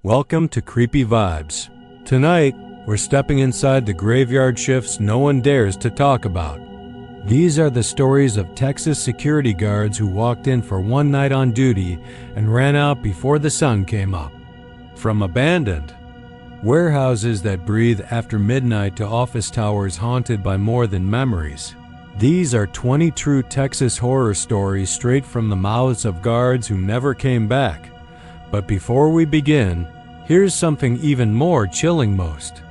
Welcome to Creepy Vibes. Tonight, we're stepping inside the graveyard shifts no one dares to talk about. These are the stories of Texas security guards who walked in for one night on duty and ran out before the sun came up. From abandoned warehouses that breathe after midnight to office towers haunted by more than memories. These are 20 true Texas horror stories straight from the mouths of guards who never came back. But before we begin, here's something even more chilling most.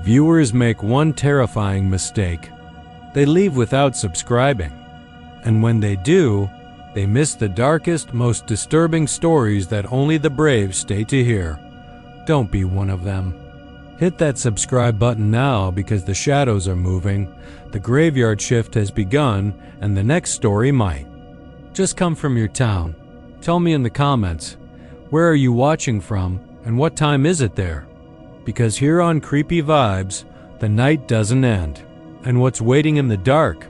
Viewers make one terrifying mistake. They leave without subscribing. And when they do, they miss the darkest, most disturbing stories that only the brave stay to hear. Don't be one of them. Hit that subscribe button now because the shadows are moving, the graveyard shift has begun, and the next story might. Just come from your town. Tell me in the comments, where are you watching from and what time is it there? Because here on Creepy Vibes, the night doesn't end. And what's waiting in the dark?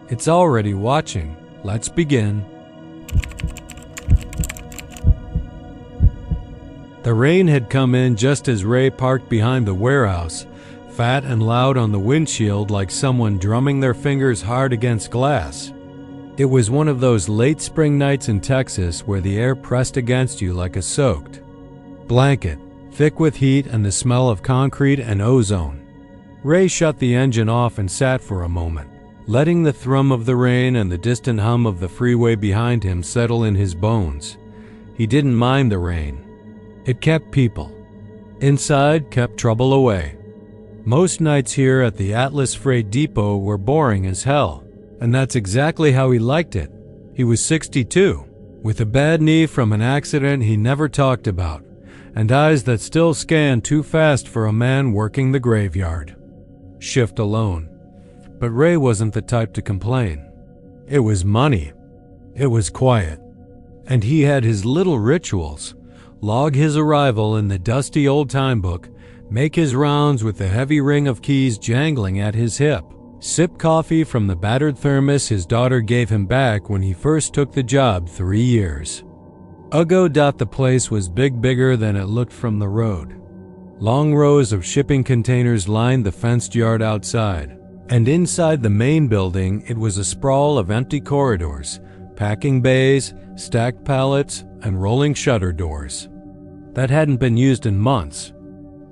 It's already watching. Let's begin. The rain had come in just as Ray parked behind the warehouse, fat and loud on the windshield like someone drumming their fingers hard against glass. It was one of those late spring nights in Texas where the air pressed against you like a soaked blanket, thick with heat and the smell of concrete and ozone. Ray shut the engine off and sat for a moment, letting the thrum of the rain and the distant hum of the freeway behind him settle in his bones. He didn't mind the rain. It kept people. Inside kept trouble away. Most nights here at the Atlas Freight Depot were boring as hell, and that's exactly how he liked it. He was 62, with a bad knee from an accident he never talked about, and eyes that still scanned too fast for a man working the graveyard. Shift alone. But Ray wasn't the type to complain. It was money. It was quiet. And he had his little rituals. Log his arrival in the dusty old time book, make his rounds with the heavy ring of keys jangling at his hip, sip coffee from the battered thermos his daughter gave him back when he first took the job 3 years ago. The place was bigger than it looked from the road. Long rows of shipping containers lined the fenced yard outside, and inside the main building it was a sprawl of empty corridors, packing bays, stacked pallets, and rolling shutter doors that hadn't been used in months.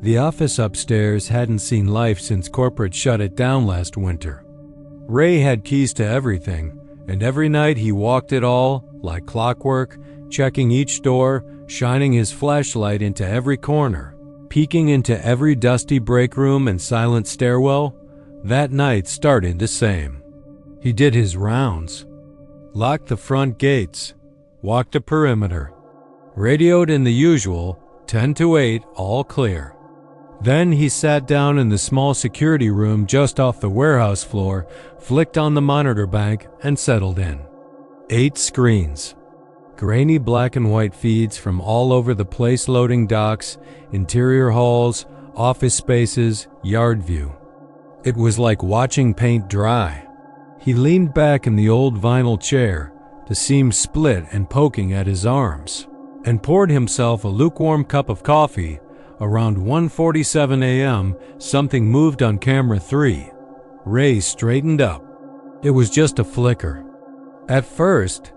The office upstairs hadn't seen life since corporate shut it down last winter. Ray had keys to everything, and every night he walked it all, like clockwork, checking each door, shining his flashlight into every corner, peeking into every dusty break room and silent stairwell. That night started the same. He did his rounds, locked the front gates, walked the perimeter, radioed in the usual 10 to 8, all clear. Then he sat down in the small security room just off the warehouse floor, flicked on the monitor bank, and settled in. 8 screens. Grainy black and white feeds from all over the place, loading docks, interior halls, office spaces, yard view. It was like watching paint dry. He leaned back in the old vinyl chair, the seam split and poking at his arms, and poured himself a lukewarm cup of coffee. Around 1:47 a.m., something moved on camera 3. Ray straightened up. It was just a flicker. At first,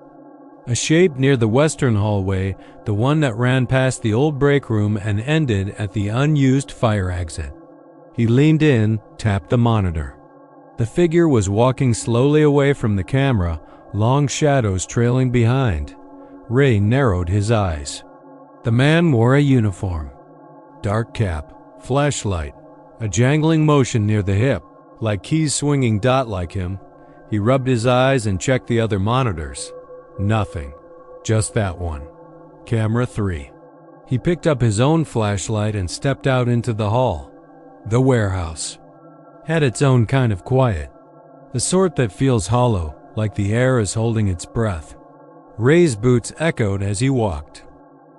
a shape near the western hallway, the one that ran past the old break room and ended at the unused fire exit. He leaned in, tapped the monitor. The figure was walking slowly away from the camera, long shadows trailing behind. Ray narrowed his eyes. The man wore a uniform. Dark cap, flashlight, a jangling motion near the hip, like keys swinging like him. He rubbed his eyes and checked the other monitors. Nothing. Just that one. Camera 3. He picked up his own flashlight and stepped out into the hall. The warehouse had its own kind of quiet, the sort that feels hollow, like the air is holding its breath. Ray's boots echoed as he walked.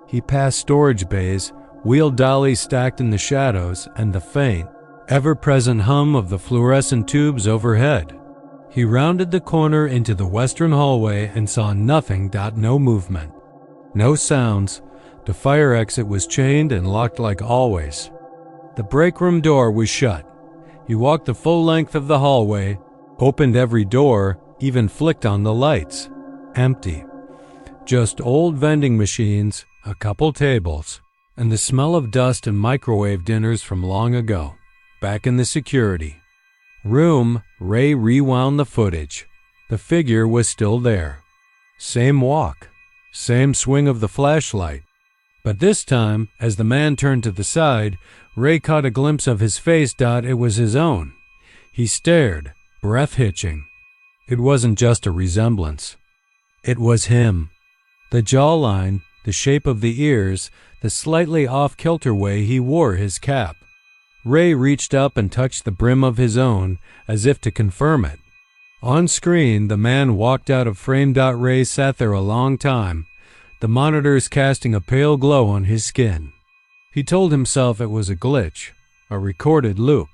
He passed storage bays, wheel dollies stacked in the shadows, and the faint, ever-present hum of the fluorescent tubes overhead. He rounded the corner into the western hallway and saw nothing. No movement. No sounds. The fire exit was chained and locked like always. The break room door was shut. He walked the full length of the hallway, opened every door, even flicked on the lights. Empty. Just old vending machines, a couple tables, and the smell of dust and microwave dinners from long ago. Back in the security room, Ray rewound the footage. The figure was still there. Same walk, same swing of the flashlight. But this time, as the man turned to the side, Ray caught a glimpse of his face. It was his own. He stared, breath hitching. It wasn't just a resemblance. It was him. The jawline, the shape of the ears, the slightly off-kilter way he wore his cap. Ray reached up and touched the brim of his own, as if to confirm it. On screen, the man walked out of frame. Ray sat there a long time, the monitors casting a pale glow on his skin. He told himself it was a glitch, a recorded loop.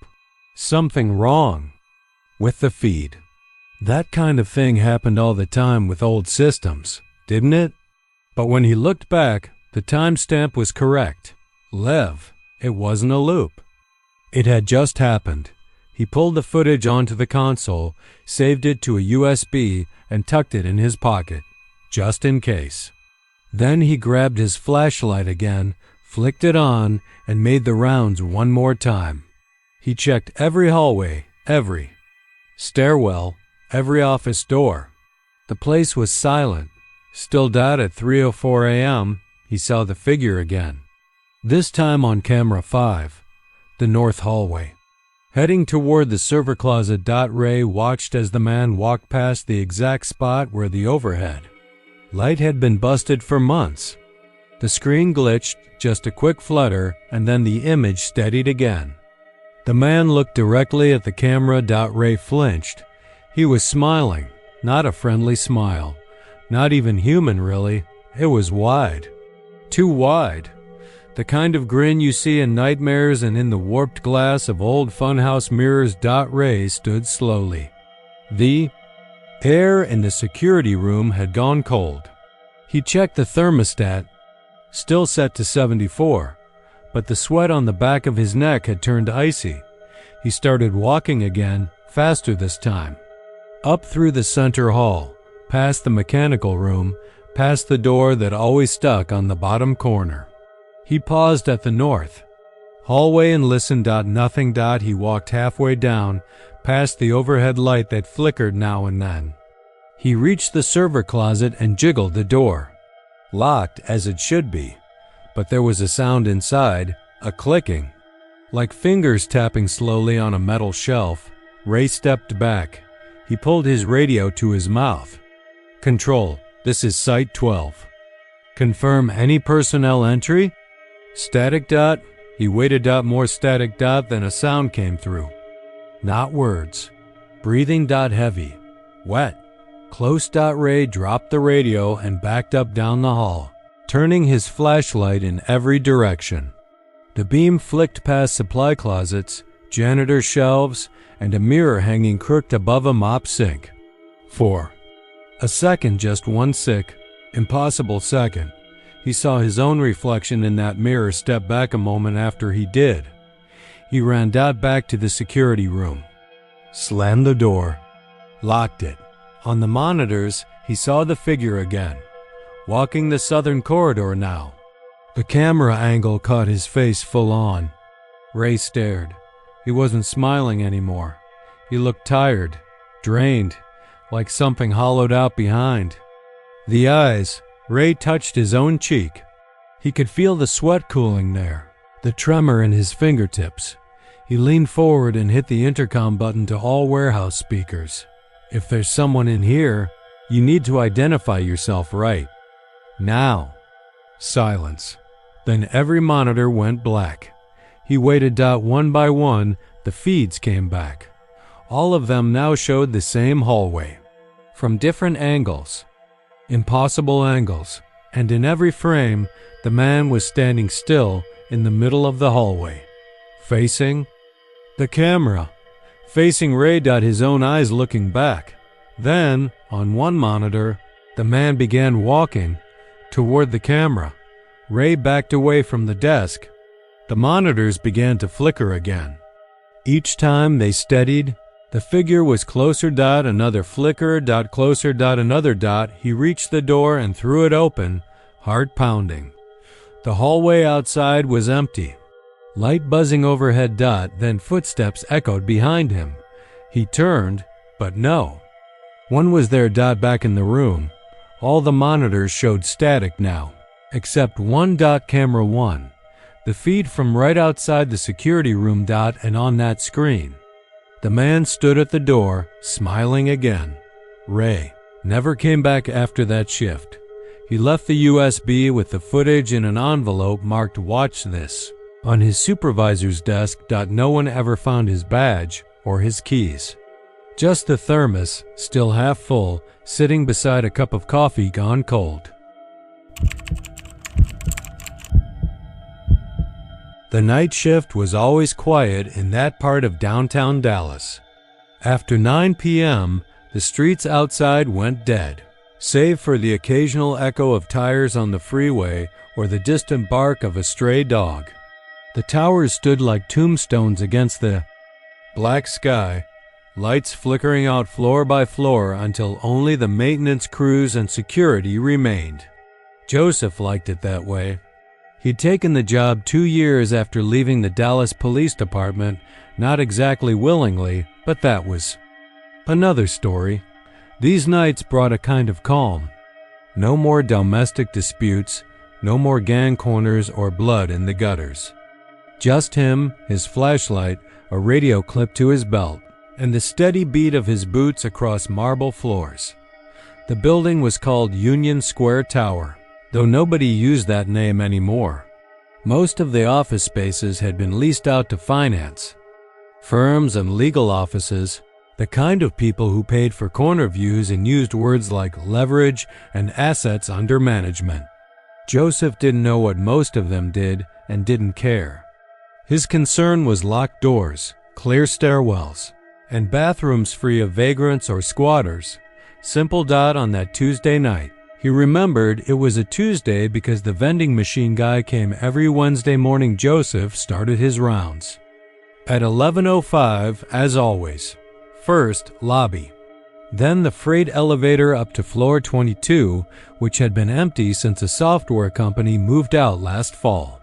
Something wrong with the feed. That kind of thing happened all the time with old systems, didn't it? But when he looked back, the timestamp was correct. Lev, it wasn't a loop. It had just happened. He pulled the footage onto the console, saved it to a USB, and tucked it in his pocket, just in case. Then he grabbed his flashlight again, flicked it on, and made the rounds one more time. He checked every hallway, every stairwell, every office door. The place was silent. Still at 3:04 a.m., he saw the figure again. This time on camera 5, the north hallway. Heading toward the server closet. Ray watched as the man walked past the exact spot where the overhead light had been busted for months. The screen glitched, just a quick flutter, and then the image steadied again. The man looked directly at the camera. Ray flinched. He was smiling, not a friendly smile. Not even human, really. It was wide. Too wide. The kind of grin you see in nightmares and in the warped glass of old funhouse mirrors. Ray stood slowly. The air in the security room had gone cold. He checked the thermostat, still set to 74, but the sweat on the back of his neck had turned icy. He started walking again, faster this time. Up through the center hall, past the mechanical room, past the door that always stuck on the bottom corner. He paused at the north hallway and listened. Nothing. He walked halfway down, past the overhead light that flickered now and then. He reached the server closet and jiggled the door. Locked, as it should be, but there was a sound inside, a clicking. Like fingers tapping slowly on a metal shelf. Ray stepped back. He pulled his radio to his mouth. Control, this is Site 12. Confirm any personnel entry? Static. He waited. More static. Then a sound came through. Not words. Breathing. Heavy. Wet. Close. Ray dropped the radio and backed up down the hall, turning his flashlight in every direction. The beam flicked past supply closets, janitor shelves, and a mirror hanging crooked above a mop sink. For a second, just one sick, impossible second, he saw his own reflection in that mirror. Step back a moment after he did. He ran back to the security room, slammed the door, locked it. On the monitors, he saw the figure again, walking the southern corridor now. The camera angle caught his face full on. Ray stared. He wasn't smiling anymore. He looked tired, drained, like something hollowed out behind. The eyes. Ray touched his own cheek. He could feel the sweat cooling there, the tremor in his fingertips. He leaned forward and hit the intercom button to all warehouse speakers. If there's someone in here, you need to identify yourself right. Now. Silence. Then every monitor went black. He waited. One by one, the feeds came back. All of them now showed the same hallway, from different angles. Impossible angles, and in every frame, the man was standing still in the middle of the hallway, facing the camera, facing Ray. His own eyes looking back. Then, on one monitor, the man began walking toward the camera. Ray backed away from the desk. The monitors began to flicker again. Each time they steadied, the figure was closer. Another flicker. Closer. Another. He reached the door and threw it open, heart pounding. The hallway outside was empty. Light buzzing overhead. Then footsteps echoed behind him. He turned, but no. One was there. Back in the room. All the monitors showed static now, except one. Camera 1. The feed from right outside the security room. And on that screen, the man stood at the door, smiling again. Ray never came back after that shift. He left the USB with the footage in an envelope marked "Watch This" on his supervisor's desk. No one ever found his badge or his keys. Just the thermos, still half full, sitting beside a cup of coffee gone cold. The night shift was always quiet in that part of downtown Dallas. After 9 p.m., the streets outside went dead, save for the occasional echo of tires on the freeway or the distant bark of a stray dog. The towers stood like tombstones against the black sky, lights flickering out floor by floor until only the maintenance crews and security remained. Joseph liked it that way. He'd taken the job 2 years after leaving the Dallas Police Department, not exactly willingly, but that was another story. These nights brought a kind of calm. No more domestic disputes, no more gang corners or blood in the gutters. Just him, his flashlight, a radio clip to his belt, and the steady beat of his boots across marble floors. The building was called Union Square Tower, though nobody used that name anymore. Most of the office spaces had been leased out to finance, firms and legal offices, the kind of people who paid for corner views and used words like leverage and assets under management. Joseph didn't know what most of them did and didn't care. His concern was locked doors, clear stairwells, and bathrooms free of vagrants or squatters. Simple. On that Tuesday night, he remembered it was a Tuesday because the vending machine guy came every Wednesday morning. Joseph started his rounds. At 11:05, as always. First, lobby. Then the freight elevator up to floor 22, which had been empty since a software company moved out last fall.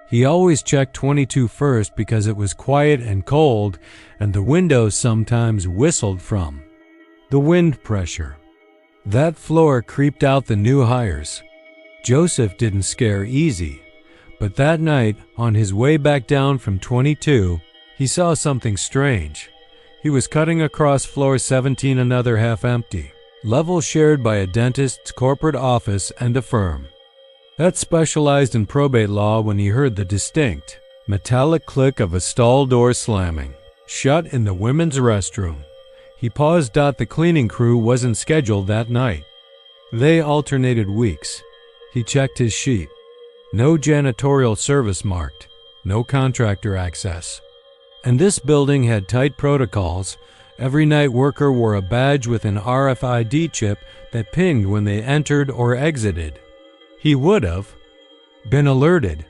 He always checked 22 first because it was quiet and cold, and the windows sometimes whistled from the wind pressure. That floor creeped out the new hires. Joseph didn't scare easy, but that night, on his way back down from 22, he saw something strange. He was cutting across floor 17, another half empty, level shared by a dentist's corporate office and a firm that specialized in probate law. When he heard the distinct, metallic click of a stall door slamming shut in the women's restroom, he paused. The cleaning crew wasn't scheduled that night. They alternated weeks. He checked his sheet. No janitorial service marked, no contractor access. And this building had tight protocols. Every night worker wore a badge with an RFID chip that pinged when they entered or exited. He would have been alerted.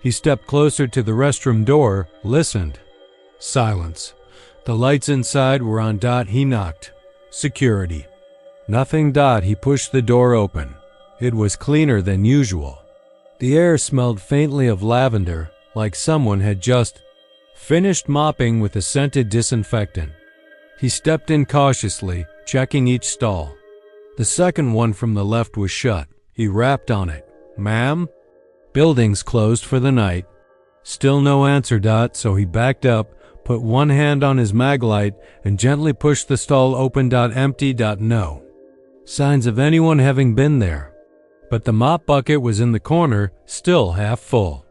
He stepped closer to the restroom door, listened. Silence. The lights inside were on. He knocked. Security. Nothing. He pushed the door open. It was cleaner than usual. The air smelled faintly of lavender, like someone had just finished mopping with a scented disinfectant. He stepped in cautiously, checking each stall. The second one from the left was shut. He rapped on it. "Ma'am?" Building's closed for the night. Still no answer. So he backed up, put one hand on his mag light, and gently pushed the stall open. Empty. No signs of anyone having been there. But the mop bucket was in the corner, still half full.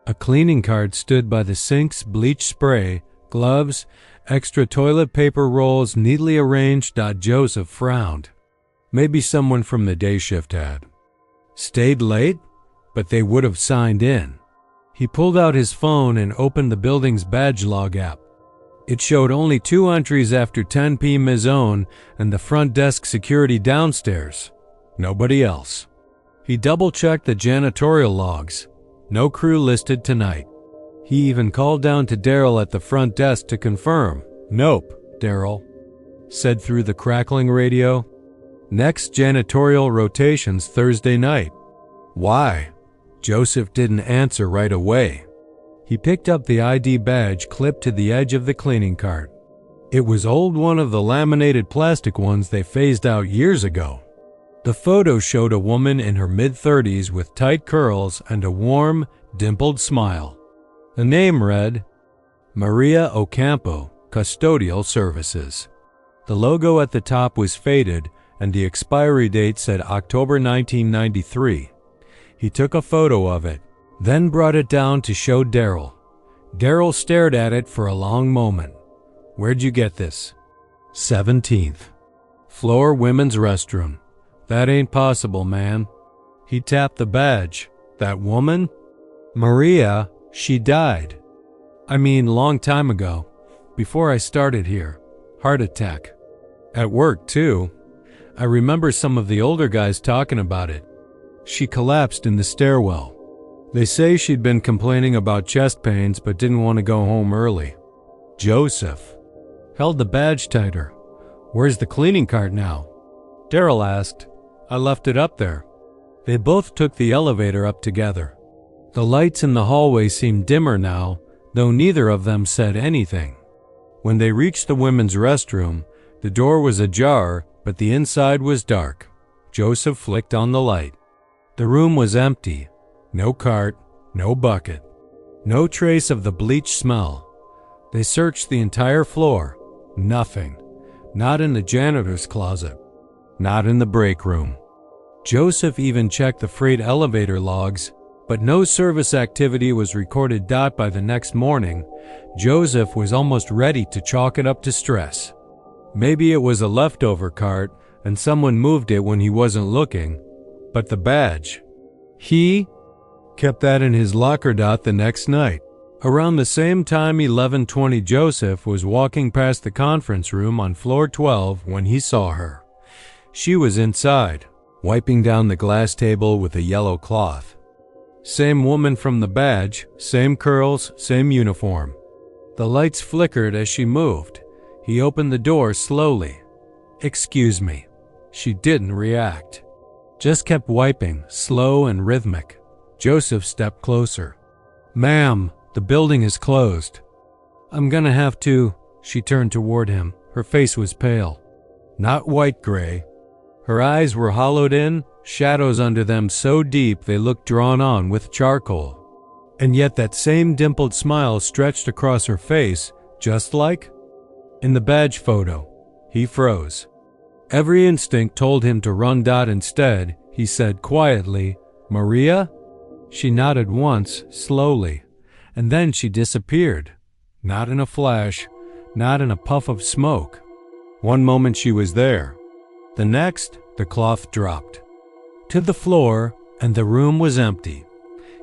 A cleaning cart stood by the sinks, bleach spray, gloves, extra toilet paper rolls neatly arranged. Joseph frowned. Maybe someone from the day shift had stayed late, but they would have signed in. He pulled out his phone and opened the building's badge log app. It showed only 2 entries after 10 p.m. his own and the front desk security downstairs. Nobody else. He double-checked the janitorial logs. No crew listed tonight. He even called down to Daryl at the front desk to confirm. "Nope," Daryl said through the crackling radio. "Next janitorial rotation's Thursday night." "Why?" Joseph didn't answer right away. He picked up the ID badge clipped to the edge of the cleaning cart. It was old, one of the laminated plastic ones they phased out years ago. The photo showed a woman in her mid-30s with tight curls and a warm, dimpled smile. The name read, Maria Ocampo, Custodial Services. The logo at the top was faded, and the expiry date said October 1993. He took a photo of it, then brought it down to show Daryl. Daryl stared at it for a long moment. "Where'd you get this?" 17th. Floor women's restroom. "That ain't possible, man." He tapped the badge. "That woman? Maria, she died. I mean, long time ago. Before I started here. Heart attack. At work, too. I remember some of the older guys talking about it. She collapsed in the stairwell. They say she'd been complaining about chest pains but didn't want to go home early." Joseph held the badge tighter. "Where's the cleaning cart now?" Daryl asked. "I left it up there." They both took the elevator up together. The lights in the hallway seemed dimmer now, though neither of them said anything. When they reached the women's restroom, the door was ajar, but the inside was dark. Joseph flicked on the light. The room was empty. No cart, no bucket, no trace of the bleach smell. They searched the entire floor. Nothing. Not in the janitor's closet. Not in the break room. Joseph even checked the freight elevator logs, but no service activity was recorded. By the next morning, Joseph was almost ready to chalk it up to stress. Maybe it was a leftover cart and someone moved it when he wasn't looking, but the badge. He kept that in his locker. The next night, around the same time, 11:20, Joseph was walking past the conference room on floor 12 when he saw her. She was inside, wiping down the glass table with a yellow cloth. Same woman from the badge, same curls, same uniform. The lights flickered as she moved. He opened the door slowly. "Excuse me." She didn't react. Just kept wiping, slow and rhythmic. Joseph stepped closer. "Ma'am, the building is closed." "I'm gonna have to." She turned toward him. Her face was pale. Not white-gray. Her eyes were hollowed in, shadows under them so deep they looked drawn on with charcoal. And yet that same dimpled smile stretched across her face, just like in the badge photo. He froze. Every instinct told him to run. Instead, he said quietly, "Maria?" She nodded once, slowly, and then she disappeared. Not in a flash, not in a puff of smoke. One moment she was there. The next, the cloth dropped to the floor, and the room was empty.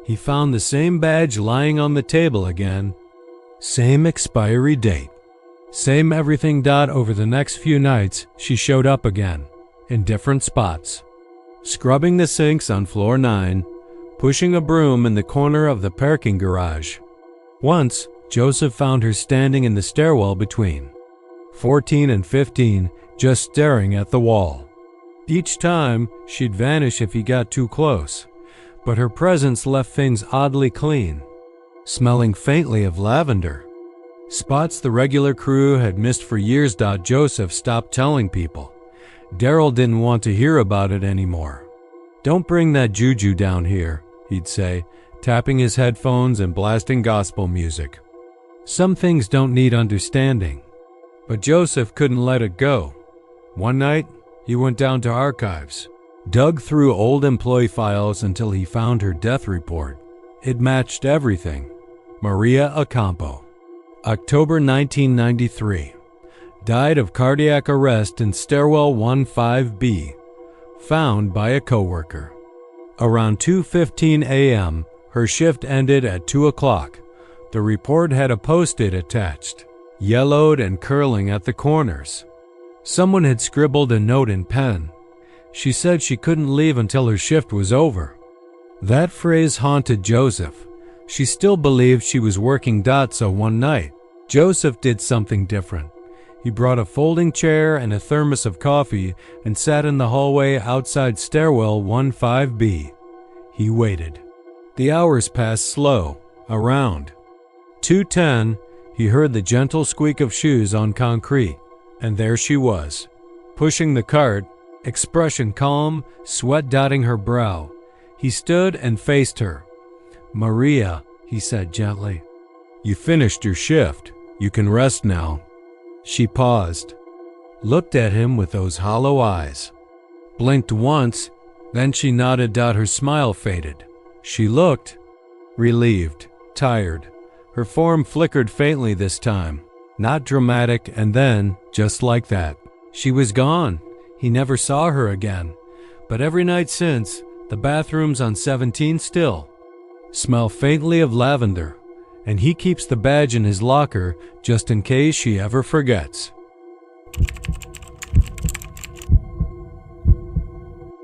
He found the same badge lying on the table again. Same expiry date. Same everything. Over the next few nights, she showed up again, in different spots. Scrubbing the sinks on floor 9, pushing a broom in the corner of the parking garage. Once, Joseph found her standing in the stairwell between 14 and 15, just staring at the wall. Each time, she'd vanish if he got too close, but her presence left things oddly clean, smelling faintly of lavender. Spots the regular crew had missed for years. Joseph stopped telling people. Daryl didn't want to hear about it anymore. "Don't bring that juju down here," he'd say, tapping his headphones and blasting gospel music. Some things don't need understanding. But Joseph couldn't let it go. One night, he went down to archives, dug through old employee files until he found her death report. It matched everything. Maria Ocampo. October 1993. Died of cardiac arrest in stairwell 15B. Found by a coworker. Around 2:15 a.m., her shift ended at 2 o'clock. The report had a post-it attached, yellowed and curling at the corners. Someone had scribbled a note in pen. She said she couldn't leave until her shift was over. That phrase haunted Joseph. She still believed she was working. So one night, Joseph did something different. He brought a folding chair and a thermos of coffee and sat in the hallway outside stairwell 15B. He waited. The hours passed slow. Around 2:10, he heard the gentle squeak of shoes on concrete, and there she was, pushing the cart, expression calm, sweat dotting her brow. He stood and faced her. "Maria," he said gently, "you finished your shift. You can rest now." She paused, looked at him with those hollow eyes, blinked once, then she nodded. Her smile faded. She looked relieved, tired. Her form flickered faintly this time, not dramatic, and then, just like that, she was gone. He never saw her again. But every night since, the bathrooms on 17 still smell faintly of lavender, and he keeps the badge in his locker just in case she ever forgets.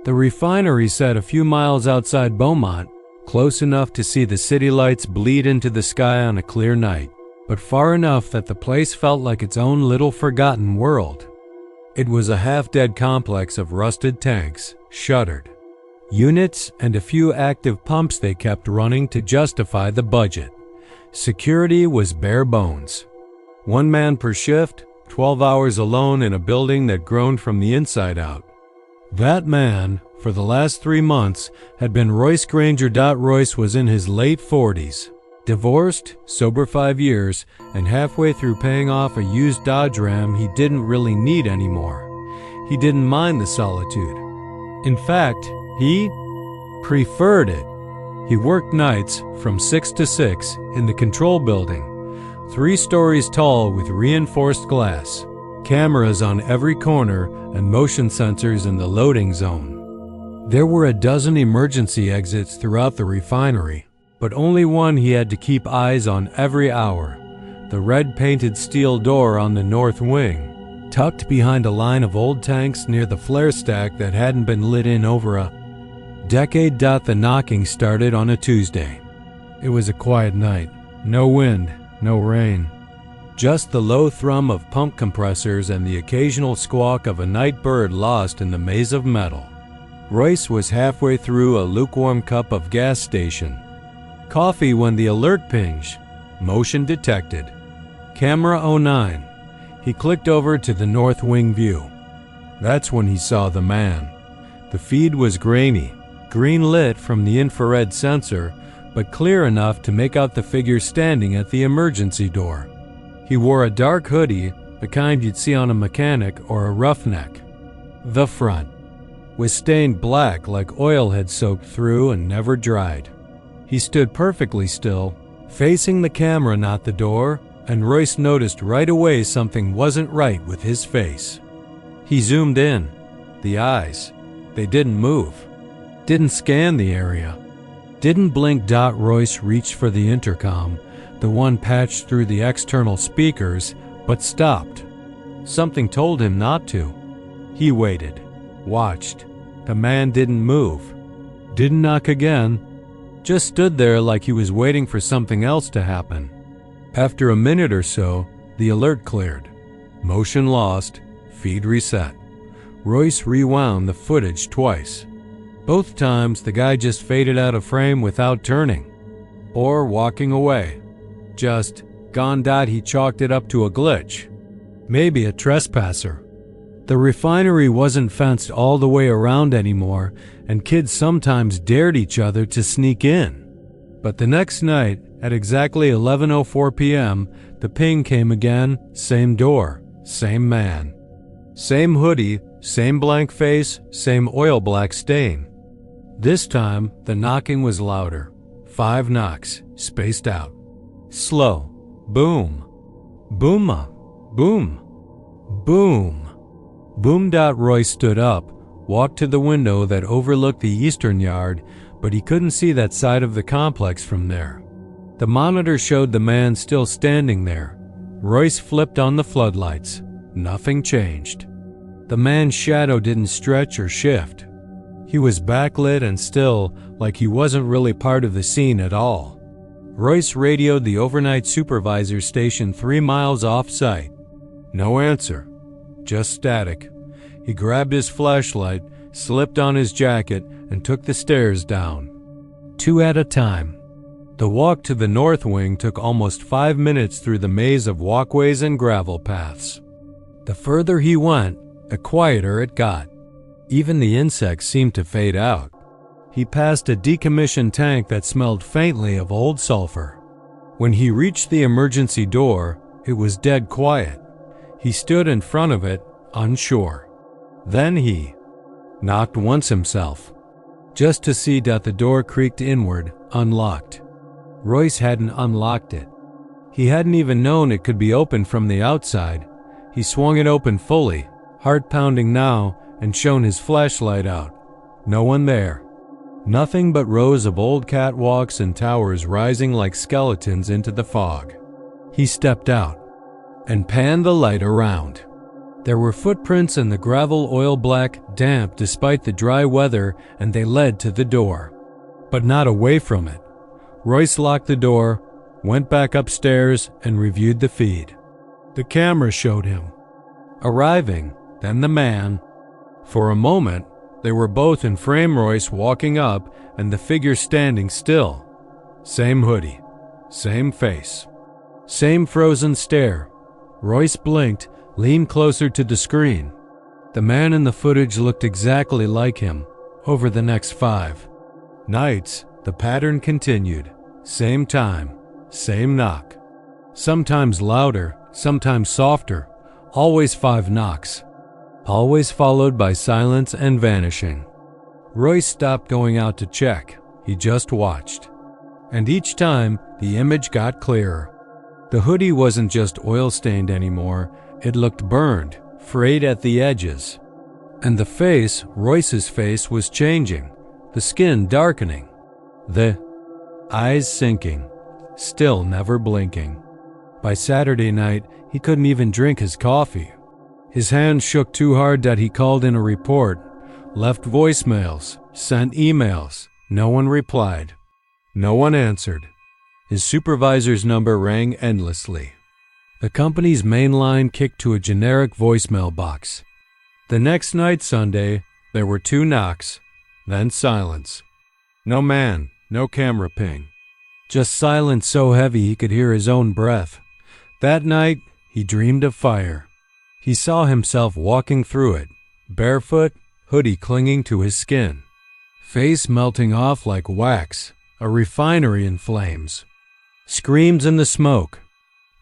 The refinery sat a few miles outside Beaumont, close enough to see the city lights bleed into the sky on a clear night, but far enough that the place felt like its own little forgotten world. It was a half-dead complex of rusted tanks, shuttered units, and a few active pumps they kept running to justify the budget. Security was bare bones. 1 man per shift, 12 hours alone in a building that groaned from the inside out. That man, for the last 3 months, had been Royce Granger. Royce was in his late 40s, divorced, sober 5 years, and halfway through paying off a used Dodge Ram he didn't really need anymore. He didn't mind the solitude. In fact, he preferred it. He worked nights from 6 to 6 in the control building, 3 stories tall with reinforced glass, cameras on every corner, and motion sensors in the loading zone. There were a dozen emergency exits throughout the refinery, but only one he had to keep eyes on every hour: the red-painted steel door on the north wing, tucked behind a line of old tanks near the flare stack that hadn't been lit in over a decade. The knocking started on a Tuesday. It was a quiet night. No wind, no rain. Just the low thrum of pump compressors and the occasional squawk of a night bird lost in the maze of metal. Royce was halfway through a lukewarm cup of gas station coffee when the alert pinged. Motion detected. Camera 09. He clicked over to the north wing view. That's when he saw the man. The feed was grainy, green lit from the infrared sensor, but clear enough to make out the figure standing at the emergency door. He wore a dark hoodie, the kind you'd see on a mechanic or a roughneck. The front was stained black like oil had soaked through and never dried. He stood perfectly still, facing the camera, not the door, and Royce noticed right away something wasn't right with his face. He zoomed in. The eyes, they didn't move, didn't scan the area, didn't blink. Royce reached for the intercom, the one patched through the external speakers, but stopped. Something told him not to. He waited, watched. The man didn't move, didn't knock again, just stood there like he was waiting for something else to happen. After a minute or so, the alert cleared. Motion lost, feed reset. Royce rewound the footage twice. Both times the guy just faded out of frame without turning or walking away. Just gone. He chalked it up to a glitch, maybe a trespasser. The refinery wasn't fenced all the way around anymore, and kids sometimes dared each other to sneak in. But the next night, at exactly 11:04 p.m., the ping came again. Same door, same man. Same hoodie, same blank face, same oil black stain. This time, the knocking was louder. 5 knocks, spaced out. Slow. Boom. Booma. Boom. Boom. Boom. Royce stood up, walked to the window that overlooked the eastern yard, but he couldn't see that side of the complex from there. The monitor showed the man still standing there. Royce flipped on the floodlights. Nothing changed. The man's shadow didn't stretch or shift. He was backlit and still, like he wasn't really part of the scene at all. Royce radioed the overnight supervisor station 3 miles off-site. No answer. Just static. He grabbed his flashlight, slipped on his jacket, and took the stairs down. 2 at a time. The walk to the north wing took almost 5 minutes through the maze of walkways and gravel paths. The further he went, the quieter it got. Even the insects seemed to fade out. He passed a decommissioned tank that smelled faintly of old sulfur. When he reached the emergency door, it was dead quiet. He stood in front of it, unsure. Then he knocked once himself, just to see that the door creaked inward, unlocked. Royce hadn't unlocked it. He hadn't even known it could be opened from the outside. He swung it open fully, heart pounding now, and shone his flashlight out. No one there. Nothing but rows of old catwalks and towers rising like skeletons into the fog. He stepped out and panned the light around. There were footprints in the gravel, oil black, damp despite the dry weather, and they led to the door. But not away from it. Royce locked the door, went back upstairs, and reviewed the feed. The camera showed him arriving, then the man. For a moment, they were both in frame, Royce walking up and the figure standing still. Same hoodie, same face, same frozen stare. Royce blinked, leaned closer to the screen. The man in the footage looked exactly like him. Over the next 5 nights, the pattern continued. Same time, same knock. Sometimes louder, sometimes softer. Always 5 knocks. Always followed by silence and vanishing. Royce stopped going out to check. He just watched. And each time, the image got clearer. The hoodie wasn't just oil-stained anymore. It looked burned, frayed at the edges. And the face, Royce's face, was changing. The skin darkening. The eyes sinking. Still never blinking. By Saturday night, he couldn't even drink his coffee. His hands shook too hard that he called in a report, left voicemails, sent emails. No one replied. No one answered. His supervisor's number rang endlessly. The company's main line kicked to a generic voicemail box. The next night, Sunday, there were 2 knocks, then silence. No man, no camera ping. Just silence so heavy he could hear his own breath. That night, he dreamed of fire. He saw himself walking through it, barefoot, hoodie clinging to his skin. Face melting off like wax, a refinery in flames. Screams in the smoke.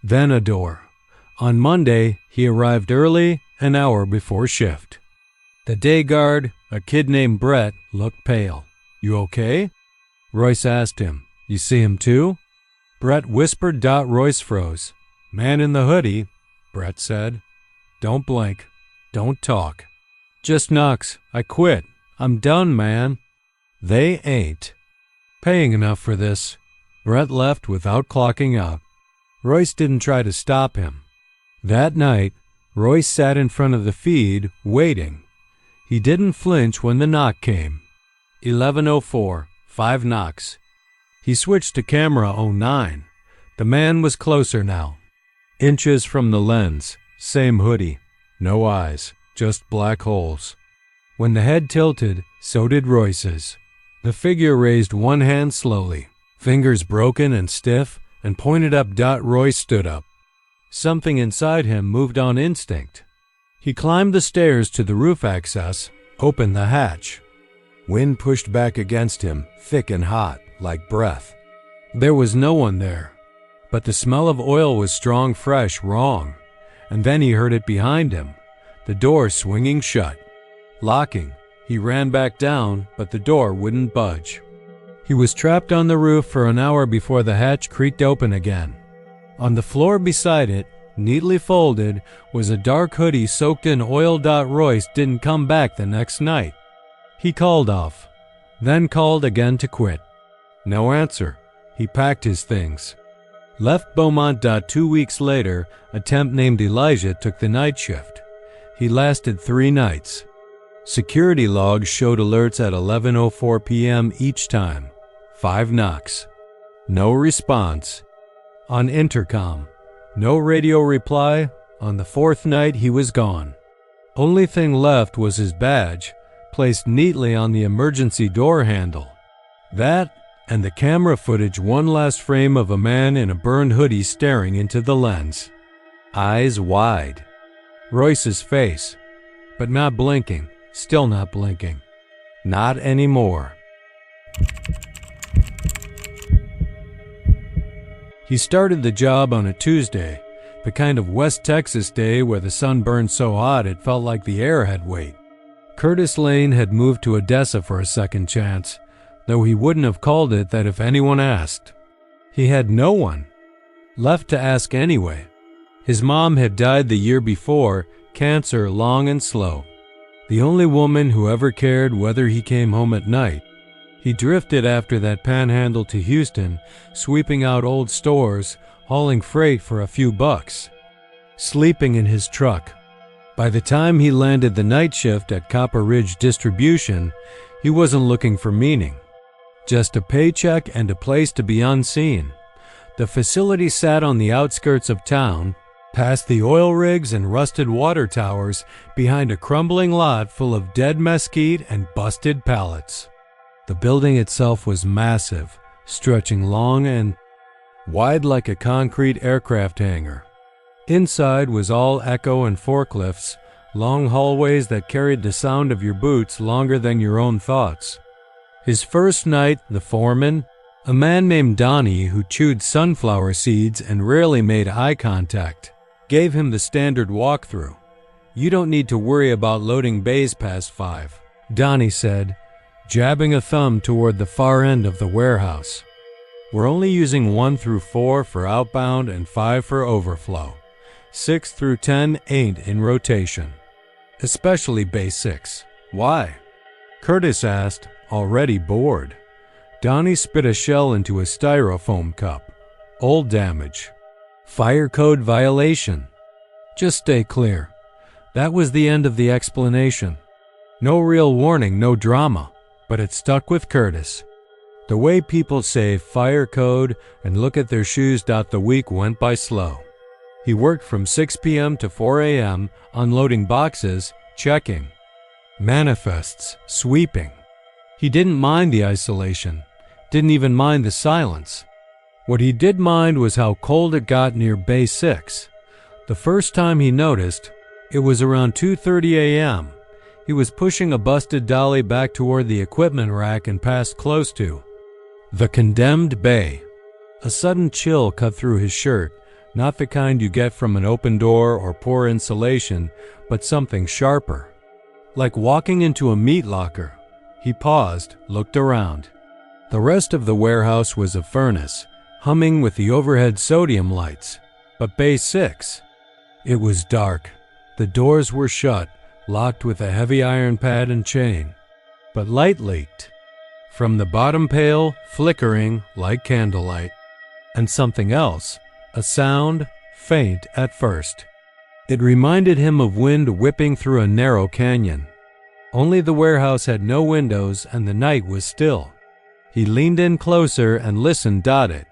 Then a door. On Monday, he arrived early, an hour before shift. The day guard, a kid named Brett, looked pale. "You okay?" Royce asked him. "You see him too?" Brett whispered. Royce froze. "Man in the hoodie," Brett said. "Don't blink. Don't talk. Just knocks. I quit. I'm done, man." They ain't paying enough for this. Brett left without clocking out. Royce didn't try to stop him. That night, Royce sat in front of the feed, waiting. He didn't flinch when the knock came. 11:04, 5 knocks. He switched to camera 09. The man was closer now. Inches from the lens, same hoodie, no eyes, just black holes. When the head tilted, so did Royce's. The figure raised one hand slowly, fingers broken and stiff, and pointed up. Royce stood up. Something inside him moved on instinct. He climbed the stairs to the roof access, opened the hatch. Wind pushed back against him, thick and hot, like breath. There was no one there. But the smell of oil was strong, fresh, wrong. And then he heard it behind him, the door swinging shut. Locking. He ran back down, but the door wouldn't budge. He was trapped on the roof for an hour before the hatch creaked open again. On the floor beside it, neatly folded, was a dark hoodie soaked in oil. Royce didn't come back the next night. He called off, then called again to quit. No answer. He packed his things. Left Beaumont. 2 weeks later, a temp named Elijah took the night shift. He lasted 3 nights. Security logs showed alerts at 11:04 p.m. each time. 5 knocks. No response. On intercom. No radio reply. On the 4th night, he was gone. Only thing left was his badge, placed neatly on the emergency door handle. That, and the camera footage, one last frame of a man in a burned hoodie staring into the lens. Eyes wide. Royce's face, but not blinking, still not blinking. Not anymore. He started the job on a Tuesday, the kind of West Texas day where the sun burned so hot it felt like the air had weight. Curtis Lane had moved to Odessa for a second chance, though he wouldn't have called it that if anyone asked. He had no one left to ask anyway. His mom had died the year before, cancer long and slow. The only woman who ever cared whether he came home at night. He drifted after that panhandle to Houston, sweeping out old stores, hauling freight for a few bucks, sleeping in his truck. By the time he landed the night shift at Copper Ridge Distribution, he wasn't looking for meaning. Just a paycheck and a place to be unseen. The facility sat on the outskirts of town, past the oil rigs and rusted water towers, behind a crumbling lot full of dead mesquite and busted pallets. The building itself was massive, stretching long and wide like a concrete aircraft hangar. Inside was all echo and forklifts, long hallways that carried the sound of your boots longer than your own thoughts. His first night, the foreman, a man named Donnie who chewed sunflower seeds and rarely made eye contact, gave him the standard walkthrough. "You don't need to worry about loading bays past 5, Donnie said, jabbing a thumb toward the far end of the warehouse. "We're only using 1 through 4 for outbound and 5 for overflow. 6 through 10 ain't in rotation. Especially Bay 6. Why?" Curtis asked, already bored. Donnie spit a shell into a styrofoam cup. "Old damage. Fire code violation. Just stay clear." That was the end of the explanation. No real warning, no drama, but it stuck with Curtis. The way people say fire code and look at their shoes. The week went by slow. He worked from 6 p.m. to 4 a.m., unloading boxes, checking manifests, sweeping. He didn't mind the isolation, didn't even mind the silence. What he did mind was how cold it got near Bay 6. The first time he noticed, it was around 2:30 a.m. He was pushing a busted dolly back toward the equipment rack and passed close to the condemned bay. A sudden chill cut through his shirt, not the kind you get from an open door or poor insulation, but something sharper. Like walking into a meat locker. He paused, looked around. The rest of the warehouse was a furnace, humming with the overhead sodium lights. But Bay 6, it was dark. The doors were shut, locked with a heavy iron pad and chain. But light leaked from the bottom pail, flickering like candlelight. And something else, a sound, faint at first. It reminded him of wind whipping through a narrow canyon. Only the warehouse had no windows and the night was still. He leaned in closer and listened. It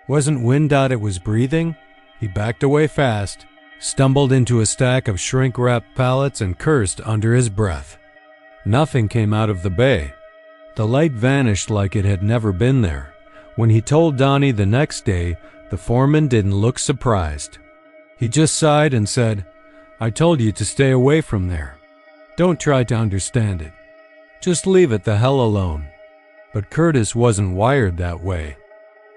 wasn't wind. It was breathing. He backed away fast, stumbled into a stack of shrink-wrapped pallets and cursed under his breath. Nothing came out of the bay. The light vanished like it had never been there. When he told Donnie the next day, the foreman didn't look surprised. He just sighed and said, "I told you to stay away from there. Don't try to understand it. Just leave it the hell alone." But Curtis wasn't wired that way,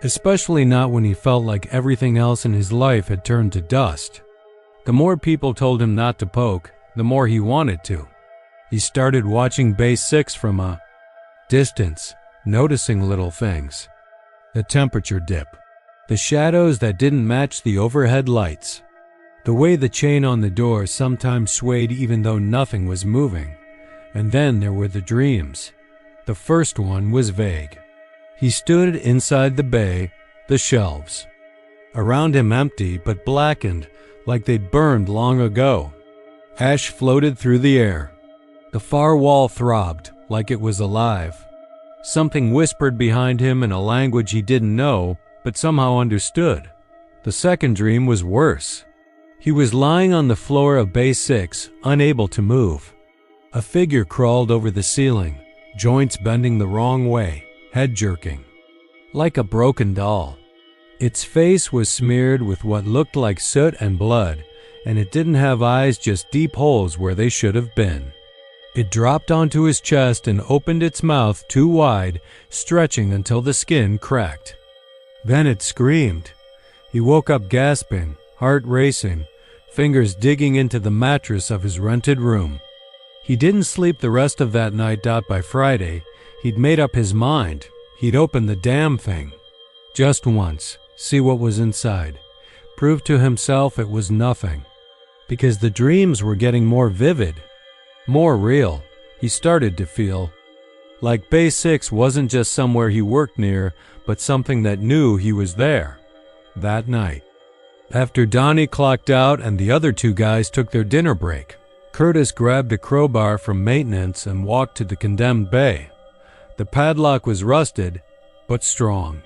especially not when he felt like everything else in his life had turned to dust. The more people told him not to poke, the more he wanted to. He started watching Bay 6 from a distance, noticing little things. The temperature dip. The shadows that didn't match the overhead lights. The way the chain on the door sometimes swayed even though nothing was moving. And then there were the dreams. The first one was vague. He stood inside the bay, the shelves. Around him empty but blackened, like they'd burned long ago. Ash floated through the air. The far wall throbbed like it was alive. Something whispered behind him in a language he didn't know, but somehow understood. The second dream was worse. He was lying on the floor of Bay 6, unable to move. A figure crawled over the ceiling, joints bending the wrong way, head jerking. Like a broken doll. Its face was smeared with what looked like soot and blood, and it didn't have eyes, just deep holes where they should have been. It dropped onto his chest and opened its mouth too wide, stretching until the skin cracked. Then it screamed. He woke up gasping, heart racing, fingers digging into the mattress of his rented room. He didn't sleep the rest of that night. By Friday, he'd made up his mind. He'd open the damn thing. Just once, see what was inside. Prove to himself it was nothing. Because the dreams were getting more vivid, more real. He started to feel like Bay 6 wasn't just somewhere he worked near, but something that knew he was there. That night, after Donnie clocked out and the other two guys took their dinner break, Curtis grabbed a crowbar from maintenance and walked to the condemned bay. The padlock was rusted, but strong.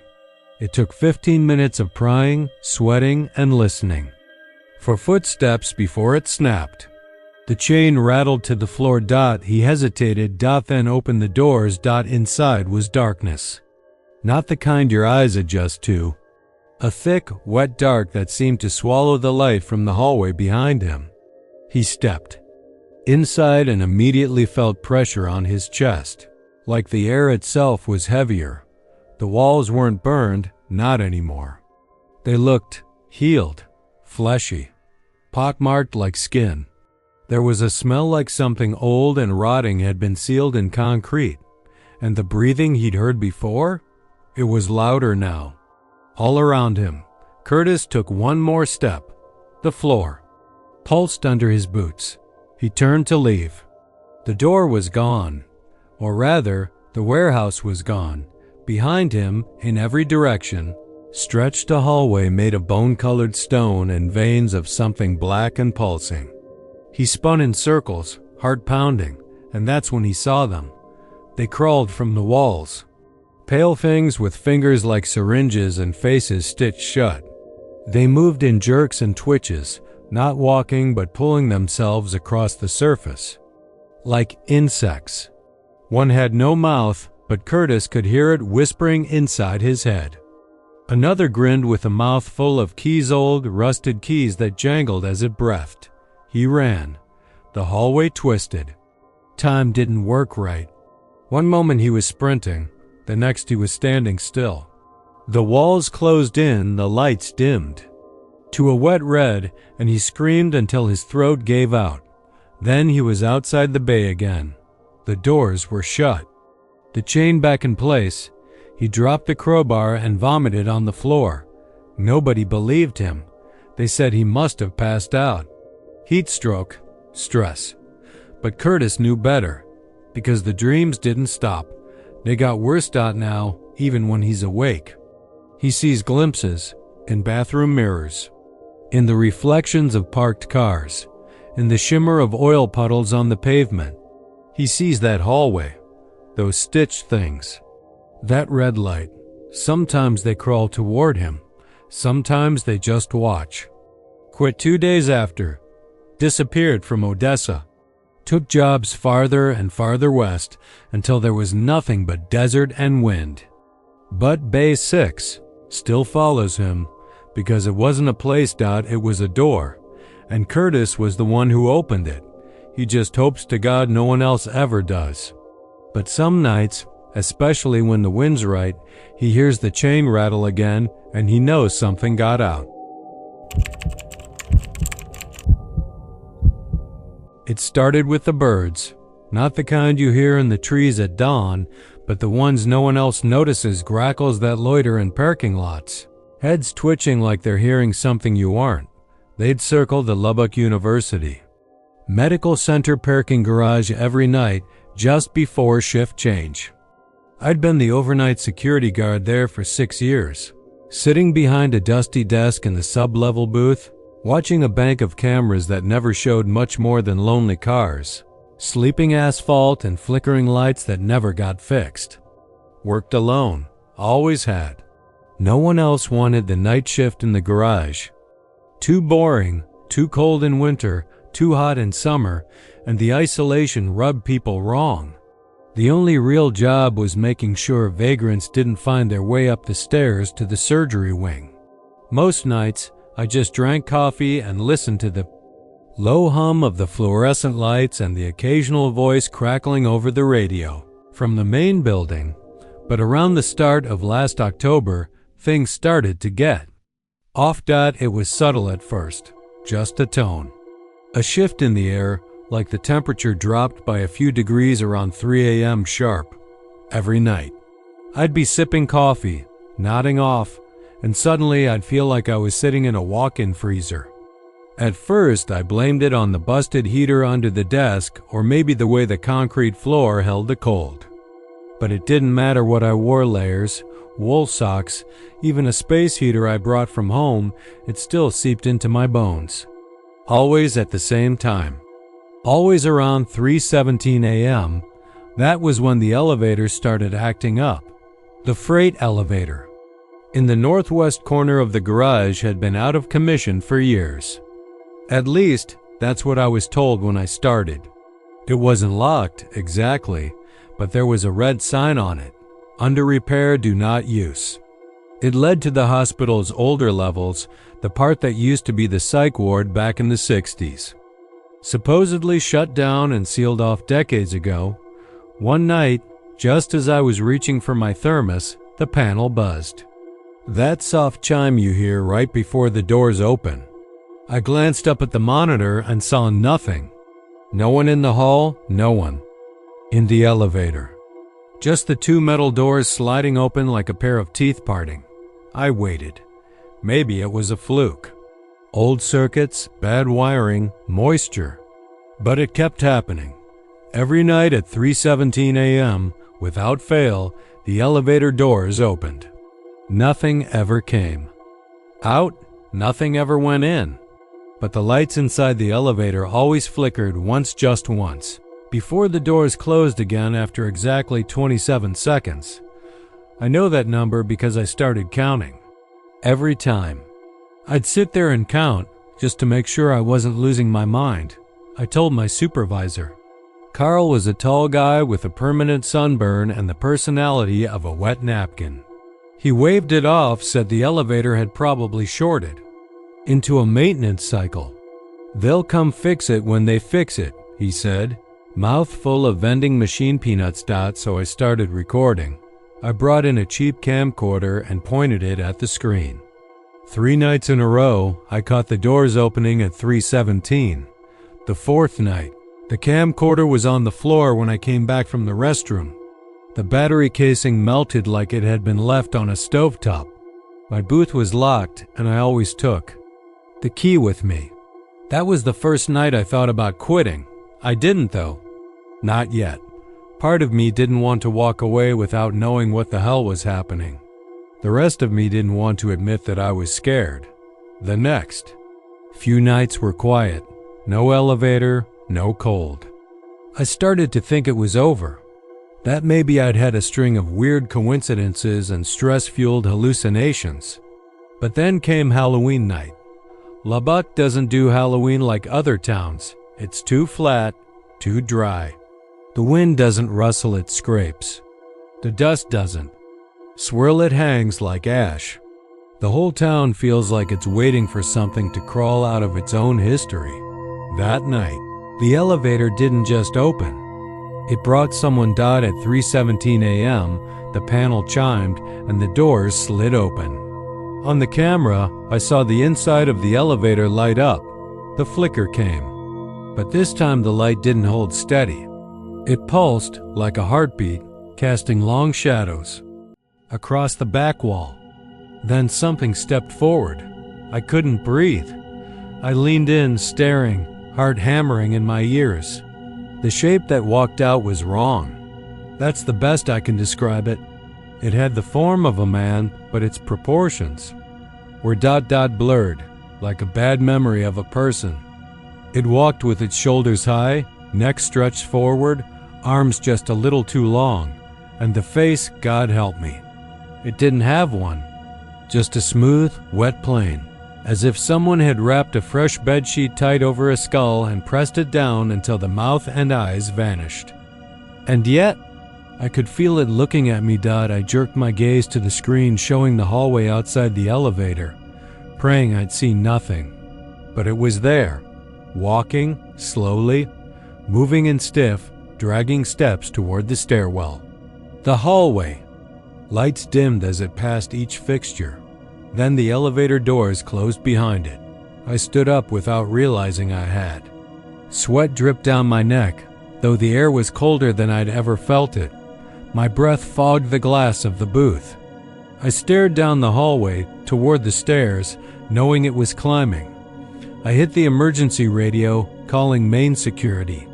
It took 15 minutes of prying, sweating, and listening for footsteps before it snapped. The chain rattled to the floor. He hesitated. Then opened the doors. Inside was darkness. Not the kind your eyes adjust to. A thick, wet dark that seemed to swallow the light from the hallway behind him. He stepped inside and immediately felt pressure on his chest, like the air itself was heavier. The walls weren't burned, not anymore. They looked healed, fleshy, pockmarked like skin. There was a smell like something old and rotting had been sealed in concrete, and the breathing he'd heard before, it was louder now. All around him, Curtis took one more step. The floor pulsed under his boots. He turned to leave. The door was gone, or rather, the warehouse was gone. Behind him, in every direction, stretched a hallway made of bone-colored stone and veins of something black and pulsing. He spun in circles, heart pounding, and that's when he saw them. They crawled from the walls. Pale things with fingers like syringes and faces stitched shut. They moved in jerks and twitches, not walking but pulling themselves across the surface. Like insects. One had no mouth, but Curtis could hear it whispering inside his head. Another grinned with a mouth full of keys, old, rusted keys that jangled as it breathed. He ran. The hallway twisted. Time didn't work right. One moment he was sprinting, the next he was standing still. The walls closed in, the lights dimmed to a wet red, and he screamed until his throat gave out. Then he was outside the bay again. The doors were shut. The chain back in place. He dropped the crowbar and vomited on the floor. Nobody believed him. They said he must have passed out. Heat stroke, stress. But Curtis knew better, because the dreams didn't stop. They got worse. Now, even when he's awake, he sees glimpses in bathroom mirrors, in the reflections of parked cars, in the shimmer of oil puddles on the pavement. He sees that hallway, those stitched things, that red light. Sometimes they crawl toward him, sometimes they just watch. Quit 2 days after, disappeared from Odessa, took jobs farther and farther west until there was nothing but desert and wind. But Bay 6 still follows him, because it wasn't a place. It was a door, and Curtis was the one who opened it. He just hopes to God no one else ever does. But some nights, especially when the wind's right, he hears the chain rattle again, and he knows something got out. It started with the birds, not the kind you hear in the trees at dawn, but the ones no one else notices, grackles that loiter in parking lots, heads twitching like they're hearing something you aren't. They'd circle the Lubbock University Medical Center parking garage every night just before shift change. I'd been the overnight security guard there for 6 years, sitting behind a dusty desk in the sub-level booth, watching a bank of cameras that never showed much more than lonely cars, sleeping asphalt and flickering lights that never got fixed. Worked alone, always had. No one else wanted the night shift in the garage. Too boring, too cold in winter, too hot in summer, and the isolation rubbed people wrong. The only real job was making sure vagrants didn't find their way up the stairs to the surgery wing. Most nights, I just drank coffee and listened to the low hum of the fluorescent lights and the occasional voice crackling over the radio from the main building. But around the start of last October, things started to get off. It was subtle at first, just a tone. A shift in the air, like the temperature dropped by a few degrees around 3 a.m. sharp. Every night, I'd be sipping coffee, nodding off, and suddenly I'd feel like I was sitting in a walk-in freezer. At first, I blamed it on the busted heater under the desk or maybe the way the concrete floor held the cold. But it didn't matter what I wore: layers, wool socks, even a space heater I brought from home, it still seeped into my bones. Always at the same time. Always around 3:17 a.m., that was when the elevator started acting up. The freight elevator in the northwest corner of the garage had been out of commission for years. At least, that's what I was told when I started. It wasn't locked, exactly, but there was a red sign on it: under repair, do not use. It led to the hospital's older levels, the part that used to be the psych ward back in the 60s. Supposedly shut down and sealed off decades ago, one night, just as I was reaching for my thermos, the panel buzzed. That soft chime you hear right before the doors open. I glanced up at the monitor and saw nothing. No one in the hall, no one in the elevator. Just the two metal doors sliding open like a pair of teeth parting. I waited. Maybe it was a fluke. Old circuits, bad wiring, moisture. But it kept happening. Every night at 3:17 a.m., without fail, the elevator doors opened. Nothing ever came out, nothing ever went in. But the lights inside the elevator always flickered just once, before the doors closed again after exactly 27 seconds. I know that number because I started counting. Every time. I'd sit there and count, just to make sure I wasn't losing my mind. I told my supervisor. Carl was a tall guy with a permanent sunburn and the personality of a wet napkin. He waved it off, said the elevator had probably shorted into a maintenance cycle. They'll come fix it when they fix it, he said, mouth full of vending machine peanuts. So I started recording. I brought in a cheap camcorder and pointed it at the screen. 3 nights in a row, I caught the doors opening at 3:17. The 4th night, the camcorder was on the floor when I came back from the restroom. The battery casing melted like it had been left on a stovetop. My booth was locked, and I always took the key with me. That was the first night I thought about quitting. I didn't, though. Not yet. Part of me didn't want to walk away without knowing what the hell was happening. The rest of me didn't want to admit that I was scared. The next few nights were quiet. No elevator, no cold. I started to think it was over. That maybe I'd had a string of weird coincidences and stress-fueled hallucinations. But then came Halloween night. Lubbock doesn't do Halloween like other towns. It's too flat, too dry. The wind doesn't rustle, it scrapes. The dust doesn't swirl, it hangs like ash. The whole town feels like it's waiting for something to crawl out of its own history. That night, the elevator didn't just open. It brought someone. At 3:17 a.m., the panel chimed and the doors slid open. On the camera, I saw the inside of the elevator light up. The flicker came. But this time the light didn't hold steady. It pulsed like a heartbeat, casting long shadows across the back wall. Then something stepped forward. I couldn't breathe. I leaned in, staring, heart hammering in my ears. The shape that walked out was wrong. That's the best I can describe it. It had the form of a man, but its proportions were blurred. like a bad memory of a person. It walked with its shoulders high, neck stretched forward, arms just a little too long, and the face, God help me. It didn't have one, just a smooth, wet plane, as if someone had wrapped a fresh bedsheet tight over a skull and pressed it down until the mouth and eyes vanished. And yet, I could feel it looking at me. I jerked my gaze to the screen showing the hallway outside the elevator, praying I'd see nothing. But it was there, walking, slowly, moving in stiff, dragging steps toward the stairwell. The hallway. Lights dimmed as it passed each fixture. Then the elevator doors closed behind it. I stood up without realizing I had. Sweat dripped down my neck, though the air was colder than I'd ever felt it. My breath fogged the glass of the booth. I stared down the hallway toward the stairs, knowing it was climbing. I hit the emergency radio, calling main security.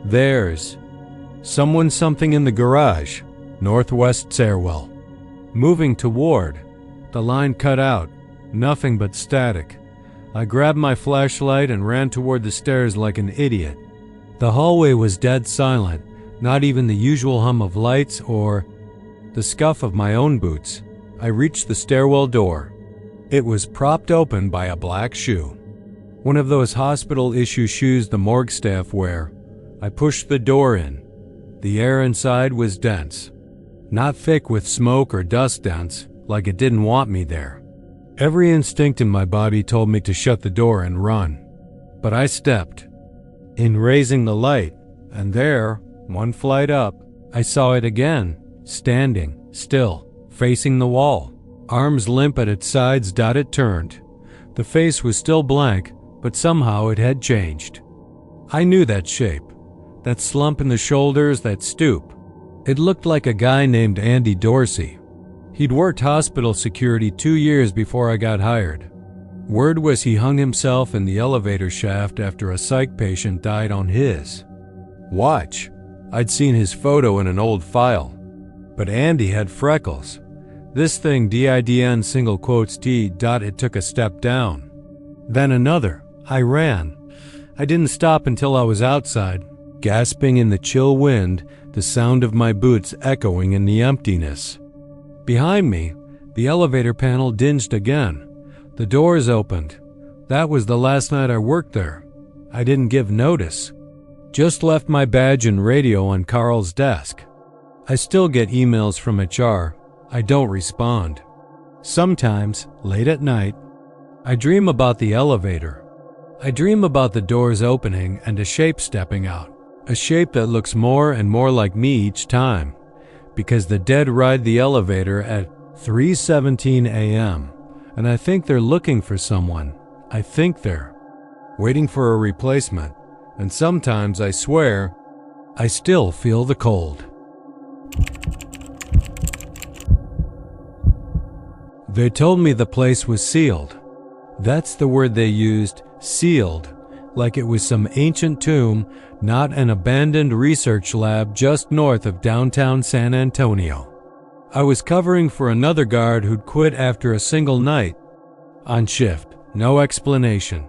There's something in the garage, northwest stairwell. Moving toward. The line cut out, nothing but static. I grabbed my flashlight and ran toward the stairs like an idiot. The hallway was dead silent, not even the usual hum of lights or the scuff of my own boots. I reached the stairwell door. It was propped open by a black shoe. One of those hospital-issue shoes the morgue staff wear. I pushed the door in. The air inside was dense. Not thick with smoke or dust dense, like it didn't want me there. Every instinct in my body told me to shut the door and run. But I stepped. In raising the light, and there, one flight up, I saw it again, standing, still, facing the wall. Arms limp at its sides. It turned. The face was still blank, but somehow it had changed. I knew that shape, that slump in the shoulders, that stoop. It looked like a guy named Andy Dorsey. He'd worked hospital security 2 years before I got hired. Word was he hung himself in the elevator shaft after a psych patient died on his watch. I'd seen his photo in an old file. But Andy had freckles. This thing, DIDN single quotes T. It took a step down. Then another. I ran. I didn't stop until I was outside, gasping in the chill wind, the sound of my boots echoing in the emptiness. Behind me, the elevator panel dinged again. The doors opened. That was the last night I worked there. I didn't give notice. Just left my badge and radio on Carl's desk. I still get emails from HR. I don't respond. Sometimes, late at night, I dream about the elevator. I dream about the doors opening and a shape stepping out. A shape that looks more and more like me each time, because the dead ride the elevator at 3:17 a.m. and I think they're looking for someone. I think they're waiting for a replacement, and sometimes I swear I still feel the cold. They told me the place was sealed. That's the word they used, sealed, like it was some ancient tomb, not an abandoned research lab just north of downtown San Antonio. I was covering for another guard who'd quit after a single night. On shift, no explanation.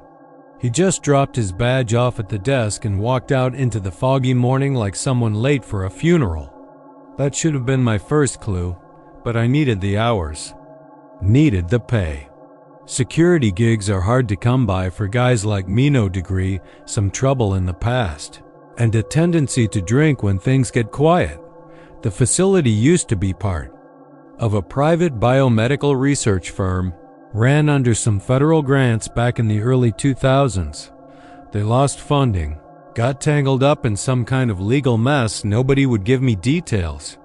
He just dropped his badge off at the desk and walked out into the foggy morning like someone late for a funeral. That should have been my first clue, but I needed the hours. Needed the pay. Security gigs are hard to come by for guys like me. No degree, some trouble in the past, and a tendency to drink when things get quiet. The facility used to be part of a private biomedical research firm, ran under some federal grants back in the early 2000s. They lost funding, got tangled up in some kind of legal mess. Nobody would give me details.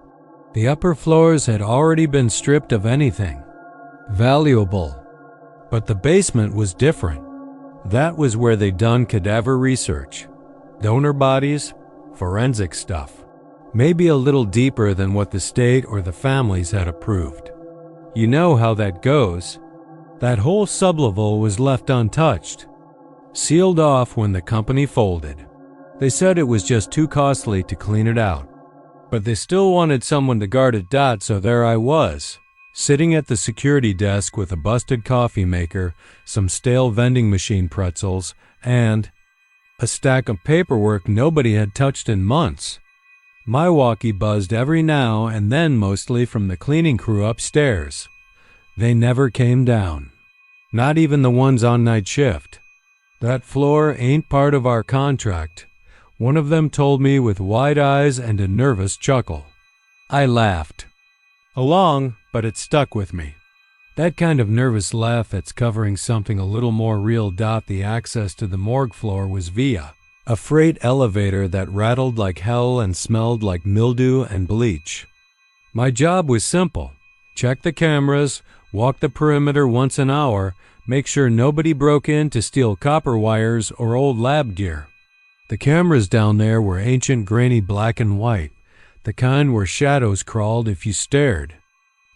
The upper floors had already been stripped of anything valuable. But the basement was different. That was where they'd done cadaver research, donor bodies, forensic stuff. Maybe a little deeper than what the state or the families had approved. You know how that goes. That whole sublevel was left untouched, sealed off when the company folded. They said it was just too costly to clean it out. But they still wanted someone to guard it. So there I was, Sitting at the security desk with a busted coffee maker, some stale vending machine pretzels, and a stack of paperwork nobody had touched in months. My walkie buzzed every now and then, mostly from the cleaning crew upstairs. They never came down. Not even the ones on night shift. "That floor ain't part of our contract," one of them told me with wide eyes and a nervous chuckle. I laughed. Along, but it stuck with me. That kind of nervous laugh that's covering something a little more real. The access to the morgue floor was via a freight elevator that rattled like hell and smelled like mildew and bleach. My job was simple. Check the cameras, walk the perimeter once an hour, make sure nobody broke in to steal copper wires or old lab gear. The cameras down there were ancient, grainy black and white, the kind where shadows crawled if you stared.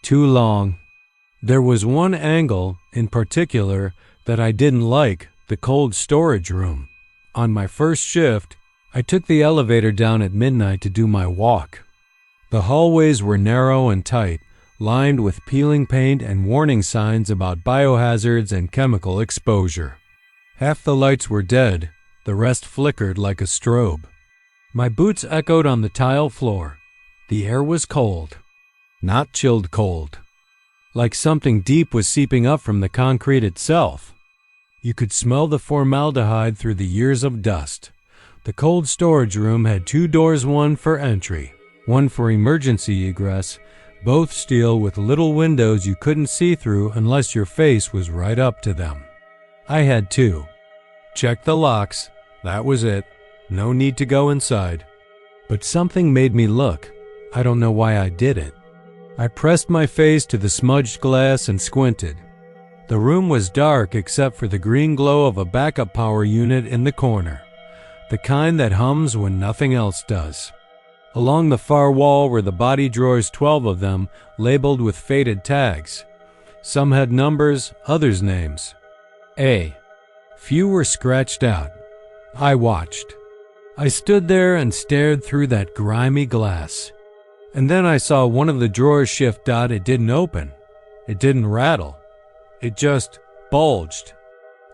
Too long. There was one angle, in particular, that I didn't like, the cold storage room. On my first shift, I took the elevator down at midnight to do my walk. The hallways were narrow and tight, lined with peeling paint and warning signs about biohazards and chemical exposure. Half the lights were dead, the rest flickered like a strobe. My boots echoed on the tile floor. The air was cold. Not chilled cold. Like something deep was seeping up from the concrete itself. You could smell the formaldehyde through the years of dust. The cold storage room had 2 doors, one for entry, one for emergency egress, both steel with little windows you couldn't see through unless your face was right up to them. I had 2. Check the locks. That was it. No need to go inside. But something made me look. I don't know why I did it. I pressed my face to the smudged glass and squinted. The room was dark except for the green glow of a backup power unit in the corner, the kind that hums when nothing else does. Along the far wall were the body drawers, 12 of them, labeled with faded tags. Some had numbers, others names. Few were scratched out. I watched. I stood there and stared through that grimy glass. And then I saw one of the drawers shift. It didn't open. It didn't rattle. It just bulged,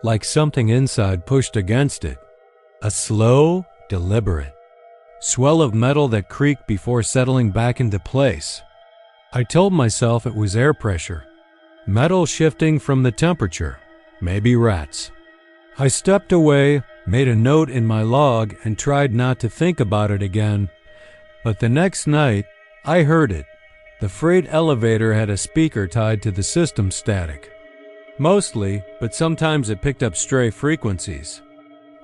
like something inside pushed against it. A slow, deliberate swell of metal that creaked before settling back into place. I told myself it was air pressure. Metal shifting from the temperature. Maybe rats. I stepped away, made a note in my log, and tried not to think about it again. But the next night, I heard it. The freight elevator had a speaker tied to the system static. Mostly, but sometimes it picked up stray frequencies.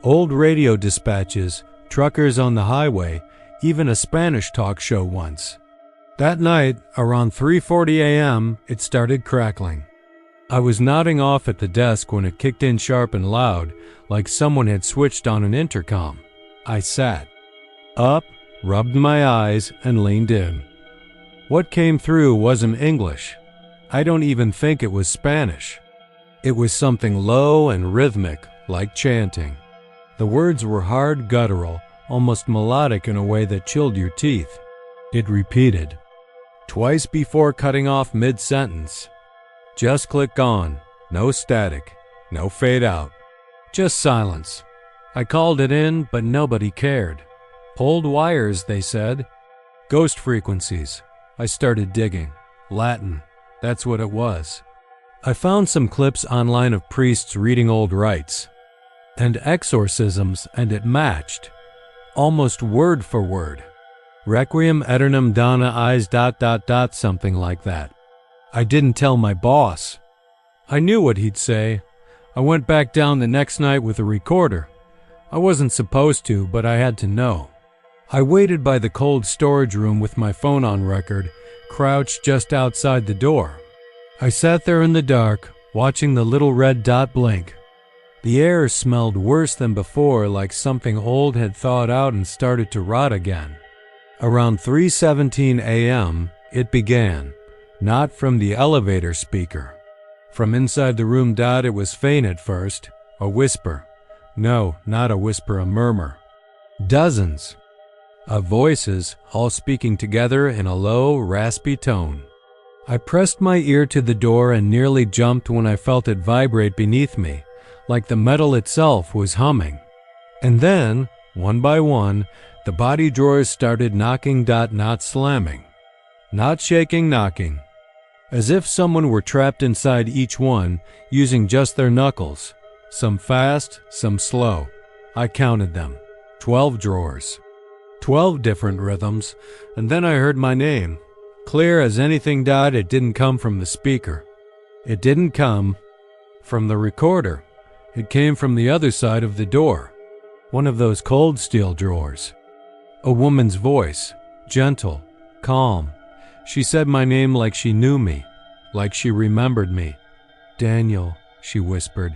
Old radio dispatches, truckers on the highway, even a Spanish talk show once. That night, around 3:40 a.m., it started crackling. I was nodding off at the desk when it kicked in sharp and loud, like someone had switched on an intercom. I sat up, rubbed my eyes, and leaned in. What came through wasn't English. I don't even think it was Spanish. It was something low and rhythmic, like chanting. The words were hard, guttural, almost melodic in a way that chilled your teeth. It repeated, twice before cutting off mid-sentence. Just click on. No static. No fade out. Just silence. I called it in, but nobody cared. Pulled wires, they said. Ghost frequencies. I started digging. Latin. That's what it was. I found some clips online of priests reading old rites and exorcisms, and it matched. Almost word for word. Requiem aeternam dona eyes ... something like that. I didn't tell my boss. I knew what he'd say. I went back down the next night with a recorder. I wasn't supposed to, but I had to know. I waited by the cold storage room with my phone on record, crouched just outside the door. I sat there in the dark, watching the little red dot blink. The air smelled worse than before, like something old had thawed out and started to rot again. Around 3:17 a.m., it began, not from the elevator speaker. From inside the room. It was faint at first, a whisper. No, not a whisper, a murmur. Dozens of voices, all speaking together in a low, raspy tone. I pressed my ear to the door and nearly jumped when I felt it vibrate beneath me, like the metal itself was humming. And then, one by one, the body drawers started knocking, not slamming. Not shaking, knocking. As if someone were trapped inside each one, using just their knuckles. Some fast, some slow. I counted them. 12 drawers. 12 different rhythms, and then I heard my name. Clear as anything. It didn't come from the speaker. It didn't come from the recorder. It came from the other side of the door. One of those cold steel drawers. A woman's voice, gentle, calm. She said my name like she knew me, like she remembered me. "Daniel," she whispered.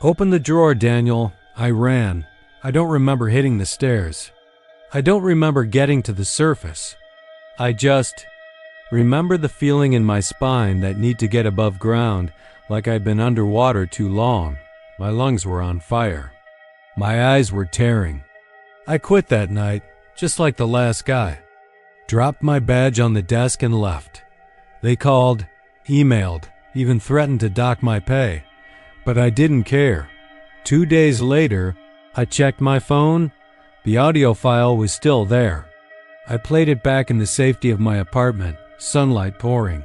"Open the drawer, Daniel." I ran. I don't remember hitting the stairs. I don't remember getting to the surface. I just remember the feeling in my spine that need to get above ground, like I'd been underwater too long. My lungs were on fire. My eyes were tearing. I quit that night, just like the last guy. Dropped my badge on the desk and left. They called, emailed, even threatened to dock my pay. But I didn't care. 2 days later, I checked my phone. The audio file was still there. I played it back in the safety of my apartment, sunlight pouring.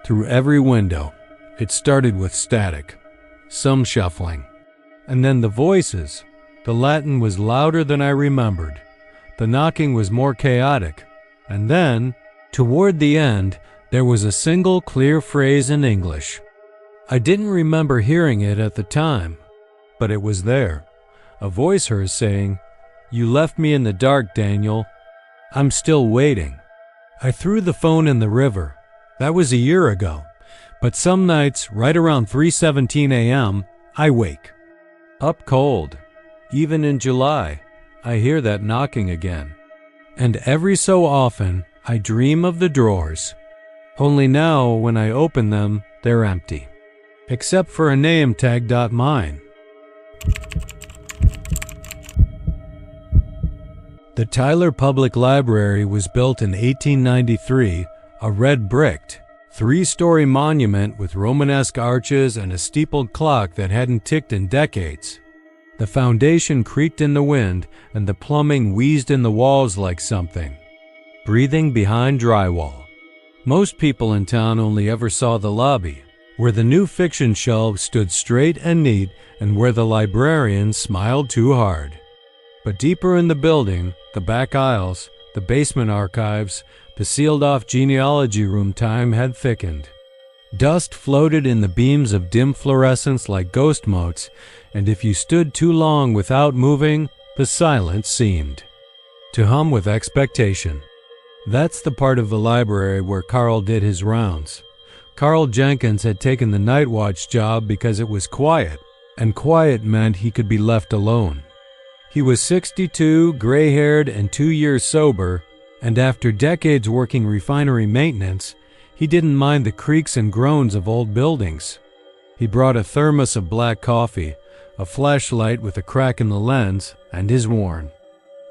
Through every window, it started with static, some shuffling. And then the voices. The Latin was louder than I remembered. The knocking was more chaotic. And then, toward the end, there was a single clear phrase in English. I didn't remember hearing it at the time, but it was there. A voice hers saying, "You left me in the dark, Daniel. I'm still waiting." I threw the phone in the river. That was a year ago. But some nights, right around 3:17 a.m., I wake. Up cold. Even in July, I hear that knocking again. And every so often, I dream of the drawers. Only now, when I open them, they're empty. Except for a name tag. Mine. The Tyler Public Library was built in 1893, a red-bricked, 3-story monument with Romanesque arches and a steepled clock that hadn't ticked in decades. The foundation creaked in the wind, and the plumbing wheezed in the walls like something, breathing behind drywall. Most people in town only ever saw the lobby, where the new fiction shelves stood straight and neat and where the librarian smiled too hard. But deeper in the building, the back aisles, the basement archives, the sealed-off genealogy room time had thickened. Dust floated in the beams of dim fluorescence like ghost motes, and if you stood too long without moving, the silence seemed to hum with expectation. That's the part of the library where Carl did his rounds. Carl Jenkins had taken the night watch job because it was quiet, and quiet meant he could be left alone. He was 62, gray-haired, and 2 years sober, and after decades working refinery maintenance, he didn't mind the creaks and groans of old buildings. He brought a thermos of black coffee, a flashlight with a crack in the lens, and his worn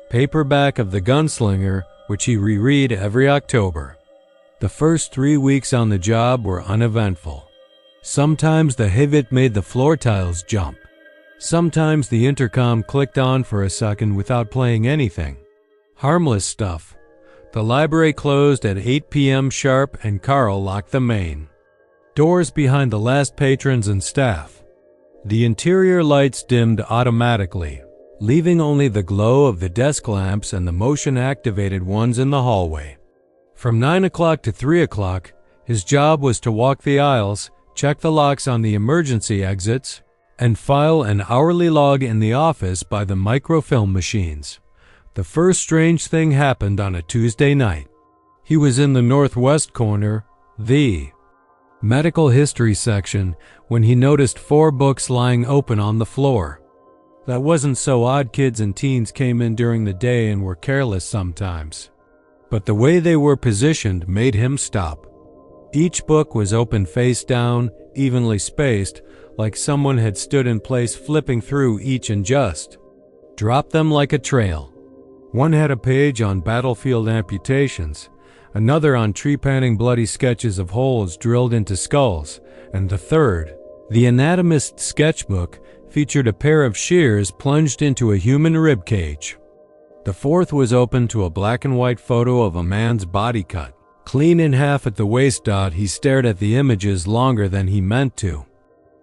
paperback of The Gunslinger, which he reread every October. The first 3 weeks on the job were uneventful. Sometimes the Hivit made the floor tiles jump. Sometimes the intercom clicked on for a second without playing anything. Harmless stuff. The library closed at 8 p.m. sharp and Carl locked the main doors behind the last patrons and staff. The interior lights dimmed automatically, leaving only the glow of the desk lamps and the motion-activated ones in the hallway. From 9 o'clock to 3 o'clock, his job was to walk the aisles, check the locks on the emergency exits, and file an hourly log in the office by the microfilm machines. The first strange thing happened on a Tuesday night. He was in the northwest corner, the medical history section, when he noticed 4 books lying open on the floor. That wasn't so odd. Kids and teens came in during the day and were careless sometimes. But the way they were positioned made him stop. Each book was open face down, evenly spaced, like someone had stood in place flipping through each and just dropped them like a trail. One had a page on battlefield amputations, another on trepanning bloody sketches of holes drilled into skulls, and the third, the anatomist's sketchbook, featured a pair of shears plunged into a human rib cage. The fourth was open to a black and white photo of a man's body cut. Clean in half at the waist. He stared at the images longer than he meant to.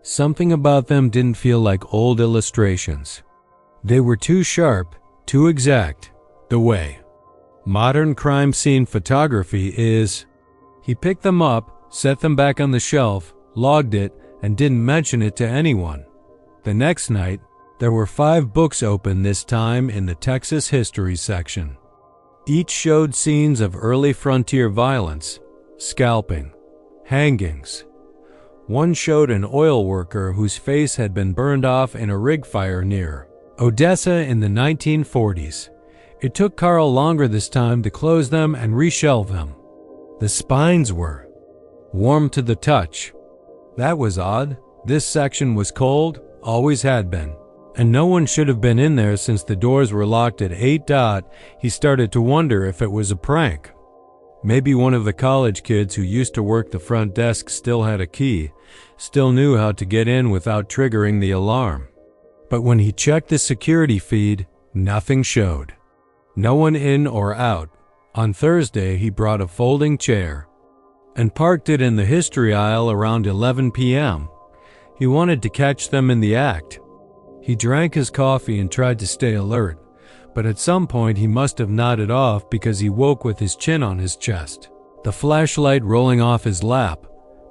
Something about them didn't feel like old illustrations. They were too sharp, too exact, the way modern crime scene photography is. He picked them up, set them back on the shelf, logged it, and didn't mention it to anyone. The next night, there were 5 books open, this time in the Texas history section. Each showed scenes of early frontier violence, scalping, hangings. One showed an oil worker whose face had been burned off in a rig fire near Odessa in the 1940s. It took Carl longer this time to close them and reshelve them. The spines were warm to the touch. That was odd. This section was cold, always had been, and no one should have been in there since the doors were locked at 8. He started to wonder if it was a prank. Maybe one of the college kids who used to work the front desk still had a key, still knew how to get in without triggering the alarm. But when he checked the security feed, nothing showed. No one in or out. On Thursday, he brought a folding chair and parked it in the history aisle around 11 p.m. He wanted to catch them in the act. He drank his coffee and tried to stay alert, but at some point he must have nodded off because he woke with his chin on his chest, the flashlight rolling off his lap.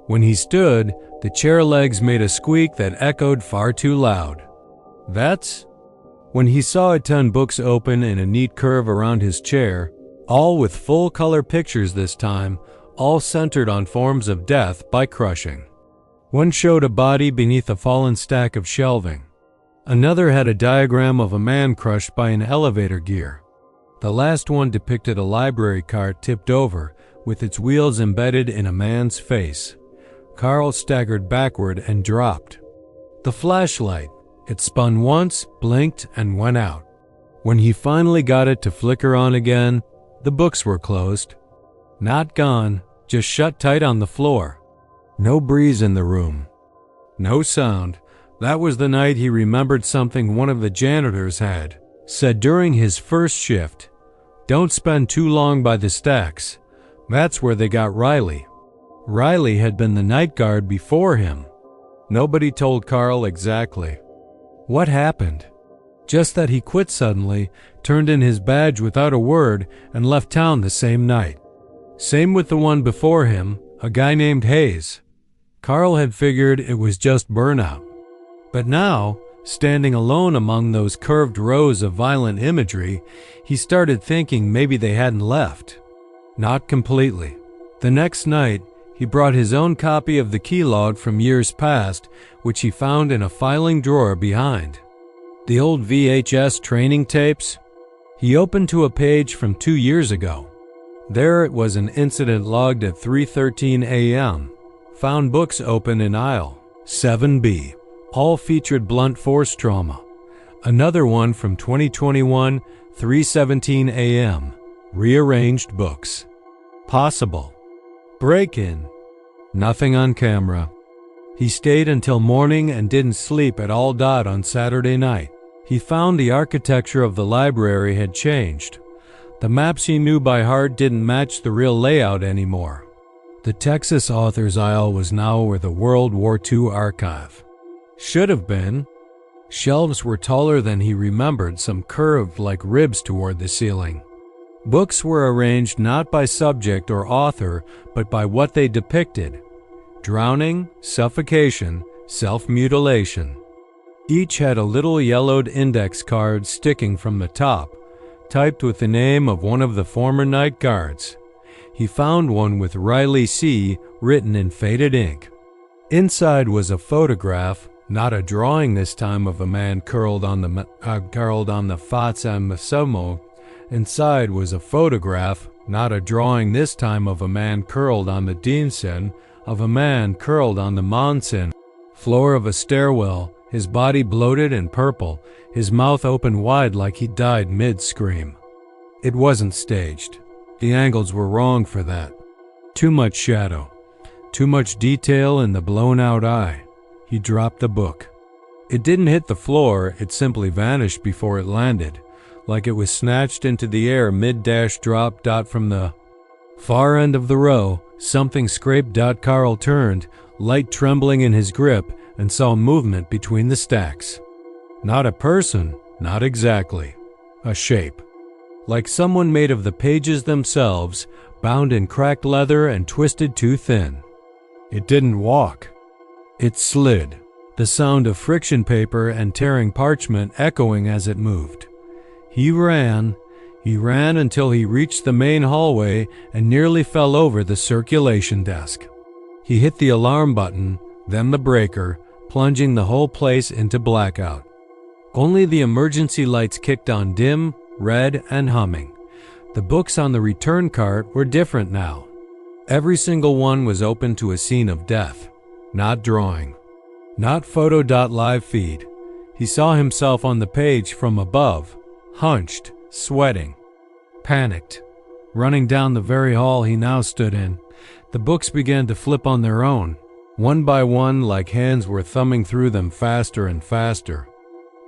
When he stood, the chair legs made a squeak that echoed far too loud. That's when he saw 10 books open in a neat curve around his chair, all with full-color pictures this time, all centered on forms of death by crushing. One showed a body beneath a fallen stack of shelving. Another had a diagram of a man crushed by an elevator gear. The last one depicted a library cart tipped over, with its wheels embedded in a man's face. Carl staggered backward and dropped the flashlight. It spun once, blinked, and went out. When he finally got it to flicker on again, the books were closed. Not gone, just shut tight on the floor. No breeze in the room. No sound. That was the night he remembered something one of the janitors had said during his first shift. Don't spend too long by the stacks. That's where they got Riley. Riley had been the night guard before him. Nobody told Carl exactly what happened. Just that he quit suddenly, turned in his badge without a word, and left town the same night. Same with the one before him, a guy named Hayes. Carl had figured it was just burnout. But now, standing alone among those curved rows of violent imagery, he started thinking maybe they hadn't left. Not completely. The next night, he brought his own copy of the key log from years past, which he found in a filing drawer behind. The old VHS training tapes? He opened to a page from 2 years ago. There it was, an incident logged at 3:13 a.m. Found books open in aisle 7B. All featured blunt force trauma. Another one from 2021, 3:17 a.m. Rearranged books. Possible break-in. Nothing on camera. He stayed until morning and didn't sleep at all. On Saturday night, he found the architecture of the library had changed. The maps he knew by heart didn't match the real layout anymore. The Texas authors aisle was now where the World War II archive should have been. Shelves were taller than he remembered, some curved like ribs toward the ceiling. Books were arranged not by subject or author, but by what they depicted: drowning, suffocation, self-mutilation. Each had a little yellowed index card sticking from the top, typed with the name of one of the former night guards. He found one with Riley C. written in faded ink. Inside was a photograph, not a drawing this time, of a man curled on the Fazza Masomo. Inside was a photograph, not a drawing this time, of a man curled on the Diensen, of a man curled on the Monsen floor of a stairwell, his body bloated and purple, his mouth open wide like he died mid-scream. It wasn't staged. The angles were wrong for that. Too much shadow. Too much detail in the blown-out eye. He dropped the book. It didn't hit the floor, it simply vanished before it landed, like it was snatched into the air mid-drop. From the far end of the row, something scraped. Carl turned, light trembling in his grip, and saw movement between the stacks. Not a person, not exactly. A shape. Like someone made of the pages themselves, bound in cracked leather and twisted too thin. It didn't walk. It slid, the sound of friction paper and tearing parchment echoing as it moved. He ran until he reached the main hallway and nearly fell over the circulation desk. He hit the alarm button, then the breaker, plunging the whole place into blackout. Only the emergency lights kicked on, dim, red, and humming. The books on the return cart were different now. Every single one was open to a scene of death. Not drawing. Not photo. Live feed. He saw himself on the page from above, hunched, sweating, panicked. Running down the very hall he now stood in, the books began to flip on their own, one by one, like hands were thumbing through them faster and faster.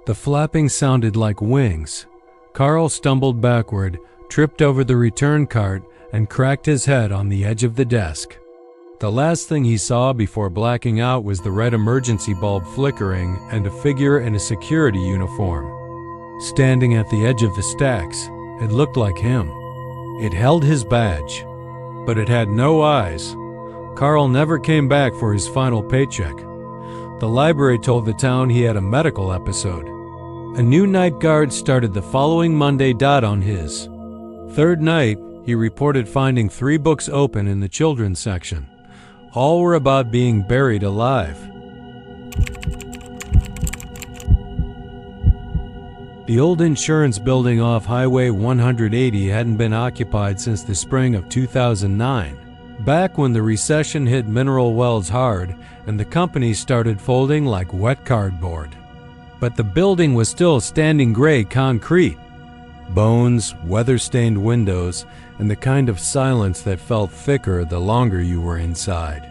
The flapping sounded like wings. Carl stumbled backward, tripped over the return cart, and cracked his head on the edge of the desk. The last thing he saw before blacking out was the red emergency bulb flickering and a figure in a security uniform. Standing at the edge of the stacks, it looked like him. It held his badge, but it had no eyes. Carl never came back for his final paycheck. The library told the town he had a medical episode. A new night guard started the following Monday. On his third night, he reported finding 3 books open in the children's section. All were about being buried alive. The old insurance building off Highway 180 hadn't been occupied since the spring of 2009, back when the recession hit mineral wells hard and the company started folding like wet cardboard. But the building was still standing gray concrete. Bones, weather-stained windows, and the kind of silence that felt thicker the longer you were inside.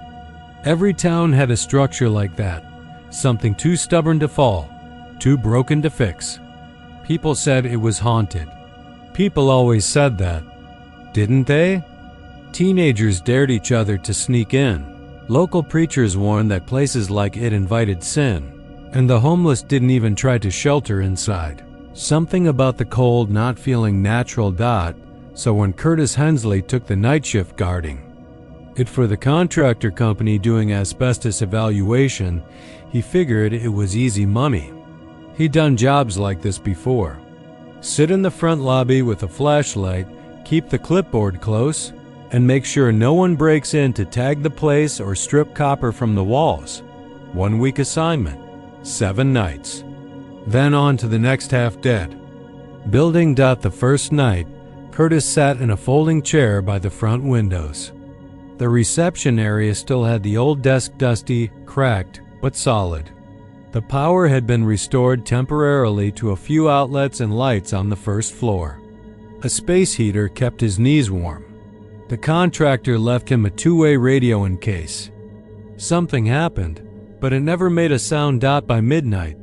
Every town had a structure like that, something too stubborn to fall, too broken to fix. People said it was haunted. People always said that, didn't they? Teenagers dared each other to sneak in. Local preachers warned that places like it invited sin, and the homeless didn't even try to shelter inside. Something about the cold not feeling natural. So when Curtis Hensley took the night shift guarding it for the contractor company doing asbestos evaluation, he figured it was easy money. He'd done jobs like this before. Sit in the front lobby with a flashlight, keep the clipboard close, and make sure no one breaks in to tag the place or strip copper from the walls. 1 week assignment, 7 nights. Then on to the next half dead. Building. The first night, Curtis sat in a folding chair by the front windows. The reception area still had the old desk, dusty, cracked, but solid. The power had been restored temporarily to a few outlets and lights on the first floor. A space heater kept his knees warm. The contractor left him a 2-way radio in case. Something happened, but it never made a sound. By midnight,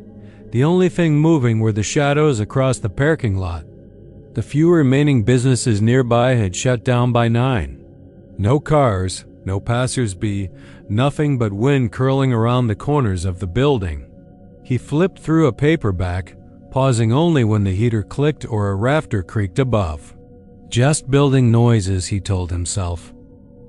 the only thing moving were the shadows across the parking lot. The few remaining businesses nearby had shut down by 9. No cars, no passers-by, nothing but wind curling around the corners of the building. He flipped through a paperback, pausing only when the heater clicked or a rafter creaked above. Just building noises, he told himself.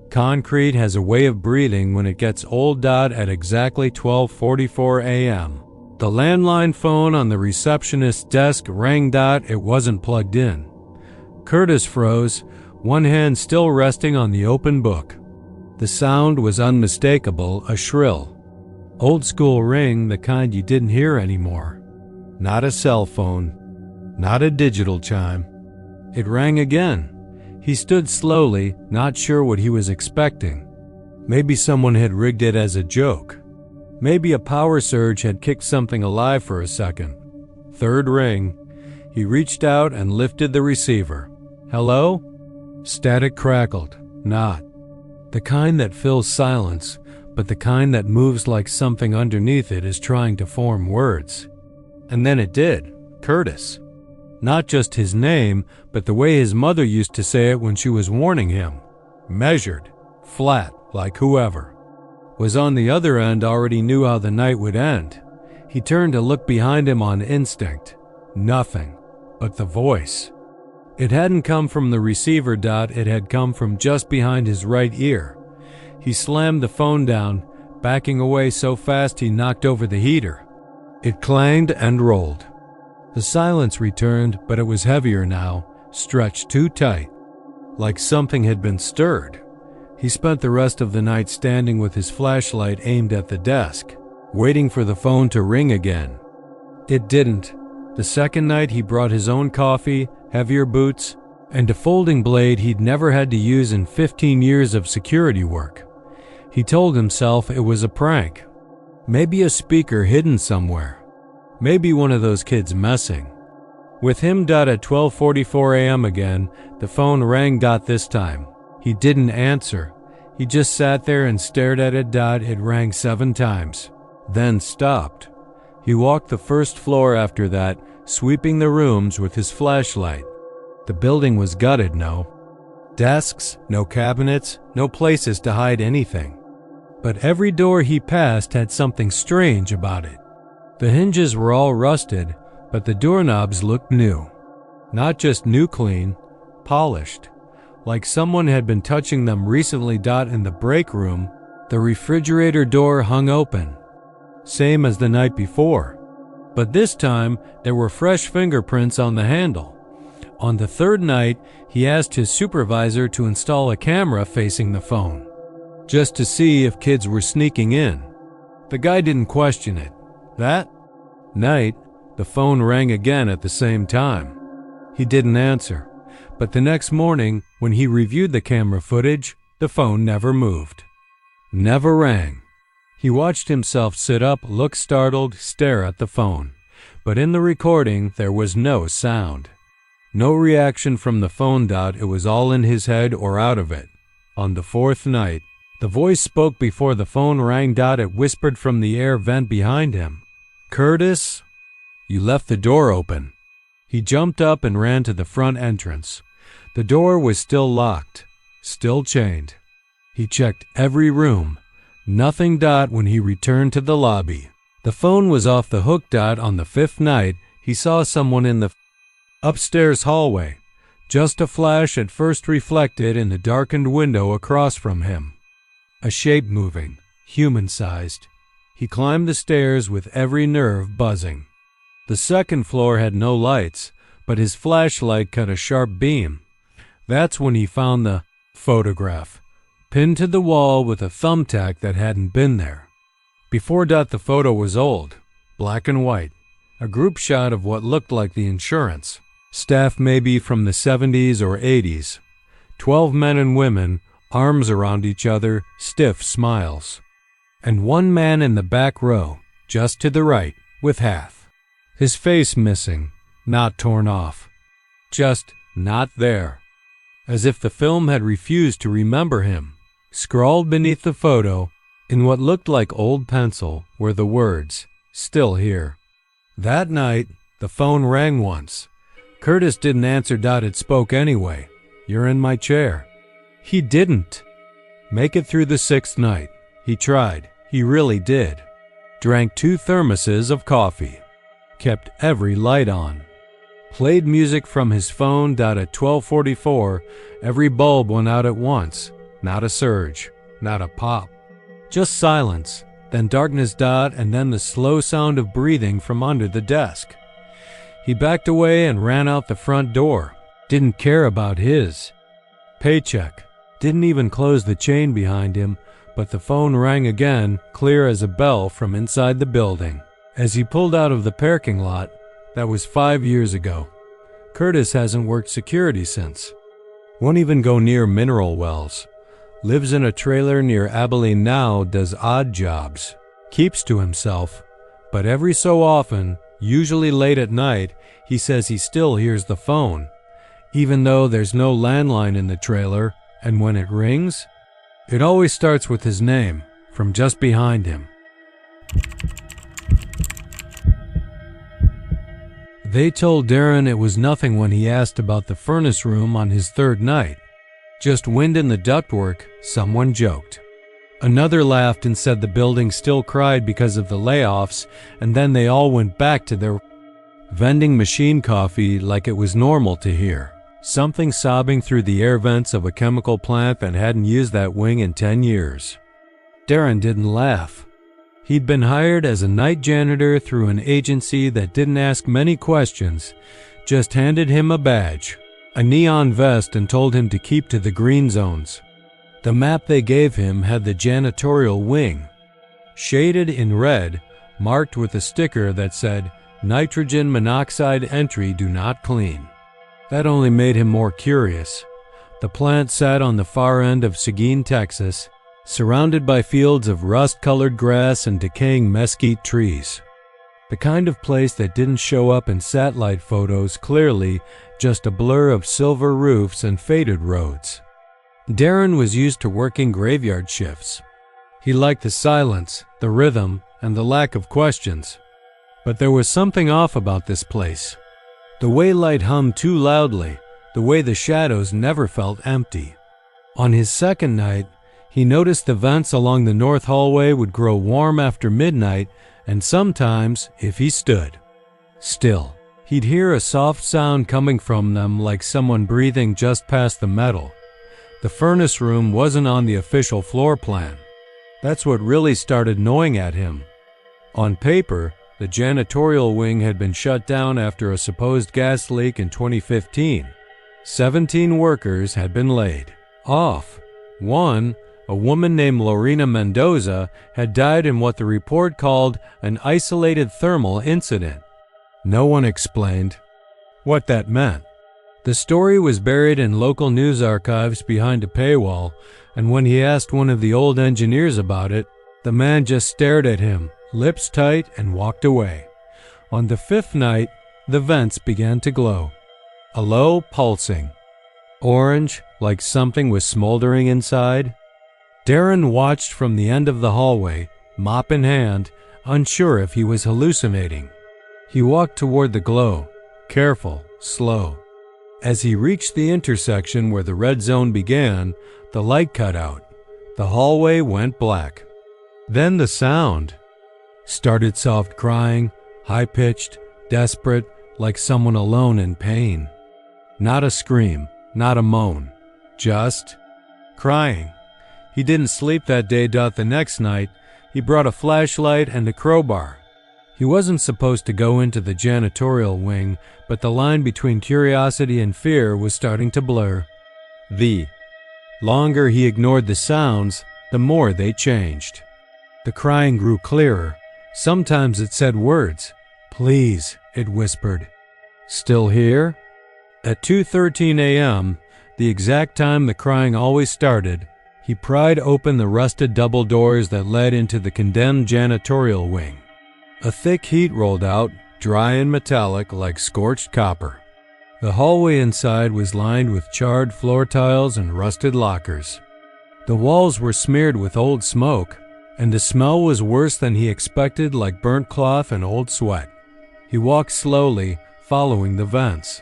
Concrete has a way of breathing when it gets old. At exactly 12:44 a.m. The landline phone on the receptionist's desk rang. It wasn't plugged in. Curtis froze, one hand still resting on the open book. The sound was unmistakable, a shrill, old-school ring, the kind you didn't hear anymore. Not a cell phone, not a digital chime. It rang again. He stood slowly, not sure what he was expecting. Maybe someone had rigged it as a joke. Maybe a power surge had kicked something alive for a second. Third ring. He reached out and lifted the receiver. Hello? Static crackled. Not the kind that fills silence, but the kind that moves like something underneath it is trying to form words. And then it did. Curtis. Not just his name, but the way his mother used to say it when she was warning him. Measured. Flat, like whoever was on the other end already knew how the night would end. He turned to look behind him on instinct. Nothing. But the voice. It hadn't come from the receiver. It had come from just behind his right ear. He slammed the phone down, backing away so fast he knocked over the heater. It clanged and rolled. The silence returned, but it was heavier now, stretched too tight, like something had been stirred. He spent the rest of the night standing with his flashlight aimed at the desk, waiting for the phone to ring again. It didn't. The second night he brought his own coffee, heavier boots, and a folding blade he'd never had to use in 15 years of security work. He told himself it was a prank. Maybe a speaker hidden somewhere. Maybe one of those kids messing. With him. At 12:44 a.m. again, the phone rang. This time. He didn't answer. He just sat there and stared at it. It rang 7 times, then stopped. He walked the first floor after that, sweeping the rooms with his flashlight. The building was gutted. No desks, no cabinets, no places to hide anything. But every door he passed had something strange about it. The hinges were all rusted, but the doorknobs looked new. Not just new clean, polished. Like someone had been touching them recently. In the break room, the refrigerator door hung open. Same as the night before. But this time, there were fresh fingerprints on the handle. On the third night, he asked his supervisor to install a camera facing the phone, just to see if kids were sneaking in. The guy didn't question it. That night, the phone rang again at the same time. He didn't answer, but the next morning, when he reviewed the camera footage, the phone never moved. Never rang. He watched himself sit up, look startled, stare at the phone. But in the recording, there was no sound. No reaction from the phone. It was all in his head or out of it. On the fourth night, the voice spoke before the phone rang. It whispered from the air vent behind him. Curtis, you left the door open. He jumped up and ran to the front entrance. The door was still locked, still chained. He checked every room. Nothing. When he returned to the lobby, the phone was off the hook. On the fifth night, he saw someone in the upstairs hallway. Just a flash at first reflected in the darkened window across from him. A shape moving, human-sized. He climbed the stairs with every nerve buzzing. The second floor had no lights, but his flashlight cut a sharp beam. That's when he found the photograph, pinned to the wall with a thumbtack that hadn't been there. Before. The photo was old, black and white, a group shot of what looked like the insurance staff, maybe from the 70s or 80s. 12 men and women, arms around each other, stiff smiles. And one man in the back row, just to the right, with half his face missing, not torn off. Just not there. As if the film had refused to remember him. Scrawled beneath the photo, in what looked like old pencil, were the words, "Still here." That night, the phone rang once. Curtis didn't answer. It spoke anyway. "You're in my chair." He didn't make it through the sixth night. He tried. He really did. Drank 2 thermoses of coffee. Kept every light on. Played music from his phone. At 12:44, every bulb went out at once. Not a surge, not a pop. Just silence, then darkness. And then the slow sound of breathing from under the desk. He backed away and ran out the front door. Didn't care about his paycheck. Didn't even close the chain behind him, but the phone rang again, clear as a bell from inside the building. As he pulled out of the parking lot, that was 5 years ago. Curtis hasn't worked security since. Won't even go near mineral wells. Lives in a trailer near Abilene now, does odd jobs. Keeps to himself, but every so often, usually late at night, he says he still hears the phone. even though there's no landline in the trailer, and when it rings, it always starts with his name from just behind him. They told Darren it was nothing when he asked about the furnace room on his third night. Just wind in the ductwork, someone joked. Another laughed and said the building still cried because of the layoffs, and then they all went back to their vending machine coffee like it was normal to hear something sobbing through the air vents of a chemical plant that hadn't used that wing in 10 years. Darren didn't laugh. He'd been hired as a night janitor through an agency that didn't ask many questions, just handed him a badge, a neon vest, and told him to keep to the green zones. The map they gave him had the janitorial wing, shaded in red, marked with a sticker that said, "Nitrogen monoxide entry do not clean." That only made him more curious. The plant sat on the far end of Seguin, Texas, surrounded by fields of rust-colored grass and decaying mesquite trees. The kind of place that didn't show up in satellite photos clearly, just a blur of silver roofs and faded roads. Darren was used to working graveyard shifts. He liked the silence, the rhythm, and the lack of questions. But there was something off about this place. The way light hummed too loudly, the way the shadows never felt empty. On his second night, he noticed the vents along the north hallway would grow warm after midnight, and sometimes, if he stood still, he'd hear a soft sound coming from them like someone breathing just past the metal. The furnace room wasn't on the official floor plan. That's what really started gnawing at him. On paper, the janitorial wing had been shut down after a supposed gas leak in 2015. 17 workers had been laid off. One, a woman named Lorena Mendoza, had died in what the report called an isolated thermal incident. No one explained what that meant. The story was buried in local news archives behind a paywall, and when he asked one of the old engineers about it, the man just stared at him, lips tight, and walked away. On the fifth night, the vents began to glow. A low pulsing. Orange, like something was smoldering inside. Darren watched from the end of the hallway, mop in hand, unsure if he was hallucinating. He walked toward the glow, careful, slow. As he reached the intersection where the red zone began, the light cut out. The hallway went black. Then the sound started, soft crying, high-pitched, desperate, like someone alone in pain. Not a scream, not a moan, just crying. He didn't sleep that day. The next night, he brought a flashlight and a crowbar. He wasn't supposed to go into the janitorial wing, but the line between curiosity and fear was starting to blur. The longer he ignored the sounds, the more they changed. The crying grew clearer. Sometimes it said words. "Please," it whispered. "Still here?" At 2:13 a.m., the exact time the crying always started, he pried open the rusted double doors that led into the condemned janitorial wing. A thick heat rolled out, dry and metallic like scorched copper. The hallway inside was lined with charred floor tiles and rusted lockers. The walls were smeared with old smoke, and the smell was worse than he expected, like burnt cloth and old sweat. He walked slowly, following the vents.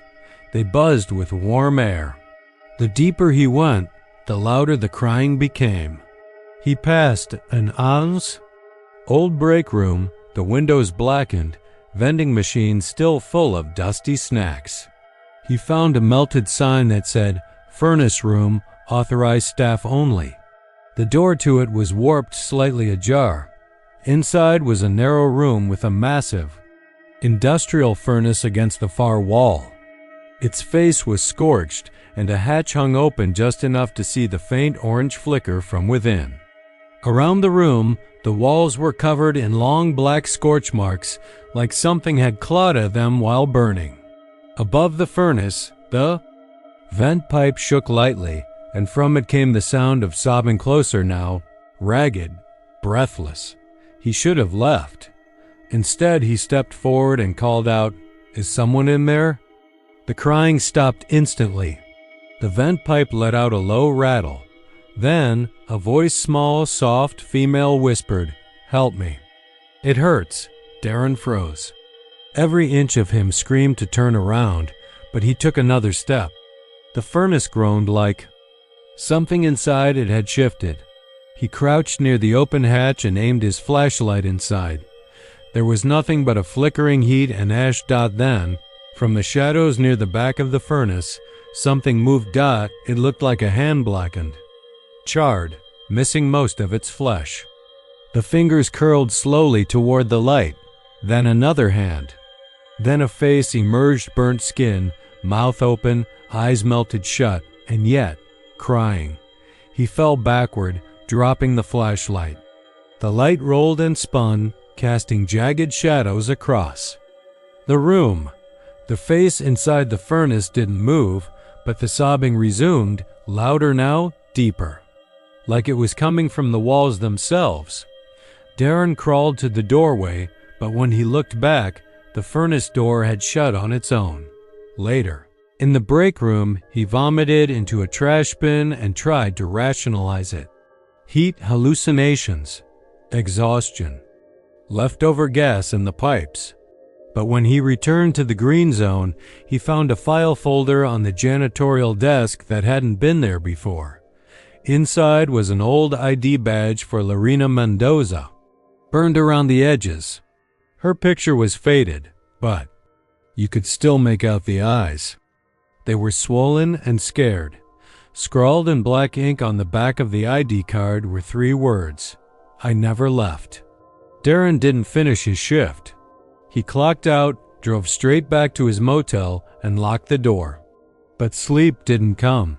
They buzzed with warm air. The deeper he went, the louder the crying became. He passed an old break room, the windows blackened, vending machines still full of dusty snacks. He found a melted sign that said, "Furnace Room, authorized staff only." The door to it was warped, slightly ajar. Inside was a narrow room with a massive industrial furnace against the far wall. Its face was scorched, and a hatch hung open just enough to see the faint orange flicker from within. Around the room, the walls were covered in long black scorch marks, like something had clawed at them while burning. Above the furnace, the vent pipe shook lightly, and from it came the sound of sobbing closer now, ragged, breathless. He should have left. Instead, he stepped forward and called out, "Is someone in there?" The crying stopped instantly. The vent pipe let out a low rattle. Then, a voice, small, soft, female, whispered, "Help me." "It hurts." Darren froze. Every inch of him screamed to turn around, but he took another step. The furnace groaned like something inside it had shifted. He crouched near the open hatch and aimed his flashlight inside. There was nothing but a flickering heat and ash. Then, from the shadows near the back of the furnace, something moved. It looked like a hand, blackened, charred, missing most of its flesh. The fingers curled slowly toward the light. Then another hand. Then a face emerged, burnt skin, mouth open, eyes melted shut, and yet crying. He fell backward, dropping the flashlight. The light rolled and spun, casting jagged shadows across the room. The face inside the furnace didn't move, but the sobbing resumed, louder now, deeper, like it was coming from the walls themselves. Darren crawled to the doorway, but when he looked back, the furnace door had shut on its own. Later, in the break room, he vomited into a trash bin and tried to rationalize it. Heat, hallucinations, exhaustion, leftover gas in the pipes. But when he returned to the green zone, he found a file folder on the janitorial desk that hadn't been there before. Inside was an old ID badge for Lorena Mendoza, burned around the edges. Her picture was faded, but you could still make out the eyes. They were swollen and scared. Scrawled in black ink on the back of the ID card were 3 words: "I never left." Darren didn't finish his shift. He clocked out, drove straight back to his motel, and locked the door. But sleep didn't come.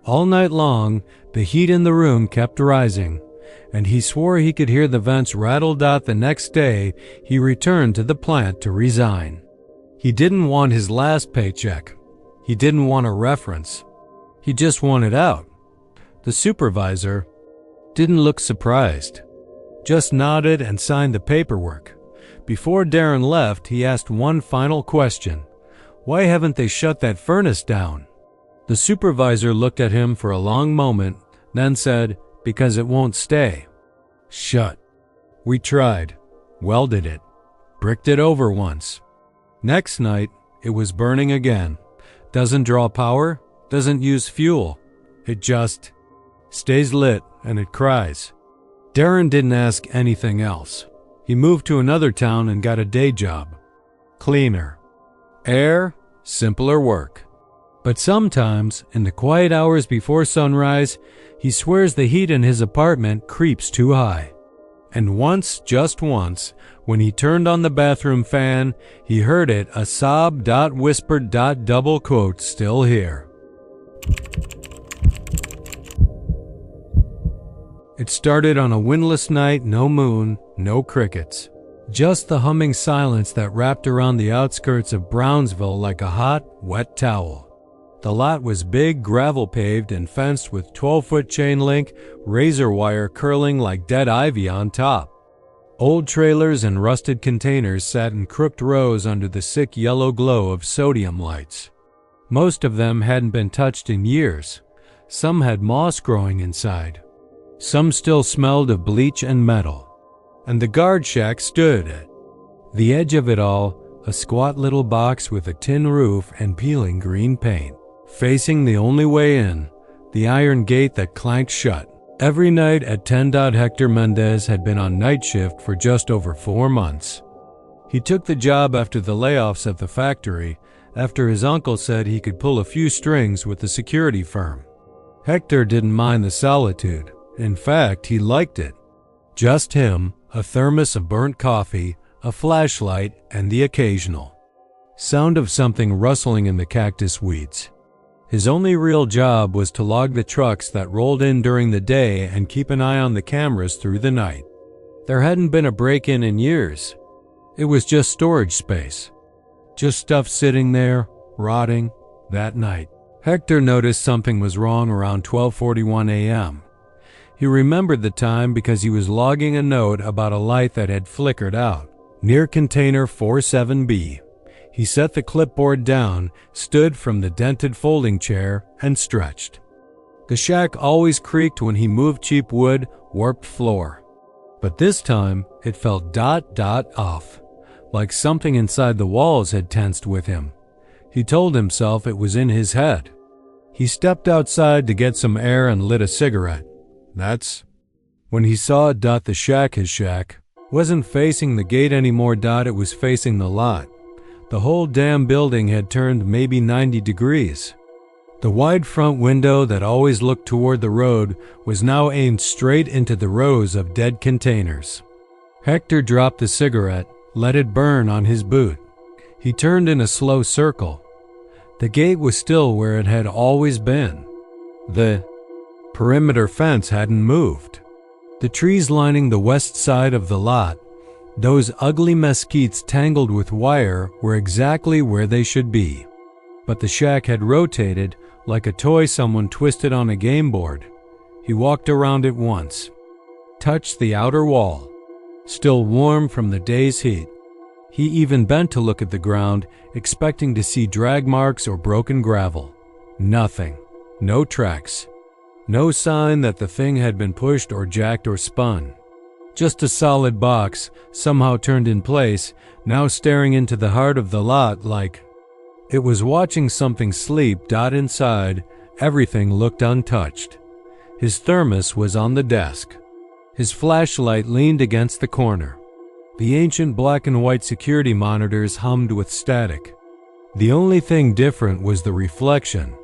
All night long, the heat in the room kept rising, and he swore he could hear the vents rattle. The next day, he returned to the plant to resign. He didn't want his last paycheck. He didn't want a reference. He just wanted out. The supervisor didn't look surprised, just nodded and signed the paperwork. Before Darren left, he asked one final question. Why haven't they shut that furnace down? The supervisor looked at him for a long moment, then said, "Because it won't stay shut. We tried, welded it, bricked it over once. Next night, it was burning again. Doesn't draw power, doesn't use fuel. It just stays lit and it cries." Darren didn't ask anything else. He moved to another town and got a day job. Cleaner air, simpler work. But sometimes, in the quiet hours before sunrise, he swears the heat in his apartment creeps too high. And once, just once, when he turned on the bathroom fan, he heard it, a sob, whispered, double quote, "Still here." It started on a windless night, no moon, no crickets. Just the humming silence that wrapped around the outskirts of Brownsville like a hot, wet towel. The lot was big, gravel-paved, and fenced with 12-foot chain link, razor wire curling like dead ivy on top. Old trailers and rusted containers sat in crooked rows under the sick yellow glow of sodium lights. Most of them hadn't been touched in years. Some had moss growing inside. Some still smelled of bleach and metal. And the guard shack stood at the edge of it all, a squat little box with a tin roof and peeling green paint. Facing the only way in, the iron gate that clanked shut. Every night at 10. Hector Mendez had been on night shift for just over 4 months. He took the job after the layoffs at the factory, after his uncle said he could pull a few strings with the security firm. Hector didn't mind the solitude. In fact, he liked it. Just him, a thermos of burnt coffee, a flashlight, and the occasional sound of something rustling in the cactus weeds. His only real job was to log the trucks that rolled in during the day and keep an eye on the cameras through the night. There hadn't been a break-in in years. It was just storage space. Just stuff sitting there, rotting, that night. Hector noticed something was wrong around 12:41 a.m. He remembered the time because he was logging a note about a light that had flickered out near container 47B. He set the clipboard down, stood from the dented folding chair, and stretched. The shack always creaked when he moved cheap wood, warped floor. But this time, it felt off, like something inside the walls had tensed with him. He told himself it was in his head. He stepped outside to get some air and lit a cigarette. That's when he saw the shack, his shack, wasn't facing the gate anymore. It was facing the lot. The whole damn building had turned maybe 90 degrees. The wide front window that always looked toward the road was now aimed straight into the rows of dead containers. Hector dropped the cigarette, let it burn on his boot. He turned in a slow circle. The gate was still where it had always been. The perimeter fence hadn't moved. The trees lining the west side of the lot, those ugly mesquites tangled with wire, were exactly where they should be. But the shack had rotated like a toy someone twisted on a game board. He walked around it once, touched the outer wall, still warm from the day's heat. He even bent to look at the ground, expecting to see drag marks or broken gravel. Nothing. No tracks. No sign that the thing had been pushed or jacked or spun. Just a solid box, somehow turned in place, now staring into the heart of the lot like it was watching something sleep. Inside, everything looked untouched. His thermos was on the desk. His flashlight leaned against the corner. The ancient black and white security monitors hummed with static. The only thing different was the reflection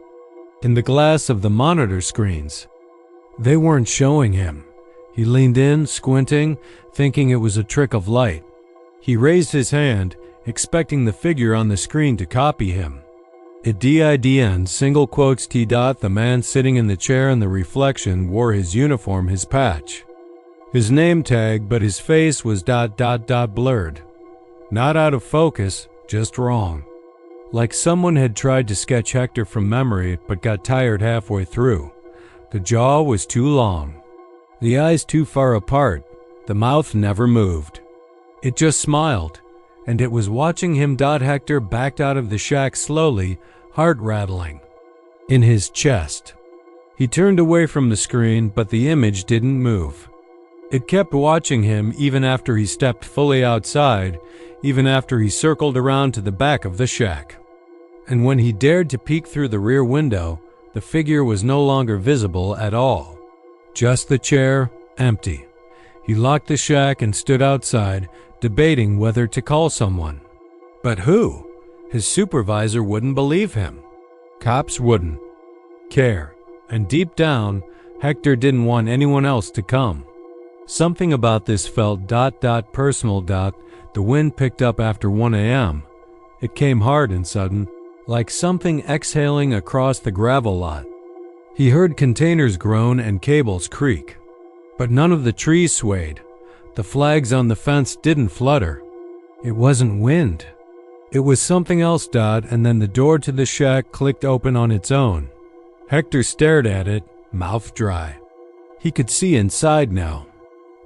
in the glass of the monitor screens. They weren't showing him. He leaned in, squinting, thinking it was a trick of light. He raised his hand, expecting the figure on the screen to copy him. It didn't, single quotes T. The man sitting in the chair in the reflection wore his uniform, his patch, his name tag, but his face was blurred. Not out of focus, just wrong. Like someone had tried to sketch Hector from memory but got tired halfway through. The jaw was too long. The eyes too far apart. The mouth never moved. It just smiled, and it was watching him. Hector backed out of the shack slowly, heart rattling in his chest. He turned away from the screen, but the image didn't move. It kept watching him even after he stepped fully outside, even after he circled around to the back of the shack. And when he dared to peek through the rear window, the figure was no longer visible at all. Just the chair, empty. He locked the shack and stood outside, debating whether to call someone. But who? His supervisor wouldn't believe him. Cops wouldn't care. And deep down, Hector didn't want anyone else to come. Something about this felt personal. The wind picked up after 1 a.m. It came hard and sudden, like something exhaling across the gravel lot. He heard containers groan and cables creak. But none of the trees swayed. The flags on the fence didn't flutter. It wasn't wind. It was something else. And then the door to the shack clicked open on its own. Hector stared at it, mouth dry. He could see inside now.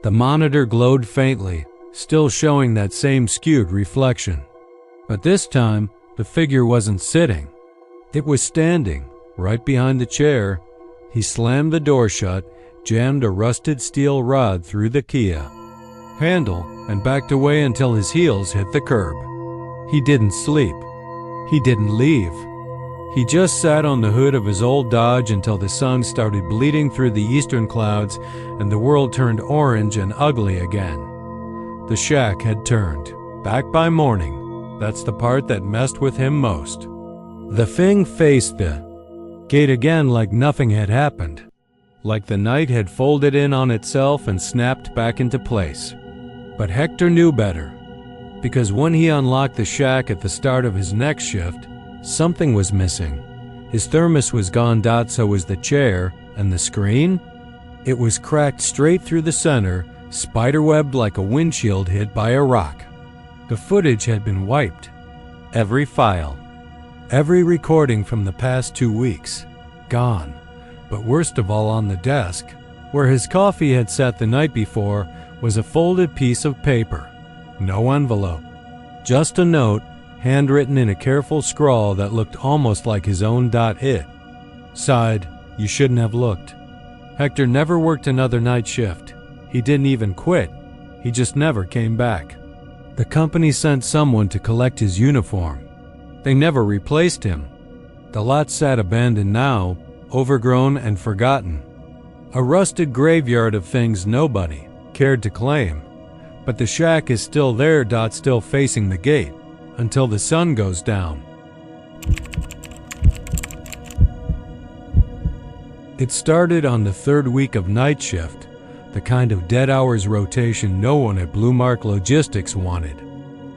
The monitor glowed faintly, still showing that same skewed reflection. But this time, the figure wasn't sitting. It was standing, right behind the chair. He slammed the door shut, jammed a rusted steel rod through the Kia handle, and backed away until his heels hit the curb. He didn't sleep. He didn't leave. He just sat on the hood of his old Dodge until the sun started bleeding through the eastern clouds and the world turned orange and ugly again. The shack had turned. Back by morning. That's the part that messed with him most. The thing faced the gate again like nothing had happened. Like the night had folded in on itself and snapped back into place. But Hector knew better. Because when he unlocked the shack at the start of his next shift, something was missing. His thermos was gone. So was the chair, and the screen? It was cracked straight through the center, spiderwebbed like a windshield hit by a rock. The footage had been wiped. Every file. Every recording from the past 2 weeks. Gone. But worst of all, on the desk, where his coffee had sat the night before, was a folded piece of paper. No envelope. Just a note, handwritten in a careful scrawl that looked almost like his own. It sighed, "You shouldn't have looked." Hector never worked another night shift. He didn't even quit. He just never came back. The company sent someone to collect his uniform. They never replaced him. The lot sat abandoned now, overgrown and forgotten. A rusted graveyard of things nobody cared to claim. But the shack is still there. Still facing the gate until the sun goes down. It started on the third week of night shift, the kind of dead hours rotation no one at Blue Mark Logistics wanted.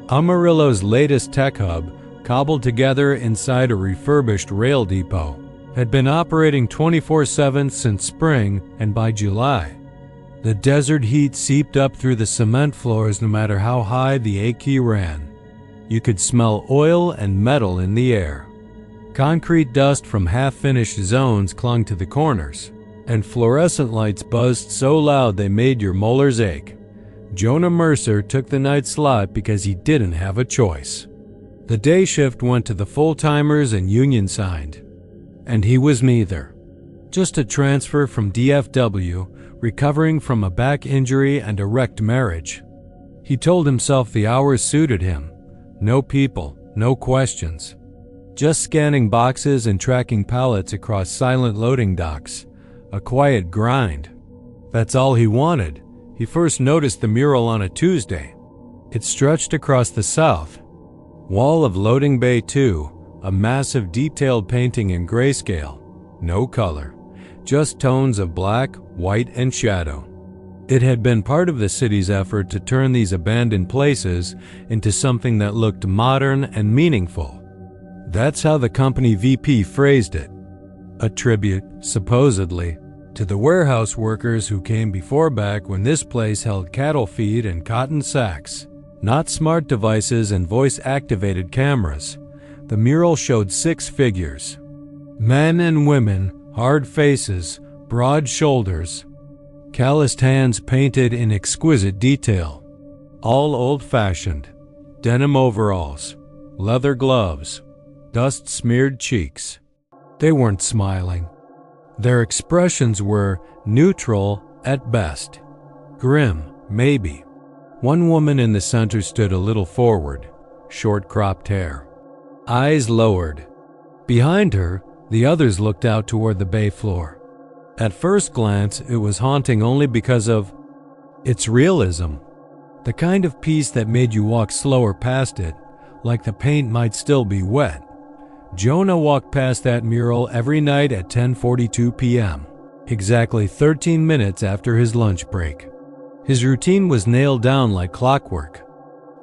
Amarillo's latest tech hub, cobbled together inside a refurbished rail depot, had been operating 24/7 since spring, and by July, the desert heat seeped up through the cement floors no matter how high the AC ran. You could smell oil and metal in the air. Concrete dust from half-finished zones clung to the corners, and fluorescent lights buzzed so loud they made your molars ache. Jonah Mercer took the night slot because he didn't have a choice. The day shift went to the full-timers and union-signed, and he was neither. Just a transfer from DFW, recovering from a back injury and a wrecked marriage. He told himself the hours suited him. No people, no questions. Just scanning boxes and tracking pallets across silent loading docks. A quiet grind. That's all he wanted. He first noticed the mural on a Tuesday. It stretched across the south wall of Loading Bay 2, a massive detailed painting in grayscale. No color, just tones of black, white, and shadow. It had been part of the city's effort to turn these abandoned places into something that looked modern and meaningful. That's how the company VP phrased it. A tribute, supposedly, to the warehouse workers who came before, back when this place held cattle feed and cotton sacks, not smart devices and voice-activated cameras. The mural showed 6 figures. Men and women, hard faces, broad shoulders, calloused hands painted in exquisite detail. All old-fashioned. Denim overalls, leather gloves, dust-smeared cheeks. They weren't smiling. Their expressions were neutral at best. Grim, maybe. One woman in the center stood a little forward, short cropped hair, eyes lowered. Behind her, the others looked out toward the bay floor. At first glance, it was haunting only because of its realism. The kind of piece that made you walk slower past it, like the paint might still be wet. Jonah walked past that mural every night at 10:42 p.m., exactly 13 minutes after his lunch break. His routine was nailed down like clockwork.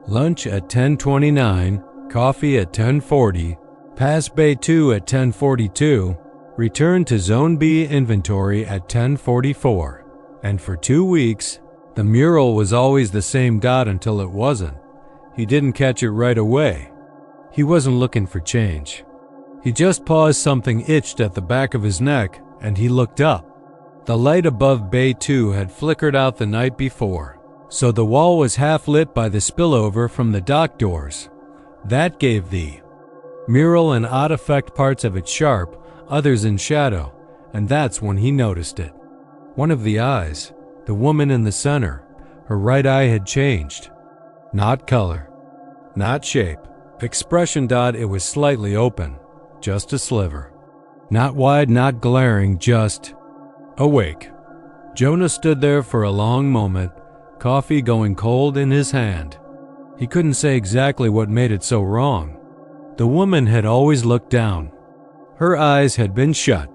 Lunch at 10:29, coffee at 10:40, pass Bay 2 at 10:42, return to Zone B inventory at 10:44. And for 2 weeks, the mural was always the same dot until it wasn't. He didn't catch it right away. He wasn't looking for change. He just paused. Something itched at the back of his neck, and he looked up. The light above Bay 2 had flickered out the night before, so the wall was half lit by the spillover from the dock doors. That gave the mural an odd effect, parts of it sharp, others in shadow, and that's when he noticed it. One of the eyes, the woman in the center, her right eye had changed. Not color, not shape, expression. It was slightly open. Just a sliver. Not wide, not glaring, just awake. Jonah stood there for a long moment, coffee going cold in his hand. He couldn't say exactly what made it so wrong. The woman had always looked down. Her eyes had been shut,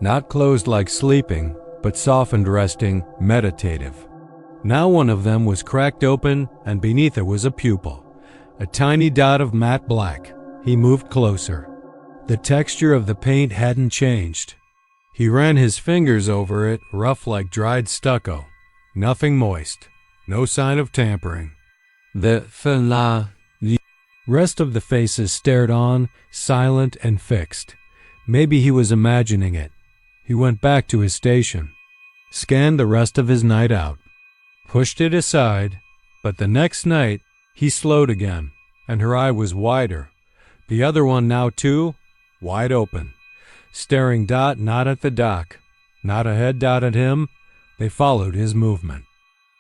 not closed like sleeping, but softened, resting, meditative. Now one of them was cracked open, and beneath it was a pupil, a tiny dot of matte black. He moved closer. The texture of the paint hadn't changed. He ran his fingers over it, rough like dried stucco. Nothing moist. No sign of tampering. The rest of the faces stared on, silent and fixed. Maybe he was imagining it. He went back to his station, scanned the rest of his night out, pushed it aside, but the next night he slowed again, and her eye was wider. The other one now too, wide open, staring not at the dock, not a head at him. They followed his movement.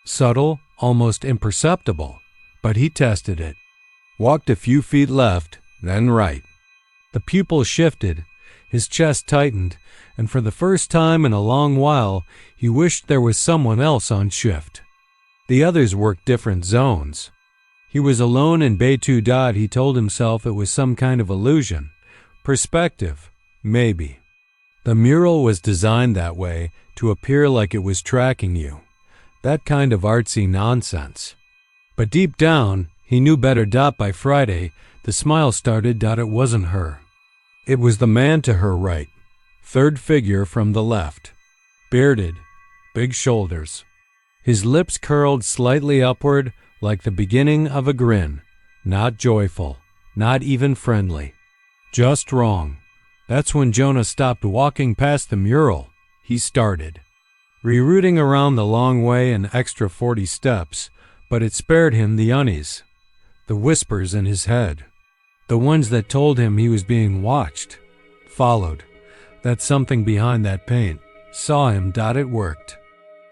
Subtle, almost imperceptible, but he tested it. Walked a few feet left, then right. The pupil shifted, his chest tightened, and for the first time in a long while, he wished there was someone else on shift. The others worked different zones. He was alone in Bay 2. He told himself it was some kind of illusion. Perspective, maybe. The mural was designed that way, to appear like it was tracking you. That kind of artsy nonsense. But deep down, he knew better. By Friday, the smile started. It wasn't her. It was the man to her right, third figure from the left. Bearded, big shoulders. His lips curled slightly upward like the beginning of a grin. Not joyful, not even friendly. Just wrong. That's when Jonah stopped walking past the mural. He started. Rerouting around the long way an extra 40 steps, but it spared him the unease. The whispers in his head. The ones that told him he was being watched. Followed. That something behind that paint. Saw him. It worked.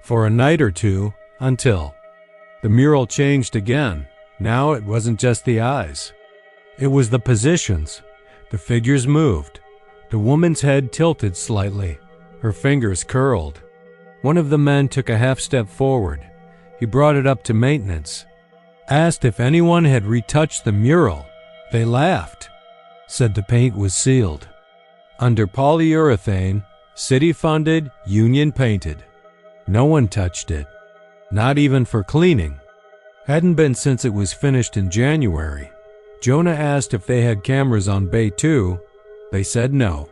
For a night or two, until the mural changed again. Now it wasn't just the eyes. It was the positions. The figures moved. The woman's head tilted slightly. Her fingers curled. One of the men took a half step forward. He brought it up to maintenance. Asked if anyone had retouched the mural. They laughed. Said the paint was sealed. Under polyurethane, city-funded, union-painted. No one touched it. Not even for cleaning. Hadn't been since it was finished in January. Jonah asked if they had cameras on Bay 2. They said no.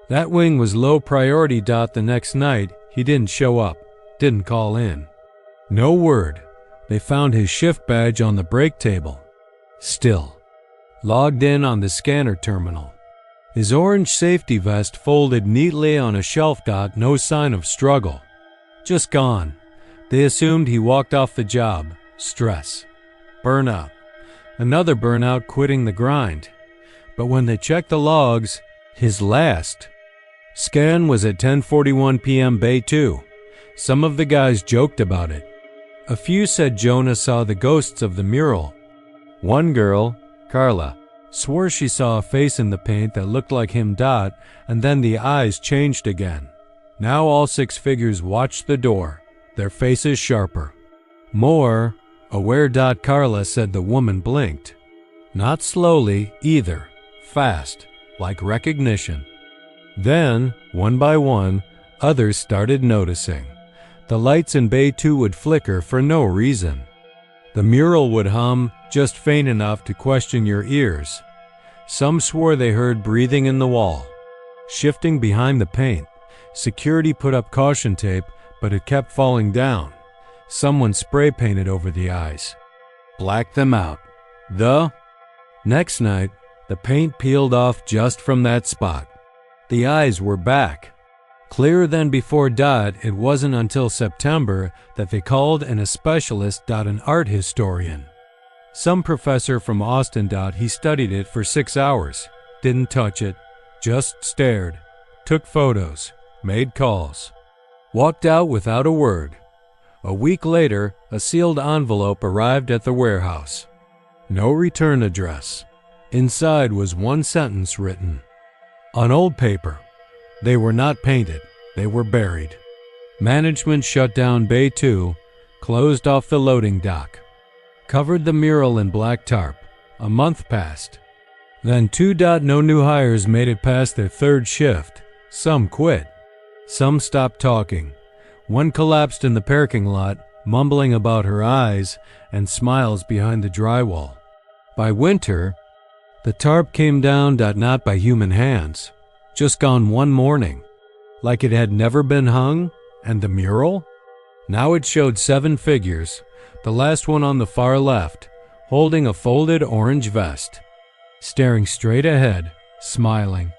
That wing was low priority. The next night, he didn't show up, didn't call in. No word. They found his shift badge on the break table. Still. Logged in on the scanner terminal. His orange safety vest folded neatly on a shelf. No sign of struggle. Just gone. They assumed he walked off the job. Stress. Burnout. Another burnout quitting the grind. But when they checked the logs, his last scan was at 10:41 p.m. Bay 2. Some of the guys joked about it. A few said Jonah saw the ghosts of the mural. One girl, Carla, swore she saw a face in the paint that looked like him. And then the eyes changed again. Now all 6 figures watched the door, their faces sharper. More aware. Carla said the woman blinked. Not slowly either, fast, like recognition. Then, one by one, others started noticing. The lights in Bay 2 would flicker for no reason. The mural would hum, just faint enough to question your ears. Some swore they heard breathing in the wall. Shifting behind the paint. Security put up caution tape, but it kept falling down. Someone spray painted over the eyes. Blacked them out. Next night, the paint peeled off just from that spot. The eyes were back. Clearer than before. It wasn't until September that they called in a specialist. An art historian. Some professor from Austin. He studied it for 6 hours. Didn't touch it. Just stared. Took photos. Made calls. Walked out without a word. A week later, a sealed envelope arrived at the warehouse. No return address. Inside was one sentence written. On old paper. They were not painted. They were buried. Management shut down Bay 2, closed off the loading dock. Covered the mural in black tarp. A month passed. Then 2. No new hires made it past their 3rd shift. Some quit. Some stopped talking. One collapsed in the parking lot, mumbling about her eyes and smiles behind the drywall. By winter, the tarp came down. Not by human hands. Just gone one morning. Like it had never been hung. And the mural? Now it showed 7 figures, the last one on the far left, holding a folded orange vest. Staring straight ahead, smiling.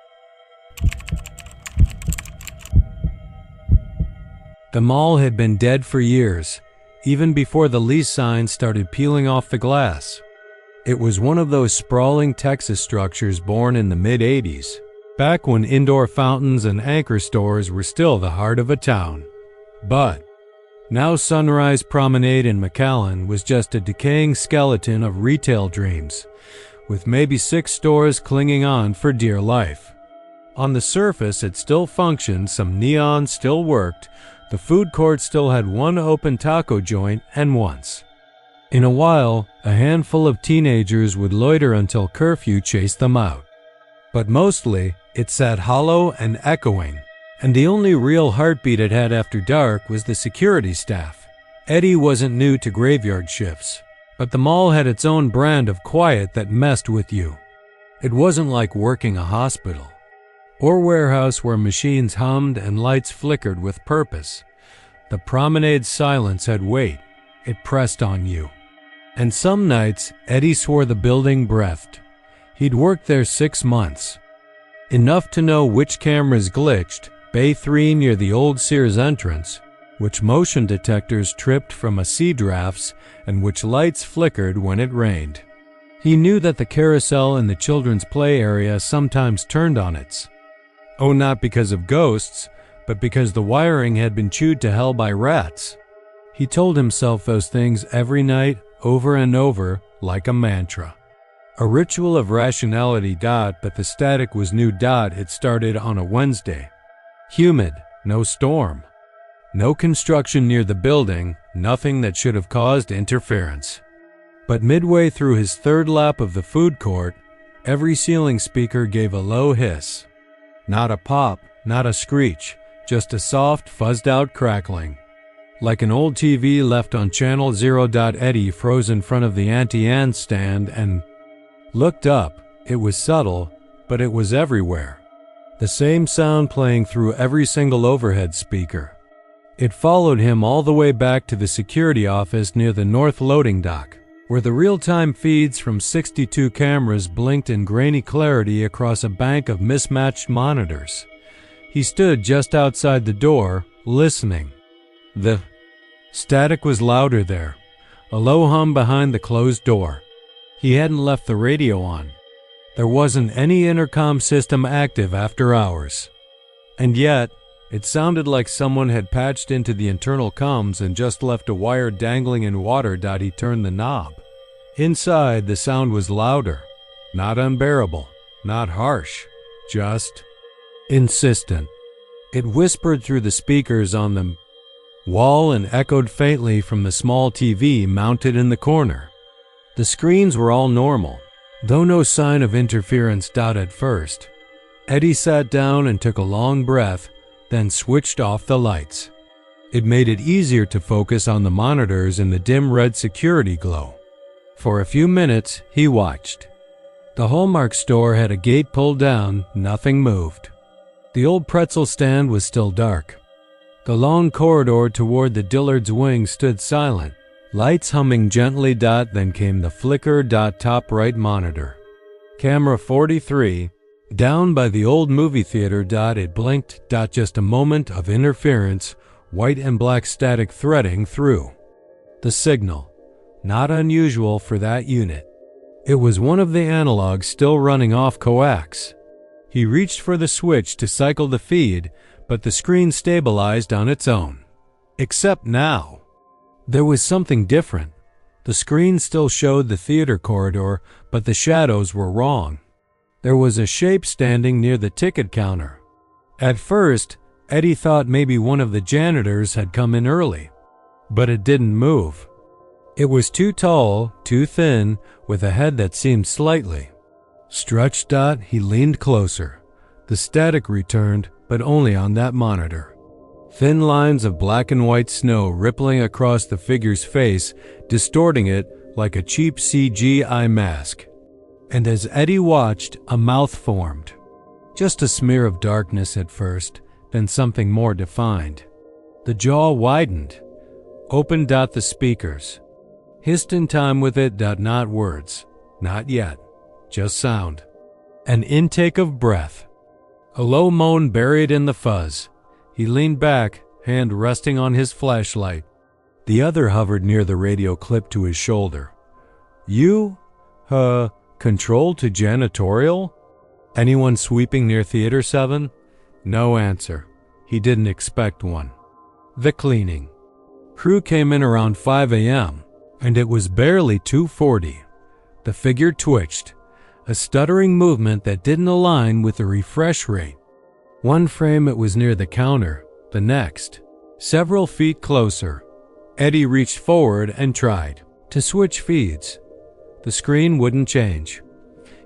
The mall had been dead for years, even before the lease signs started peeling off the glass. It was one of those sprawling Texas structures born in the mid-'80s, back when indoor fountains and anchor stores were still the heart of a town. But now Sunrise Promenade in McAllen was just a decaying skeleton of retail dreams, with maybe 6 stores clinging on for dear life. On the surface, it still functioned, some neon still worked, the food court still had one open taco joint, and once in a while, a handful of teenagers would loiter until curfew chased them out. But mostly, it sat hollow and echoing, and the only real heartbeat it had after dark was the security staff. Eddie wasn't new to graveyard shifts, but the mall had its own brand of quiet that messed with you. It wasn't like working a hospital or warehouse where machines hummed and lights flickered with purpose. The promenade's silence had weight. It pressed on you. And some nights, Eddie swore the building breathed. He'd worked there 6 months. Enough to know which cameras glitched, Bay 3 near the old Sears entrance, which motion detectors tripped from a sea drafts, and which lights flickered when it rained. He knew that the carousel in the children's play area sometimes turned on its. Oh, not because of ghosts, but because the wiring had been chewed to hell by rats. He told himself those things every night, over and over, like a mantra. A ritual of rationality. But the static was new. It started on a Wednesday. Humid, no storm. No construction near the building, nothing that should have caused interference. But midway through his 3rd lap of the food court, every ceiling speaker gave a low hiss. Not a pop, not a screech, just a soft, fuzzed-out crackling. Like an old TV left on Channel 0. Eddie froze in front of the Auntie Anne's stand and looked up. It was subtle, but it was everywhere. The same sound playing through every single overhead speaker. It followed him all the way back to the security office near the north loading dock, where the real-time feeds from 62 cameras blinked in grainy clarity across a bank of mismatched monitors. He stood just outside the door, listening. The static was louder there, a low hum behind the closed door. He hadn't left the radio on. There wasn't any intercom system active after hours. And yet, it sounded like someone had patched into the internal comms and just left a wire dangling in water. He turned the knob. Inside, the sound was louder, not unbearable, not harsh, just insistent. It whispered through the speakers on the wall and echoed faintly from the small TV mounted in the corner. The screens were all normal, though no sign of interference. At first, Eddie sat down and took a long breath, then switched off the lights. It made it easier to focus on the monitors in the dim red security glow. For a few minutes, he watched. The Hallmark store had a gate pulled down, nothing moved. The old pretzel stand was still dark. The long corridor toward the Dillard's wing stood silent, lights humming gently. Then came the flicker. Top right monitor. Camera 43, down by the old movie theater. It blinked. Just a moment of interference, white and black static threading through. The signal, not unusual for that unit. It was one of the analogs still running off coax. He reached for the switch to cycle the feed, but the screen stabilized on its own. Except now. There was something different. The screen still showed the theater corridor, but the shadows were wrong. There was a shape standing near the ticket counter. At first, Eddie thought maybe one of the janitors had come in early, but it didn't move. It was too tall, too thin, with a head that seemed slightly stretched. He leaned closer. The static returned, but only on that monitor. Thin lines of black and white snow rippling across the figure's face, distorting it like a cheap CGI mask. And as Eddie watched, a mouth formed. Just a smear of darkness at first, then something more defined. The jaw widened, opened. The speakers hissed in time with it. Not words, not yet, just sound. An intake of breath. A low moan buried in the fuzz. He leaned back, hand resting on his flashlight. The other hovered near the radio, clipped to his shoulder. You? Control to janitorial? Anyone sweeping near Theater 7? No answer. He didn't expect one. The cleaning. Crew came in around 5 a.m., and it was barely 2:40. The figure twitched, a stuttering movement that didn't align with the refresh rate. One frame it was near the counter, the next, several feet closer. Eddie reached forward and tried to switch feeds. The screen wouldn't change.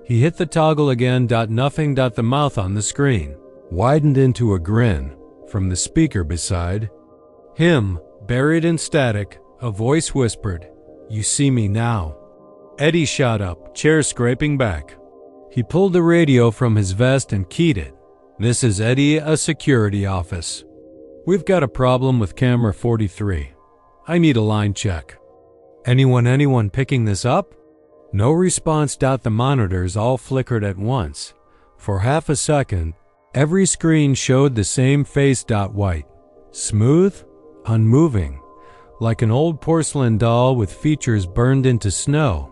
He hit the toggle again. Nothing. The mouth on the screen widened into a grin from the speaker beside him. Buried in static, a voice whispered, "You see me now." Eddie shot up, chair scraping back. He pulled the radio from his vest and keyed it. "This is Eddie, a security office. We've got a problem with camera 43. I need a line check. Anyone picking this up?" No response. The monitors all flickered at once. For half a second, every screen showed the same face. White, smooth, unmoving, like an old porcelain doll with features burned into snow.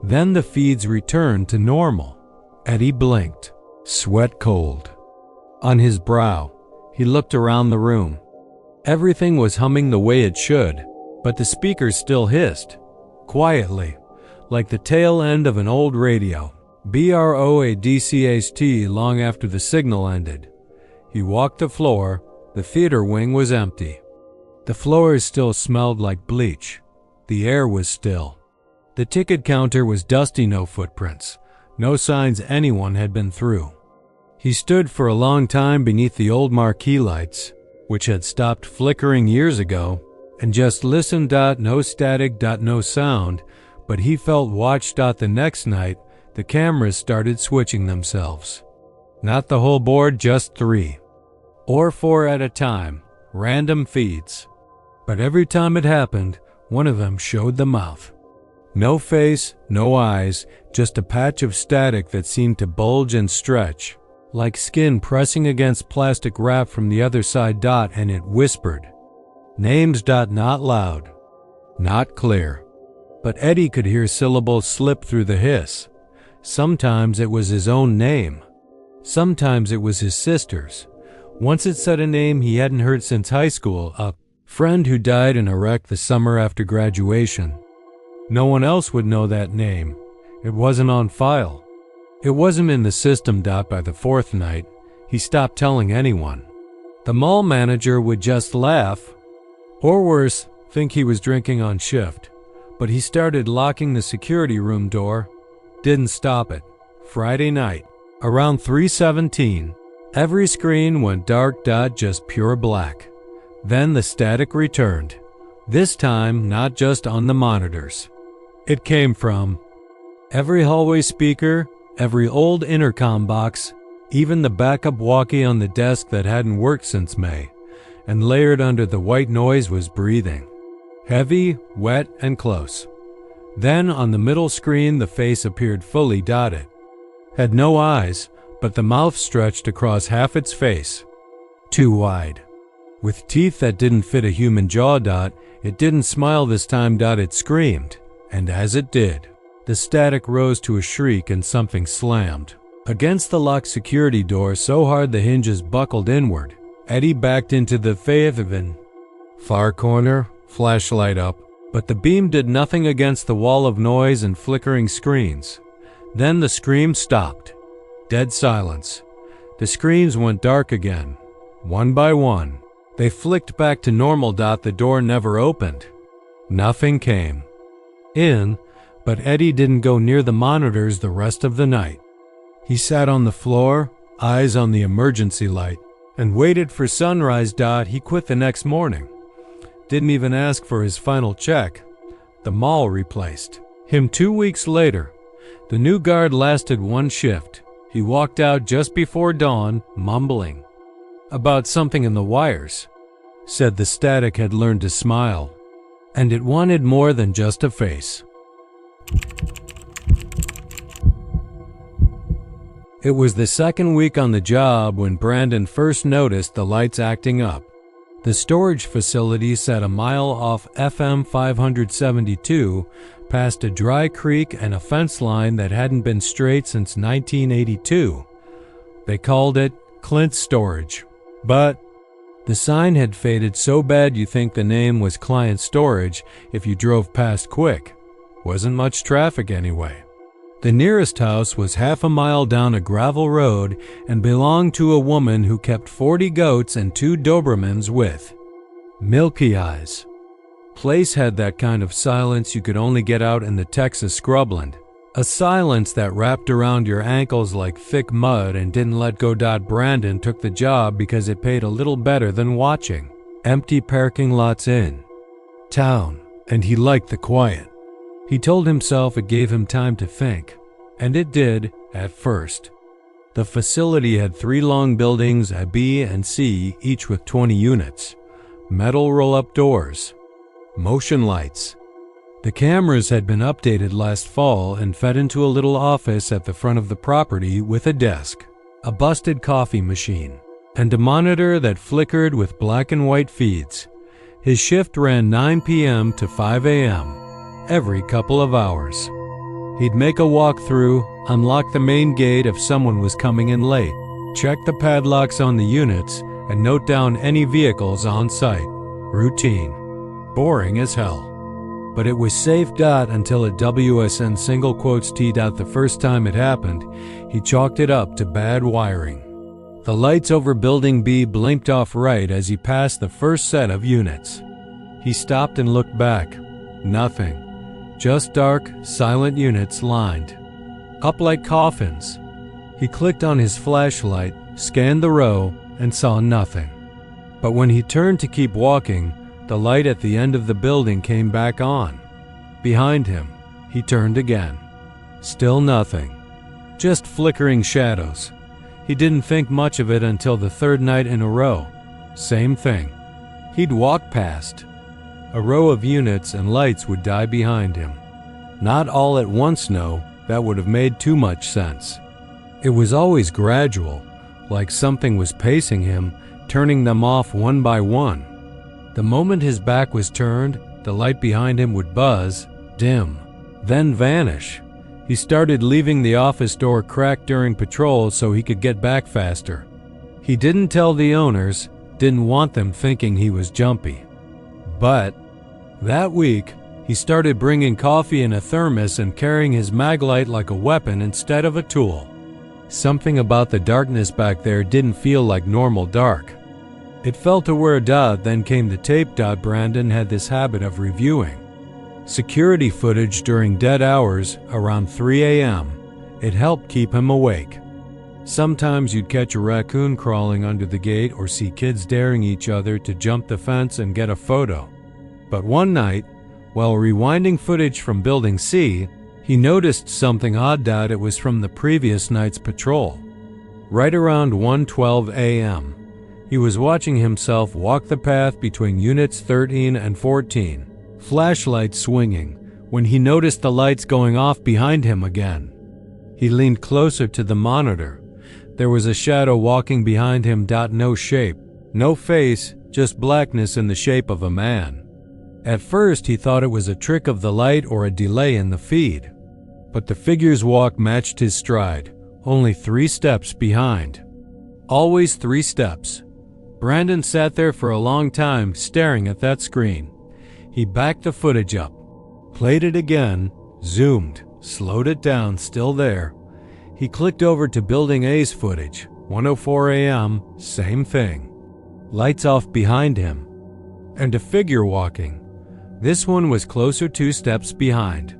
Then the feeds returned to normal. Eddie blinked, sweat cold on his brow. He looked around the room. Everything was humming the way it should, but the speakers still hissed, quietly, like the tail end of an old radio. BROADCHT long after the signal ended. He walked the floor. The theater wing was empty. The floors still smelled like bleach. The air was still. The ticket counter was dusty. No footprints. No signs anyone had been through. He stood for a long time beneath the old marquee lights, which had stopped flickering years ago, and just listened. No static. No sound, but he felt watched. The next night, the cameras started switching themselves. Not the whole board, just 3 or 4 at a time, random feeds. But every time it happened, one of them showed the mouth. No face, no eyes, just a patch of static that seemed to bulge and stretch, like skin pressing against plastic wrap from the other side. And it whispered. Names. Not loud, not clear, but Eddie could hear syllables slip through the hiss. Sometimes it was his own name. Sometimes it was his sister's. Once it said a name he hadn't heard since high school, a friend who died in a wreck the summer after graduation. No one else would know that name. It wasn't on file. It wasn't in the system. By the 4th night, he stopped telling anyone. The mall manager would just laugh, or worse, think he was drinking on shift. But he started locking the security room door. Didn't stop it. Friday night, around 3:17, every screen went dark. Just pure black. Then the static returned. This time, not just on the monitors. It came from every hallway speaker, every old intercom box, even the backup walkie on the desk that hadn't worked since May, and layered under the white noise was breathing. Heavy, wet, and close. Then on the middle screen the face appeared fully. It had no eyes, but the mouth stretched across half its face. Too wide. With teeth that didn't fit a human jaw. It didn't smile this time. It screamed, and as it did, the static rose to a shriek and something slammed against the locked security door so hard the hinges buckled inward. Eddie backed into the far corner, flashlight up, but the beam did nothing against the wall of noise and flickering screens. Then the scream stopped. Dead silence. The screens went dark again. One by one, they flicked back to normal. The door never opened. Nothing came in, but Eddie didn't go near the monitors the rest of the night. He sat on the floor, eyes on the emergency light, and waited for sunrise. He quit the next morning. Didn't even ask for his final check. The mall replaced him 2 weeks later. The new guard lasted 1 shift. He walked out just before dawn, mumbling about something in the wires. Said the static had learned to smile, and it wanted more than just a face. It was the 2nd week on the job when Brandon first noticed the lights acting up. The storage facility sat a mile off FM 572, past a dry creek and a fence line that hadn't been straight since 1982. They called it Clint's Storage. But the sign had faded so bad you think the name was Client Storage if you drove past quick. Wasn't much traffic anyway. The nearest house was half a mile down a gravel road and belonged to a woman who kept 40 goats and 2 Dobermans with milky eyes. Place had that kind of silence you could only get out in the Texas scrubland. A silence that wrapped around your ankles like thick mud and didn't let go. Brandon took the job because it paid a little better than watching empty parking lots in town, and he liked the quiet. He told himself it gave him time to think, and it did at first. The facility had 3 long buildings, a B and C, each with 20 units, metal roll-up doors, motion lights. The cameras had been updated last fall and fed into a little office at the front of the property with a desk, a busted coffee machine, and a monitor that flickered with black and white feeds. His shift ran 9 p.m. to 5 a.m. every couple of hours. He'd make a walkthrough, unlock the main gate if someone was coming in late, check the padlocks on the units, and note down any vehicles on site. Routine. Boring as hell. But it was safe. Until a WSN single quotes T'd out the first time it happened, he chalked it up to bad wiring. The lights over Building B blinked off right as he passed the first set of units. He stopped and looked back. Nothing. Just dark, silent units lined up like coffins. He clicked on his flashlight, scanned the row, and saw nothing. But when he turned to keep walking, the light at the end of the building came back on. Behind him, he turned again. Still nothing. Just flickering shadows. He didn't think much of it until the 3rd night in a row. Same thing. He'd walk past. A row of units and lights would die behind him. Not all at once, no. That would have made too much sense. It was always gradual, like something was pacing him, turning them off one by one. The moment his back was turned, the light behind him would buzz, dim, then vanish. He started leaving the office door cracked during patrol so he could get back faster. He didn't tell the owners, didn't want them thinking he was jumpy. But that week, he started bringing coffee in a thermos and carrying his mag light like a weapon instead of a tool. Something about the darkness back there didn't feel like normal dark. It felt aware. Then came the tape. Brandon had this habit of reviewing security footage during dead hours around 3 a.m. It helped keep him awake. Sometimes you'd catch a raccoon crawling under the gate or see kids daring each other to jump the fence and get a photo. But one night, while rewinding footage from Building C, he noticed something odd. It was from the previous night's patrol. Right around 1:12 a.m., he was watching himself walk the path between units 13 and 14, flashlight swinging, when he noticed the lights going off behind him again. He leaned closer to the monitor. There was a shadow walking behind him. No shape, no face, just blackness in the shape of a man. At first he thought it was a trick of the light or a delay in the feed. But the figure's walk matched his stride, only 3 steps behind. Always 3 steps. Brandon sat there for a long time staring at that screen. He backed the footage up, played it again, zoomed, slowed it down, still there. He clicked over to Building A's footage, 1:04 a.m., same thing. Lights off behind him. And a figure walking. This one was closer 2 steps behind.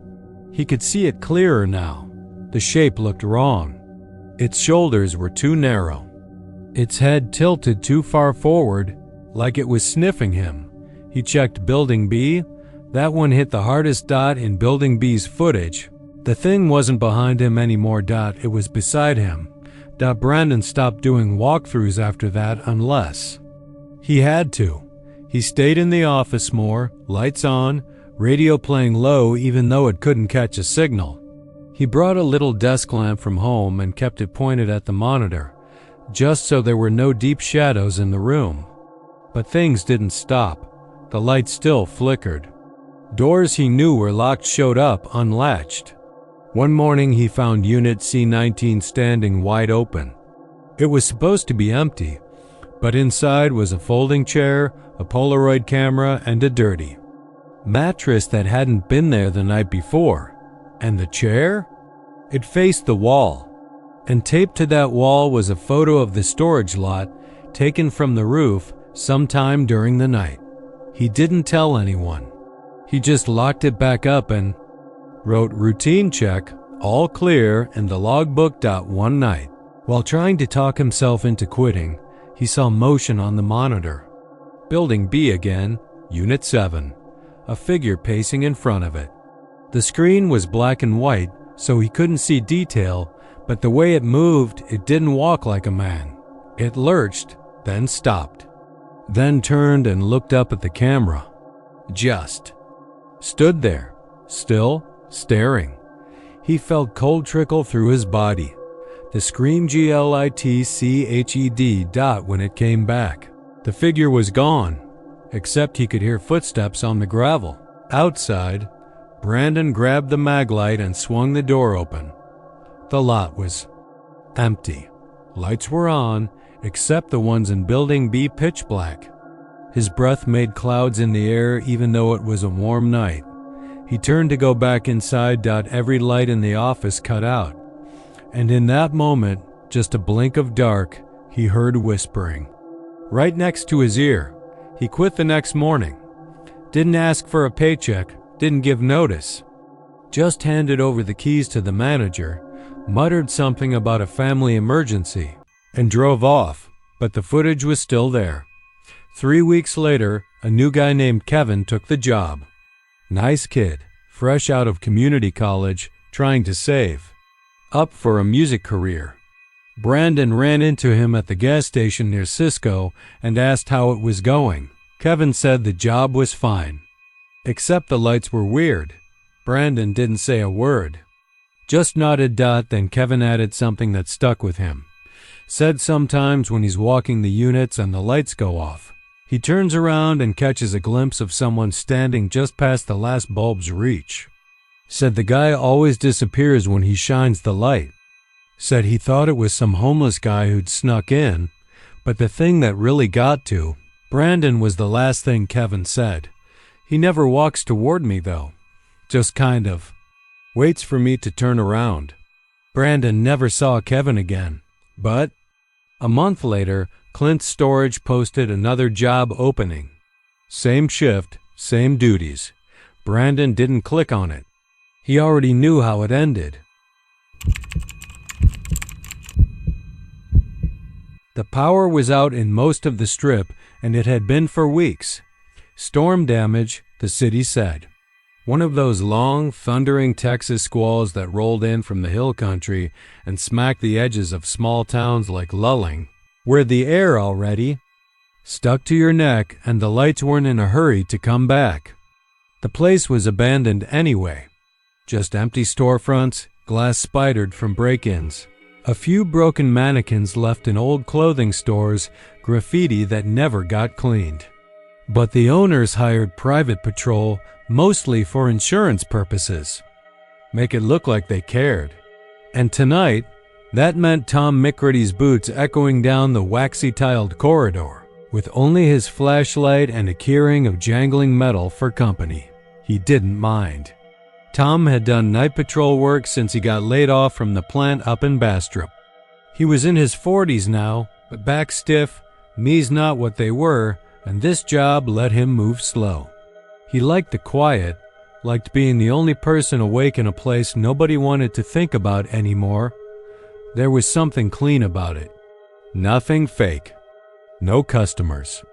He could see it clearer now. The shape looked wrong. Its shoulders were too narrow. Its head tilted too far forward, like it was sniffing him. He checked Building B. That one hit the hardest. In Building B's footage. The thing wasn't behind him anymore. It was beside him. Brandon stopped doing walkthroughs after that unless he had to. He stayed in the office more, lights on, radio playing low even though it couldn't catch a signal. He brought a little desk lamp from home and kept it pointed at the monitor, just so there were no deep shadows in the room. But things didn't stop. The light still flickered. Doors he knew were locked showed up unlatched. One morning he found Unit C19 standing wide open. It was supposed to be empty, but inside was a folding chair, a Polaroid camera, and a dirty mattress that hadn't been there the night before. And the chair? It faced the wall, and taped to that wall was a photo of the storage lot taken from the roof sometime during the night. He didn't tell anyone. He just locked it back up and wrote routine check, all clear in the logbook. One night, while trying to talk himself into quitting, he saw motion on the monitor. Building B again, Unit 7, a figure pacing in front of it. The screen was black and white, so he couldn't see detail, but the way it moved, it didn't walk like a man. It lurched, then stopped, then turned and looked up at the camera. Just stood there, still, staring. He felt cold trickle through his body. The scream glitched when it came back. The figure was gone, except he could hear footsteps on the gravel. Outside, Brandon grabbed the mag light and swung the door open. The lot was empty. Lights were on, except the ones in Building B pitch black. His breath made clouds in the air even though it was a warm night. He turned to go back inside. Every light in the office cut out. And in that moment, just a blink of dark, he heard whispering. Right next to his ear. He quit the next morning. Didn't ask for a paycheck, didn't give notice. Just handed over the keys to the manager, muttered something about a family emergency, and drove off, but the footage was still there. 3 weeks later, a new guy named Kevin took the job. Nice kid, fresh out of community college, trying to save. Up for a music career. Brandon ran into him at the gas station near Cisco and asked how it was going. Kevin said the job was fine, except the lights were weird. Brandon didn't say a word. Just nodded. Then Kevin added something that stuck with him. Said sometimes when he's walking the units and the lights go off, he turns around and catches a glimpse of someone standing just past the last bulb's reach. Said the guy always disappears when he shines the light. Said he thought it was some homeless guy who'd snuck in, but the thing that really got to Brandon was the last thing Kevin said. He never walks toward me though, just kind of waits for me to turn around. Brandon never saw Kevin again, but a month later, Clint's Storage posted another job opening. Same shift, same duties. Brandon didn't click on it. He already knew how it ended. The power was out in most of the strip, and it had been for weeks. Storm damage, the city said. One of those long, thundering Texas squalls that rolled in from the hill country and smacked the edges of small towns like Lulling, where the air already stuck to your neck and the lights weren't in a hurry to come back. The place was abandoned anyway. Just empty storefronts, glass spidered from break-ins. A few broken mannequins left in old clothing stores, graffiti that never got cleaned. But the owners hired private patrol, mostly for insurance purposes. Make it look like they cared. And tonight, that meant Tom McCready's boots echoing down the waxy-tiled corridor, with only his flashlight and a keyring of jangling metal for company. He didn't mind. Tom had done night patrol work since he got laid off from the plant up in Bastrop. He was in his 40s now, but back stiff, knees not what they were, and this job let him move slow. He liked the quiet, liked being the only person awake in a place nobody wanted to think about anymore. There was something clean about it. Nothing fake. No customers.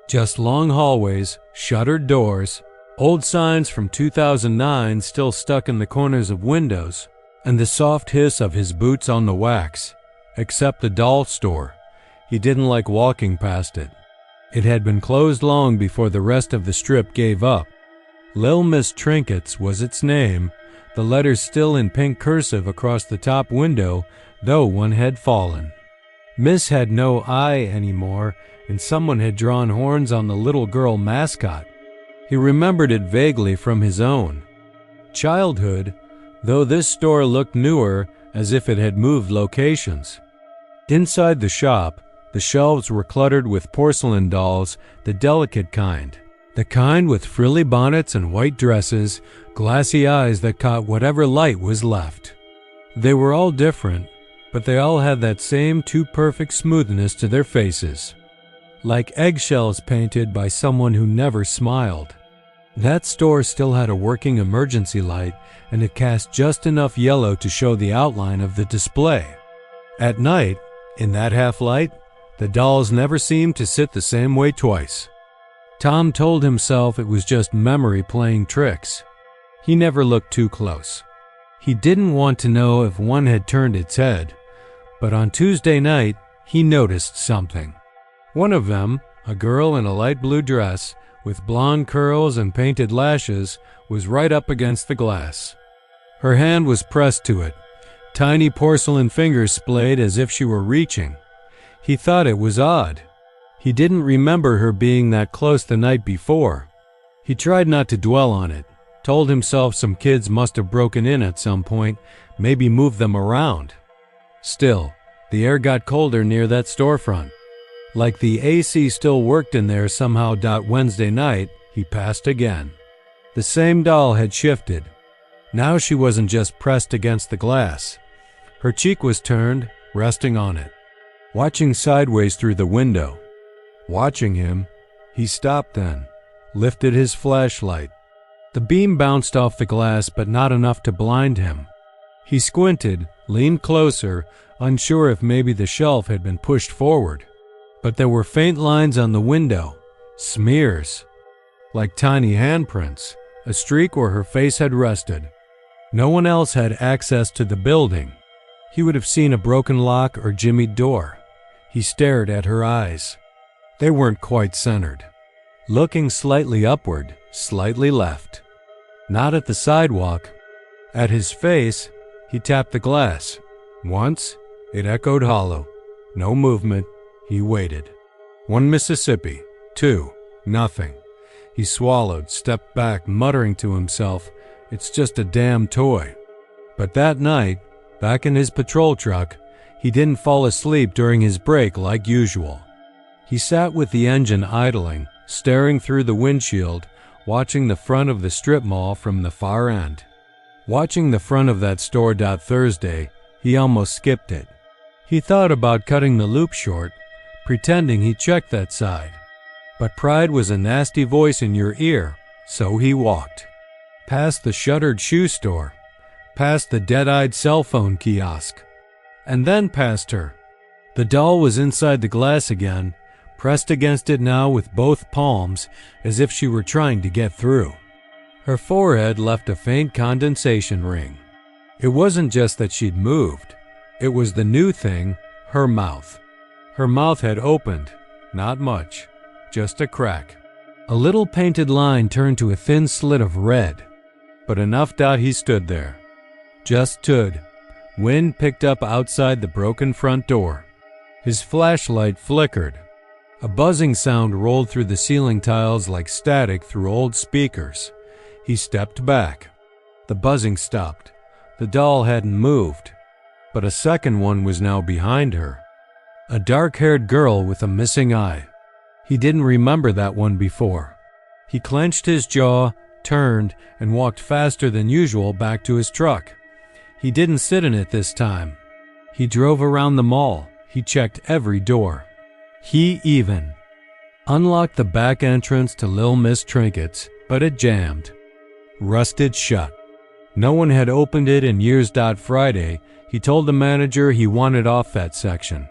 Just long hallways, shuttered doors, old signs from 2009 still stuck in the corners of windows, and the soft hiss of his boots on the wax. Except the doll store. He didn't like walking past it. It had been closed long before the rest of the strip gave up. Lil Miss Trinkets was its name, the letters still in pink cursive across the top window, though one had fallen. Miss had no eye anymore, and someone had drawn horns on the little girl mascot. He remembered it vaguely from his own childhood, though this store looked newer, as if it had moved locations. Inside the shop, the shelves were cluttered with porcelain dolls, the delicate kind. The kind with frilly bonnets and white dresses, glassy eyes that caught whatever light was left. They were all different, but they all had that same too-perfect smoothness to their faces, like eggshells painted by someone who never smiled. That store still had a working emergency light, and it cast just enough yellow to show the outline of the display. At night, in that half-light, the dolls never seemed to sit the same way twice. Tom told himself it was just memory playing tricks. He never looked too close. He didn't want to know if one had turned its head, but on Tuesday night, he noticed something. One of them, a girl in a light blue dress, with blonde curls and painted lashes, was right up against the glass. Her hand was pressed to it. Tiny porcelain fingers splayed as if she were reaching. He thought it was odd. He didn't remember her being that close the night before. He tried not to dwell on it, told himself some kids must have broken in at some point, maybe moved them around. Still, the air got colder near that storefront. Like the AC still worked in there somehow. Wednesday night, he passed again. The same doll had shifted. Now she wasn't just pressed against the glass. Her cheek was turned, resting on it, watching sideways through the window. Watching him, he stopped then, lifted his flashlight. The beam bounced off the glass, but not enough to blind him. He squinted, leaned closer, unsure if maybe the shelf had been pushed forward. But there were faint lines on the window, smears, like tiny handprints, a streak where her face had rested. No one else had access to the building. He would have seen a broken lock or jimmied door. He stared at her eyes. They weren't quite centered. Looking slightly upward, slightly left. Not at the sidewalk. At his face, he tapped the glass. Once, it echoed hollow. No movement. He waited. 1 Mississippi. 2. Nothing. He swallowed, stepped back, muttering to himself, "It's just a damn toy." But that night, back in his patrol truck, he didn't fall asleep during his break like usual. He sat with the engine idling, staring through the windshield, watching the front of the strip mall from the far end. Watching the front of that store. Thursday, he almost skipped it. He thought about cutting the loop short, pretending he checked that side. But pride was a nasty voice in your ear, so he walked. Past the shuttered shoe store, past the dead-eyed cell phone kiosk, and then past her. The doll was inside the glass again, pressed against it now with both palms, as if she were trying to get through. Her forehead left a faint condensation ring. It wasn't just that she'd moved. It was the new thing, her mouth. Her mouth had opened, not much, just a crack. A little painted line turned to a thin slit of red, but enough. He stood there. Just stood. Wind picked up outside the broken front door. His flashlight flickered. A buzzing sound rolled through the ceiling tiles like static through old speakers. He stepped back. The buzzing stopped. The doll hadn't moved, but a second one was now behind her. A dark-haired girl with a missing eye. He didn't remember that one before. He clenched his jaw, turned, and walked faster than usual back to his truck. He didn't sit in it this time. He drove around the mall. He checked every door. He even unlocked the back entrance to Lil Miss Trinkets, but it jammed. Rusted shut. No one had opened it in years. Friday, he told the manager he wanted off that section.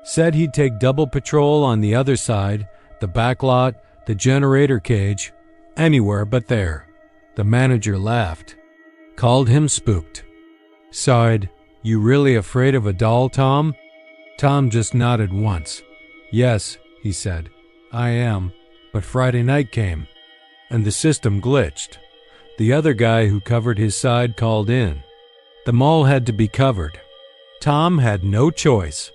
Said he'd take double patrol on the other side, the back lot, the generator cage, anywhere but there. The manager laughed. Called him spooked. Sighed, "You really afraid of a doll, Tom?" Tom just nodded once. "Yes," he said, "I am." But Friday night came, and the system glitched. The other guy who covered his side called in. The mall had to be covered. Tom had no choice.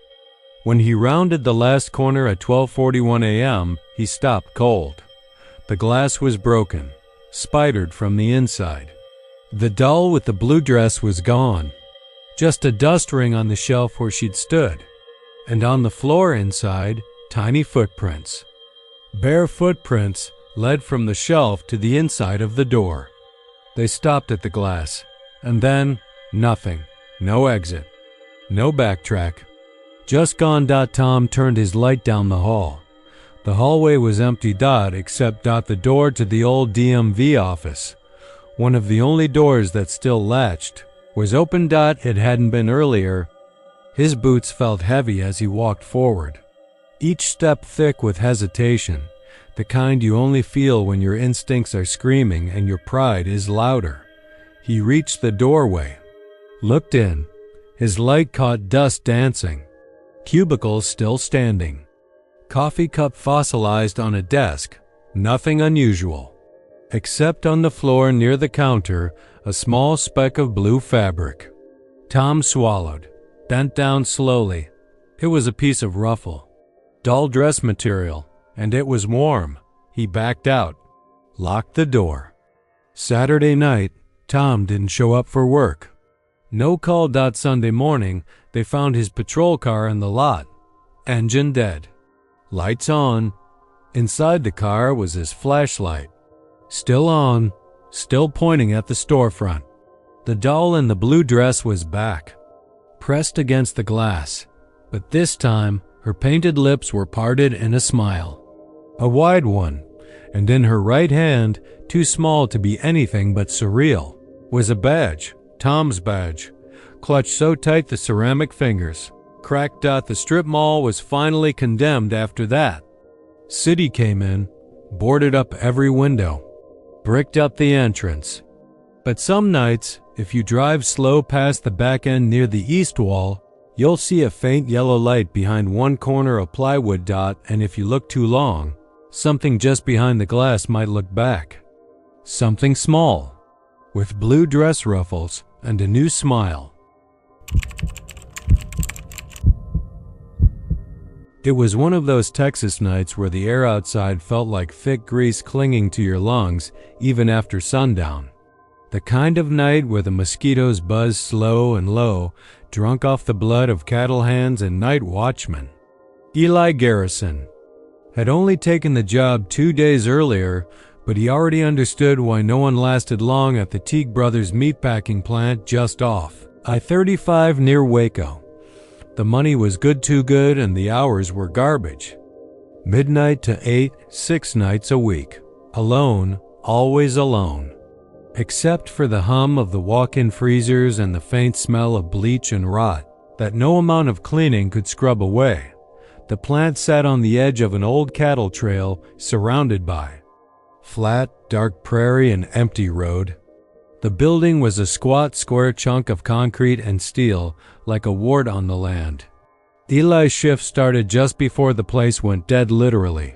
When he rounded the last corner at 12:41 a.m., he stopped cold. The glass was broken, spidered from the inside. The doll with the blue dress was gone. Just a dust ring on the shelf where she'd stood. And on the floor inside, tiny footprints. Bare footprints led from the shelf to the inside of the door. They stopped at the glass, and then nothing. No exit. No backtrack. Just gone. Tom turned his light down the hall. The hallway was empty. Except the door to the old DMV office. One of the only doors that still latched was open. It hadn't been earlier. His boots felt heavy as he walked forward. Each step thick with hesitation, the kind you only feel when your instincts are screaming and your pride is louder. He reached the doorway, looked in. His light caught dust dancing. Cubicles still standing. Coffee cup fossilized on a desk. Nothing unusual. Except on the floor near the counter, a small speck of blue fabric. Tom swallowed, bent down slowly. It was a piece of ruffle. Dull dress material, and it was warm. He backed out, locked the door. Saturday night, Tom didn't show up for work. No call. Sunday morning, they found his patrol car in the lot. Engine dead. Lights on. Inside the car was his flashlight. Still on, still pointing at the storefront. The doll in the blue dress was back, pressed against the glass, but this time her painted lips were parted in a smile. A wide one, and in her right hand, too small to be anything but surreal, was a badge, Tom's badge, clutched so tight the ceramic fingers cracked. The strip mall was finally condemned after that. City came in, boarded up every window, bricked up the entrance. But some nights, if you drive slow past the back end near the east wall, you'll see a faint yellow light behind one corner of plywood. And if you look too long, something just behind the glass might look back. Something small, with blue dress ruffles and a new smile. It was one of those Texas nights where the air outside felt like thick grease clinging to your lungs even after sundown. The kind of night where the mosquitoes buzz slow and low, drunk off the blood of cattle hands and night watchmen. Eli Garrison had only taken the job 2 days earlier, but he already understood why no one lasted long at the Teague Brothers meatpacking plant just off I-35 near Waco. The money was good, too good, and the hours were garbage. Midnight to 8, 6 nights a week. Alone, always alone. Except for the hum of the walk-in freezers and the faint smell of bleach and rot that no amount of cleaning could scrub away. The plant sat on the edge of an old cattle trail surrounded by flat, dark prairie and empty road. The building was a squat, square chunk of concrete and steel, like a wart on the land. Eli's shift started just before the place went dead, literally.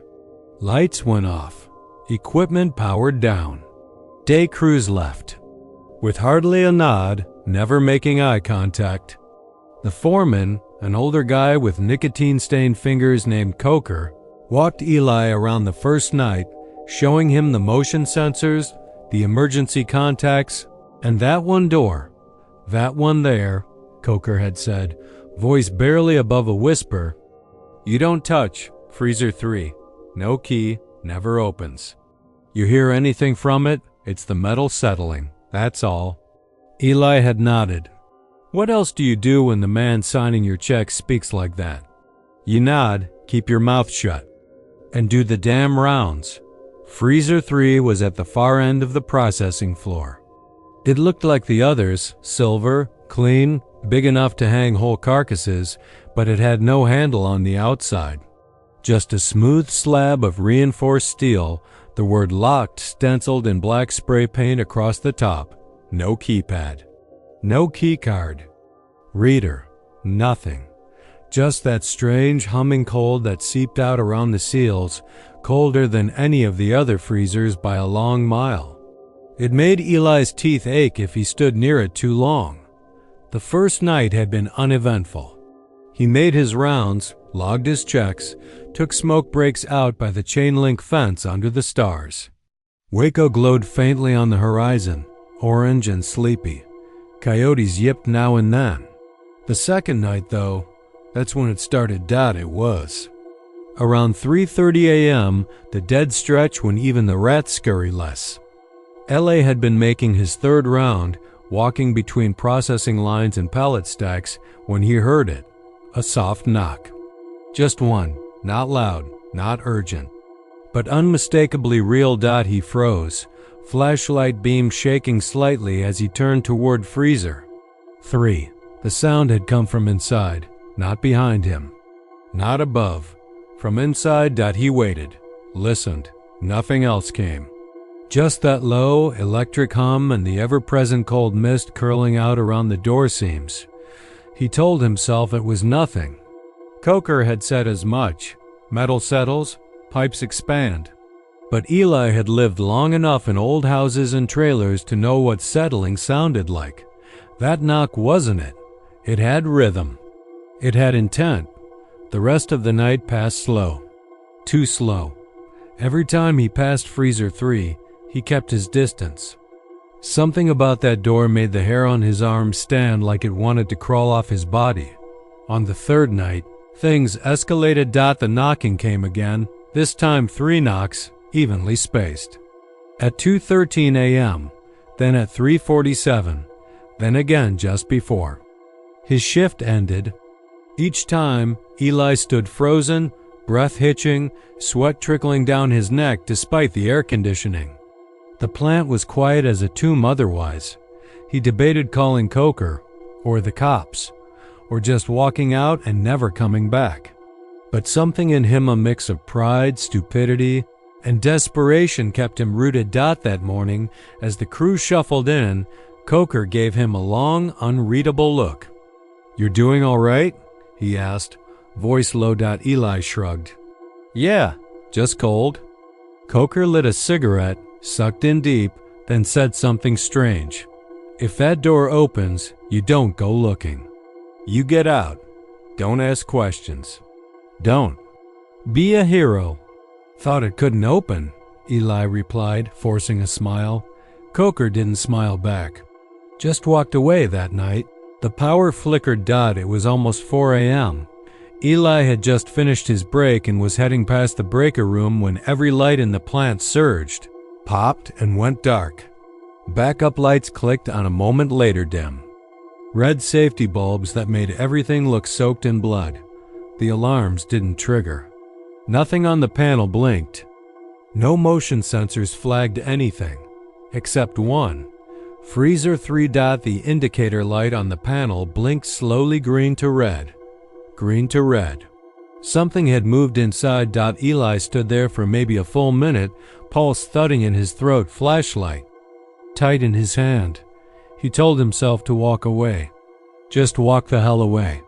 Lights went off. Equipment powered down. Day crews left. With hardly a nod, never making eye contact. The foreman, an older guy with nicotine-stained fingers named Coker, walked Eli around the first night, showing him the motion sensors, the emergency contacts, and that one door. That one there, Coker had said, voice barely above a whisper. You don't touch, freezer 3. No key, never opens. You hear anything from it, it's the metal settling, that's all. Eli had nodded. What else do you do when the man signing your check speaks like that? You nod, keep your mouth shut, and do the damn rounds. Freezer 3 was at the far end of the processing floor. It looked like the others, silver, clean, big enough to hang whole carcasses, but it had no handle on the outside. Just a smooth slab of reinforced steel, the word locked stenciled in black spray paint across the top. No keypad. No key card. Reader. Nothing. Just that strange humming cold that seeped out around the seals, colder than any of the other freezers by a long mile. It made Eli's teeth ache if he stood near it too long. The first night had been uneventful. He made his rounds, logged his checks, took smoke breaks out by the chain-link fence under the stars. Waco glowed faintly on the horizon, orange and sleepy. Coyotes yipped now and then. The second night, though, that's when it started. It was. Around 3:30 a.m., the dead stretch when even the rats scurry less. L.A. had been making his third round, walking between processing lines and pallet stacks, when he heard it. A soft knock. Just one, not loud, not urgent, but unmistakably real. He froze, flashlight beam shaking slightly as he turned toward freezer. 3. The sound had come from inside, not behind him, not above. From inside. He waited, listened. Nothing else came. Just that low, electric hum and the ever-present cold mist curling out around the door seams. He told himself it was nothing. Coker had said as much. Metal settles, pipes expand. But Eli had lived long enough in old houses and trailers to know what settling sounded like. That knock wasn't it. It had rhythm. It had intent. The rest of the night passed slow. Too slow. Every time he passed freezer 3, he kept his distance. Something about that door made the hair on his arm stand like it wanted to crawl off his body. On the third night, things escalated. The knocking came again, this time 3 knocks, evenly spaced. At 2:13 a.m., then at 3:47, then again just before. His shift ended. Each time, Eli stood frozen, breath hitching, sweat trickling down his neck despite the air conditioning. The plant was quiet as a tomb otherwise. He debated calling Coker, or the cops, or just walking out and never coming back. But something in him, a mix of pride, stupidity, and desperation, kept him rooted. That morning, as the crew shuffled in, Coker gave him a long, unreadable look. "You're doing all right?" he asked, voice low. Eli shrugged. "Yeah, just cold." Coker lit a cigarette, sucked in deep, then said something strange. "If that door opens, you don't go looking. You get out. Don't ask questions. Don't. Be a hero." "Thought it couldn't open," Eli replied, forcing a smile. Coker didn't smile back. Just walked away that night. The power flickered. It was almost 4 a.m. Eli had just finished his break and was heading past the breaker room when every light in the plant surged, popped, and went dark. Backup lights clicked on a moment later dim. Red safety bulbs that made everything look soaked in blood. The alarms didn't trigger. Nothing on the panel blinked. No motion sensors flagged anything, except one. Freezer 3. The indicator light on the panel blinked slowly green to red. Green to red. Something had moved inside. Eli stood there for maybe a full minute, pulse thudding in his throat, flashlight tight in his hand. He told himself to walk away. Just walk the hell away.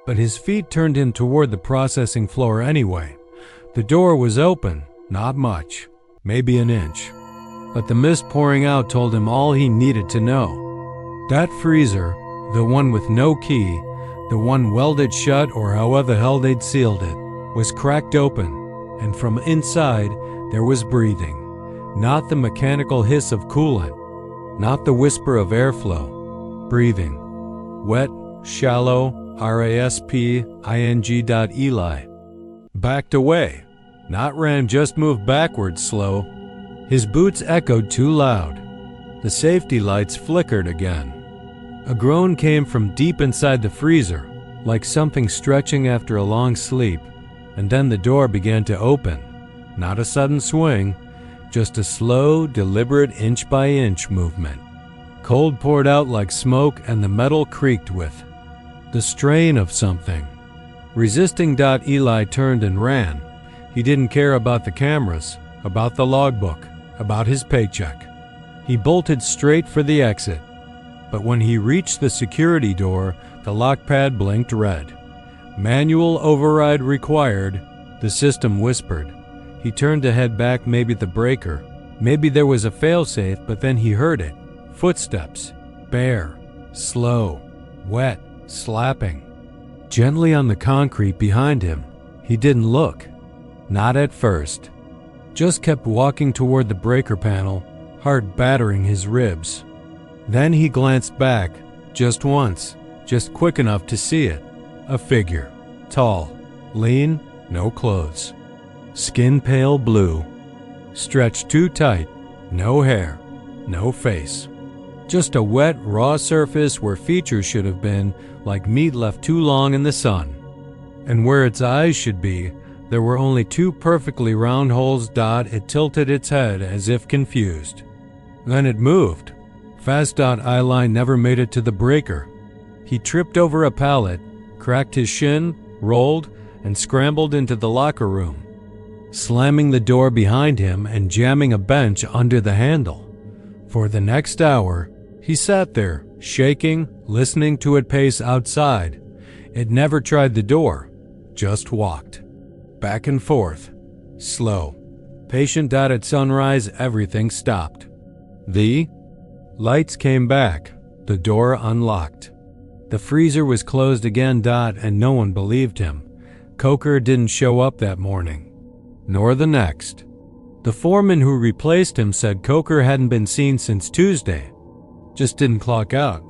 But his feet turned him toward the processing floor anyway. The door was open, not much, maybe an inch. But the mist pouring out told him all he needed to know. That freezer, the one with no key, the one welded shut or however the hell they'd sealed it, was cracked open, and from inside there was breathing. Not the mechanical hiss of coolant, not the whisper of airflow. Breathing. Wet, shallow, rasping. Eli backed away. Not ran, just moved backwards slow. His boots echoed too loud. The safety lights flickered again. A groan came from deep inside the freezer, like something stretching after a long sleep, and then the door began to open. Not a sudden swing, just a slow, deliberate inch-by-inch movement. Cold poured out like smoke, and the metal creaked with the strain of something. Resisting. Eli turned and ran. He didn't care about the cameras, about the logbook, about his paycheck. He bolted straight for the exit. But when he reached the security door, the lock pad blinked red. Manual override required, the system whispered. He turned to head back, maybe the breaker. Maybe there was a failsafe, but then he heard it. Footsteps. Bare. Slow. Wet. Slapping. gently on the concrete behind him. He didn't look. Not at first. Just kept walking toward the breaker panel, heart battering his ribs. Then he glanced back, just once, just quick enough to see it. A figure. Tall, lean, no clothes. Skin pale blue. Stretched too tight. No hair. No face. Just a wet, raw surface where features should have been, like meat left too long in the sun. And where its eyes should be, there were only two perfectly round holes. It tilted its head as if confused. Then it moved. Fast. Eyeline never made it to the breaker. He tripped over a pallet, cracked his shin, rolled, and scrambled into the locker room, slamming the door behind him and jamming a bench under the handle. For the next hour, he sat there, shaking, listening to it pace outside. It never tried the door, just walked. Back and forth. Slow. Patient. At sunrise, everything stopped. The lights came back. The door unlocked. The freezer was closed again. And no one believed him. Coker didn't show up that morning. Nor the next. The foreman who replaced him said Coker hadn't been seen since Tuesday. Just didn't clock out.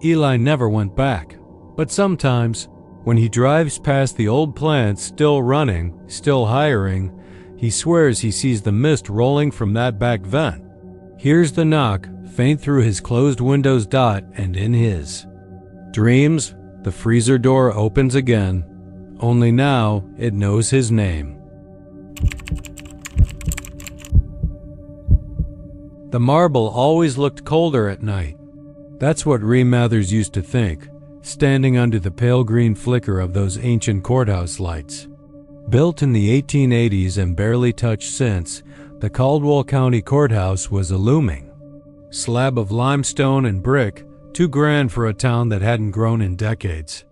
Eli never went back. But sometimes, when he drives past the old plant still running, still hiring, he swears he sees the mist rolling from that back vent. Hears the knock, faint through his closed windows. And in his dreams, the freezer door opens again. Only now, it knows his name. The marble always looked colder at night. That's what Ray Mathers used to think, standing under the pale green flicker of those ancient courthouse lights. Built in the 1880s and barely touched since, the Caldwell County Courthouse was a looming slab of limestone and brick, too grand for a town that hadn't grown in decades.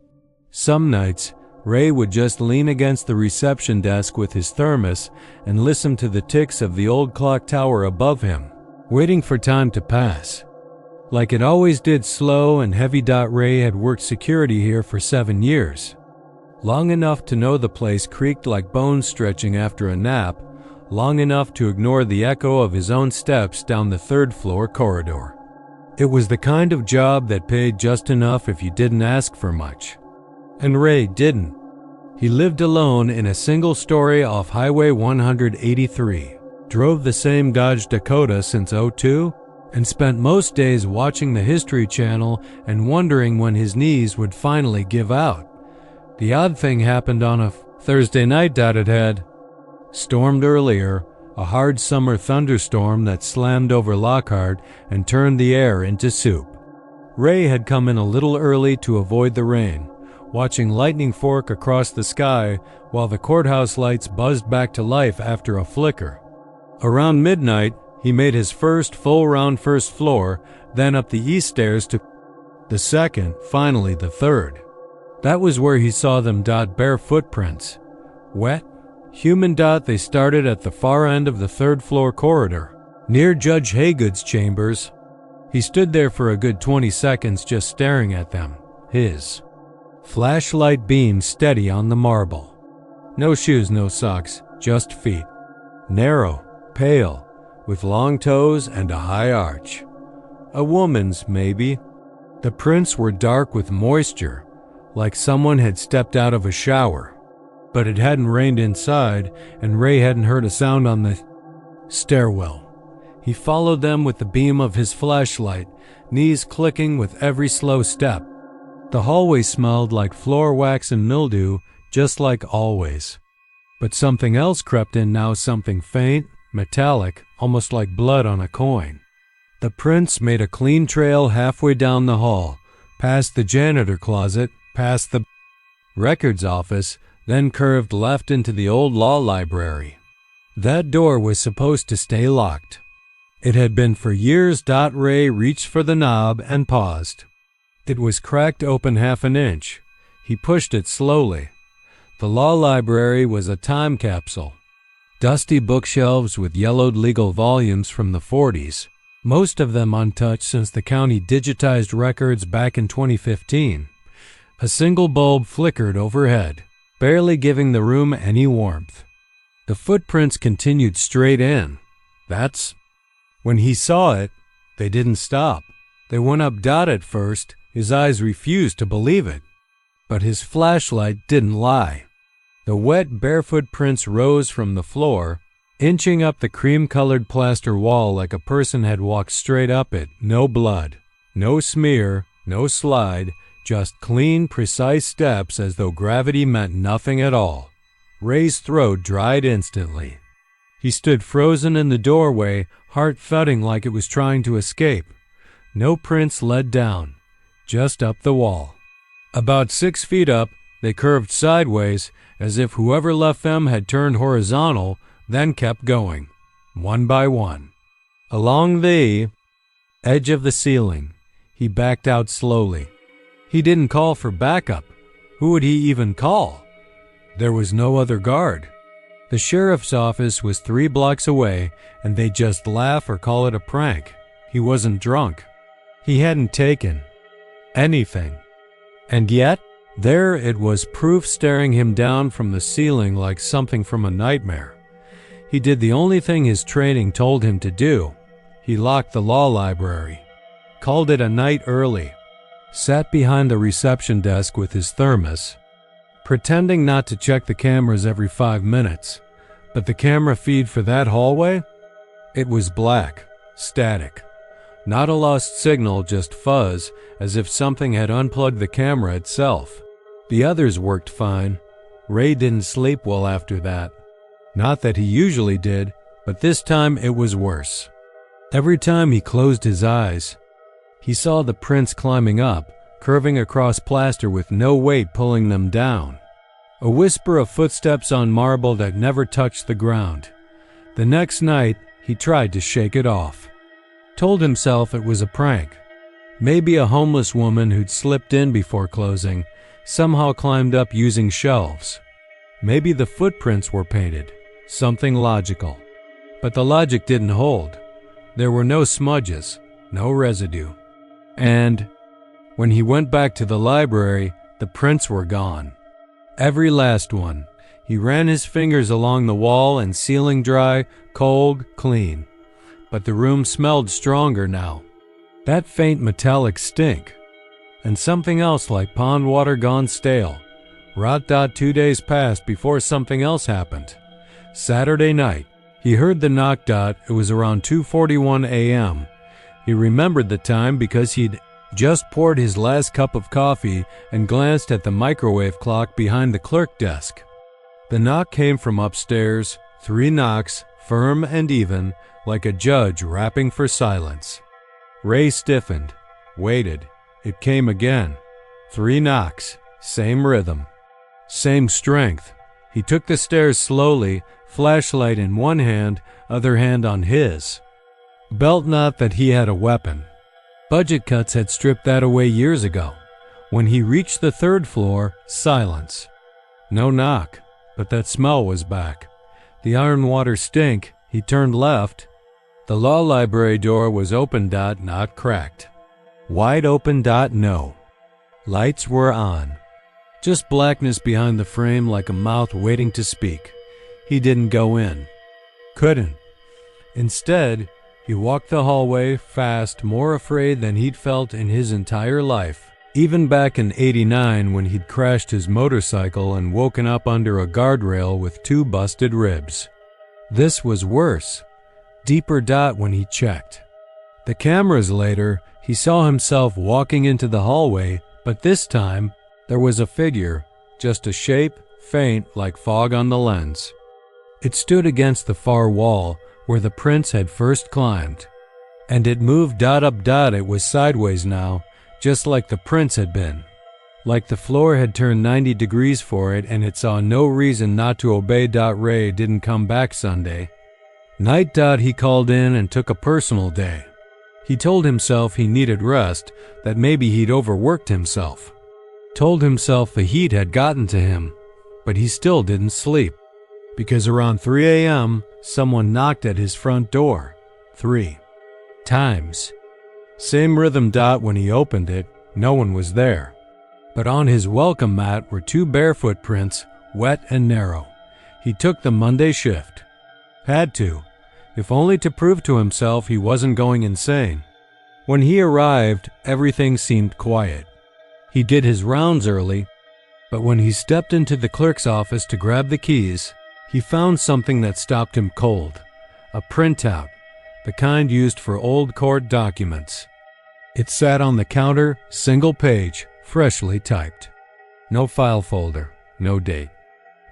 Some nights, Ray would just lean against the reception desk with his thermos and listen to the ticks of the old clock tower above him, waiting for time to pass. Like it always did, slow and heavy. Ray had worked security here for 7 years. Long enough to know the place creaked like bones stretching after a nap, long enough to ignore the echo of his own steps down the third-floor corridor. It was the kind of job that paid just enough if you didn't ask for much. And Ray didn't. He lived alone in a single story off Highway 183, drove the same Dodge Dakota since '02, and spent most days watching the History Channel and wondering when his knees would finally give out. The odd thing happened on a Thursday night. It had stormed earlier, a hard summer thunderstorm that slammed over Lockhart and turned the air into soup. Ray had come in a little early to avoid the rain, watching lightning fork across the sky while the courthouse lights buzzed back to life after a flicker. Around midnight, he made his first full round first floor, then up the east stairs to the second, finally the third. That was where he saw them. Bare footprints. Wet, human. They started at the far end of the third-floor corridor, near Judge Haygood's chambers. He stood there for a good 20 seconds just staring at them, his flashlight beam steady on the marble. No shoes, no socks, just feet. Narrow, pale, with long toes and a high arch. A woman's, maybe. The prints were dark with moisture, like someone had stepped out of a shower. But it hadn't rained inside, and Ray hadn't heard a sound on the stairwell. He followed them with the beam of his flashlight, knees clicking with every slow step. The hallway smelled like floor wax and mildew, just like always. But something else crept in now, something faint, metallic, almost like blood on a coin. The prints made a clean trail halfway down the hall, past the janitor closet, past the records office, then curved left into the old law library. That door was supposed to stay locked. It had been for years. Ray reached for the knob and paused. It was cracked open half an inch. He pushed it slowly. The law library was a time capsule. Dusty bookshelves with yellowed legal volumes from the 40s, most of them untouched since the county digitized records back in 2015. A single bulb flickered overhead, barely giving the room any warmth. The footprints continued straight in. When he saw it, they didn't stop. They went up Dot at first. His eyes refused to believe it. But his flashlight didn't lie. The wet, barefoot prints rose from the floor, inching up the cream-colored plaster wall like a person had walked straight up it. No blood, no smear, no slide, just clean, precise steps as though gravity meant nothing at all. Ray's throat dried instantly. He stood frozen in the doorway, heart thudding like it was trying to escape. No prints led down, just up the wall. About 6 feet up, they curved sideways, as if whoever left them had turned horizontal, then kept going, one by one. Along the edge of the ceiling, he backed out slowly. He didn't call for backup. Who would he even call? There was no other guard. The sheriff's office was 3 blocks away, and they'd just laugh or call it a prank. He wasn't drunk. He hadn't taken anything. And yet, there it was, proof staring him down from the ceiling like something from a nightmare. He did the only thing his training told him to do. He locked the law library, called it a night early, sat behind the reception desk with his thermos, pretending not to check the cameras every 5 minutes. But the camera feed for that hallway? It was black, static. Not a lost signal, just fuzz, as if something had unplugged the camera itself. The others worked fine. Ray didn't sleep well after that. Not that he usually did, but this time it was worse. Every time he closed his eyes, he saw the prints climbing up, curving across plaster with no weight pulling them down. A whisper of footsteps on marble that never touched the ground. The next night, he tried to shake it off. Told himself it was a prank. Maybe a homeless woman who'd slipped in before closing somehow climbed up using shelves. Maybe the footprints were painted. Something logical. But the logic didn't hold. There were no smudges, no residue. And when he went back to the library, the prints were gone. Every last one. He ran his fingers along the wall and ceiling, dry, cold, clean. But the room smelled stronger now. That faint metallic stink. And something else like pond water gone stale. Rot. 2 days passed before something else happened. Saturday night. He heard the knock. It was around 2:41 a.m. He remembered the time because he'd just poured his last cup of coffee and glanced at the microwave clock behind the clerk desk. The knock came from upstairs, 3 knocks, firm and even, like a judge rapping for silence. Ray stiffened, waited. It came again. 3 knocks, same rhythm, same strength. He took the stairs slowly, flashlight in one hand, other hand on his belt. Not that he had a weapon. Budget cuts had stripped that away years ago. When he reached the 3rd floor, silence. No knock, but that smell was back. The iron water stink. He turned left. The law library door was open. Not cracked. Wide open. No. Lights were on. Just blackness behind the frame, like a mouth waiting to speak. He didn't go in. Couldn't. Instead, he walked the hallway, fast, more afraid than he'd felt in his entire life. Even back in '89 when he'd crashed his motorcycle and woken up under a guardrail with 2 busted ribs. This was worse. Deeper. When he checked the cameras later, he saw himself walking into the hallway, but this time, there was a figure, just a shape, faint like fog on the lens. It stood against the far wall where the prints had first climbed. And it moved. Up. It was sideways now, just like the prints had been. Like the floor had turned 90 degrees for it, and it saw no reason not to obey. Ray didn't come back Sunday. Night. He called in and took a personal day. He told himself he needed rest, that maybe he'd overworked himself. Told himself the heat had gotten to him, but he still didn't sleep. Because around 3 a.m., someone knocked at his front door. 3 times. Same rhythm. When he opened it, no one was there. But on his welcome mat were 2 barefoot prints, wet and narrow. He took the Monday shift. Had to, if only to prove to himself he wasn't going insane. When he arrived, everything seemed quiet. He did his rounds early, but when he stepped into the clerk's office to grab the keys, he found something that stopped him cold. A printout, the kind used for old court documents. It sat on the counter, single page, freshly typed. No file folder, no date.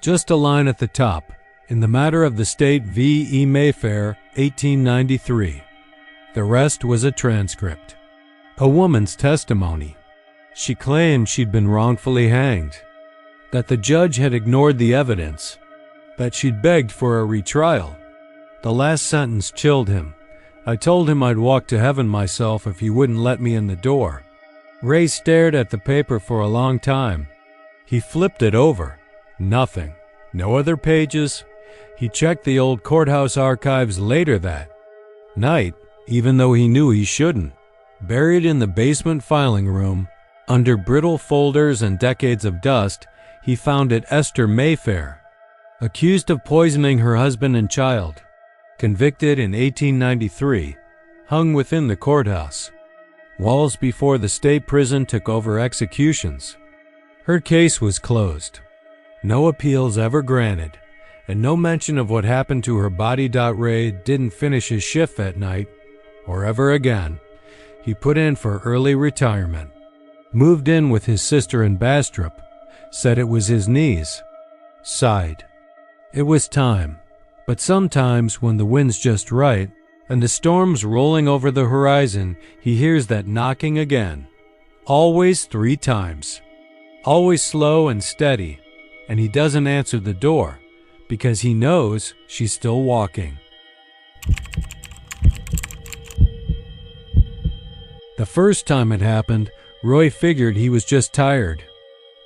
Just a line at the top, in the matter of the state v. E. Mayfair, 1893. The rest was a transcript. A woman's testimony. She claimed she'd been wrongfully hanged, that the judge had ignored the evidence, that she'd begged for a retrial. The last sentence chilled him. I told him I'd walk to heaven myself if he wouldn't let me in the door. Ray stared at the paper for a long time. He flipped it over. Nothing. No other pages. He checked the old courthouse archives later that night, even though he knew he shouldn't. Buried in the basement filing room, under brittle folders and decades of dust, he found it Esther Mayfair, accused of poisoning her husband and child, convicted in 1893, hung within the courthouse, walls before the state prison took over executions. Her case was closed. No appeals ever granted, and no mention of what happened to her body. Ray didn't finish his shift that night, or ever again. He put in for early retirement, moved in with his sister in Bastrop, said it was his knees, sighed. It was time, but sometimes when the wind's just right, and the storm's rolling over the horizon, he hears that knocking again. Always 3 times. Always slow and steady, and he doesn't answer the door, because he knows she's still walking. The first time it happened, Roy figured he was just tired.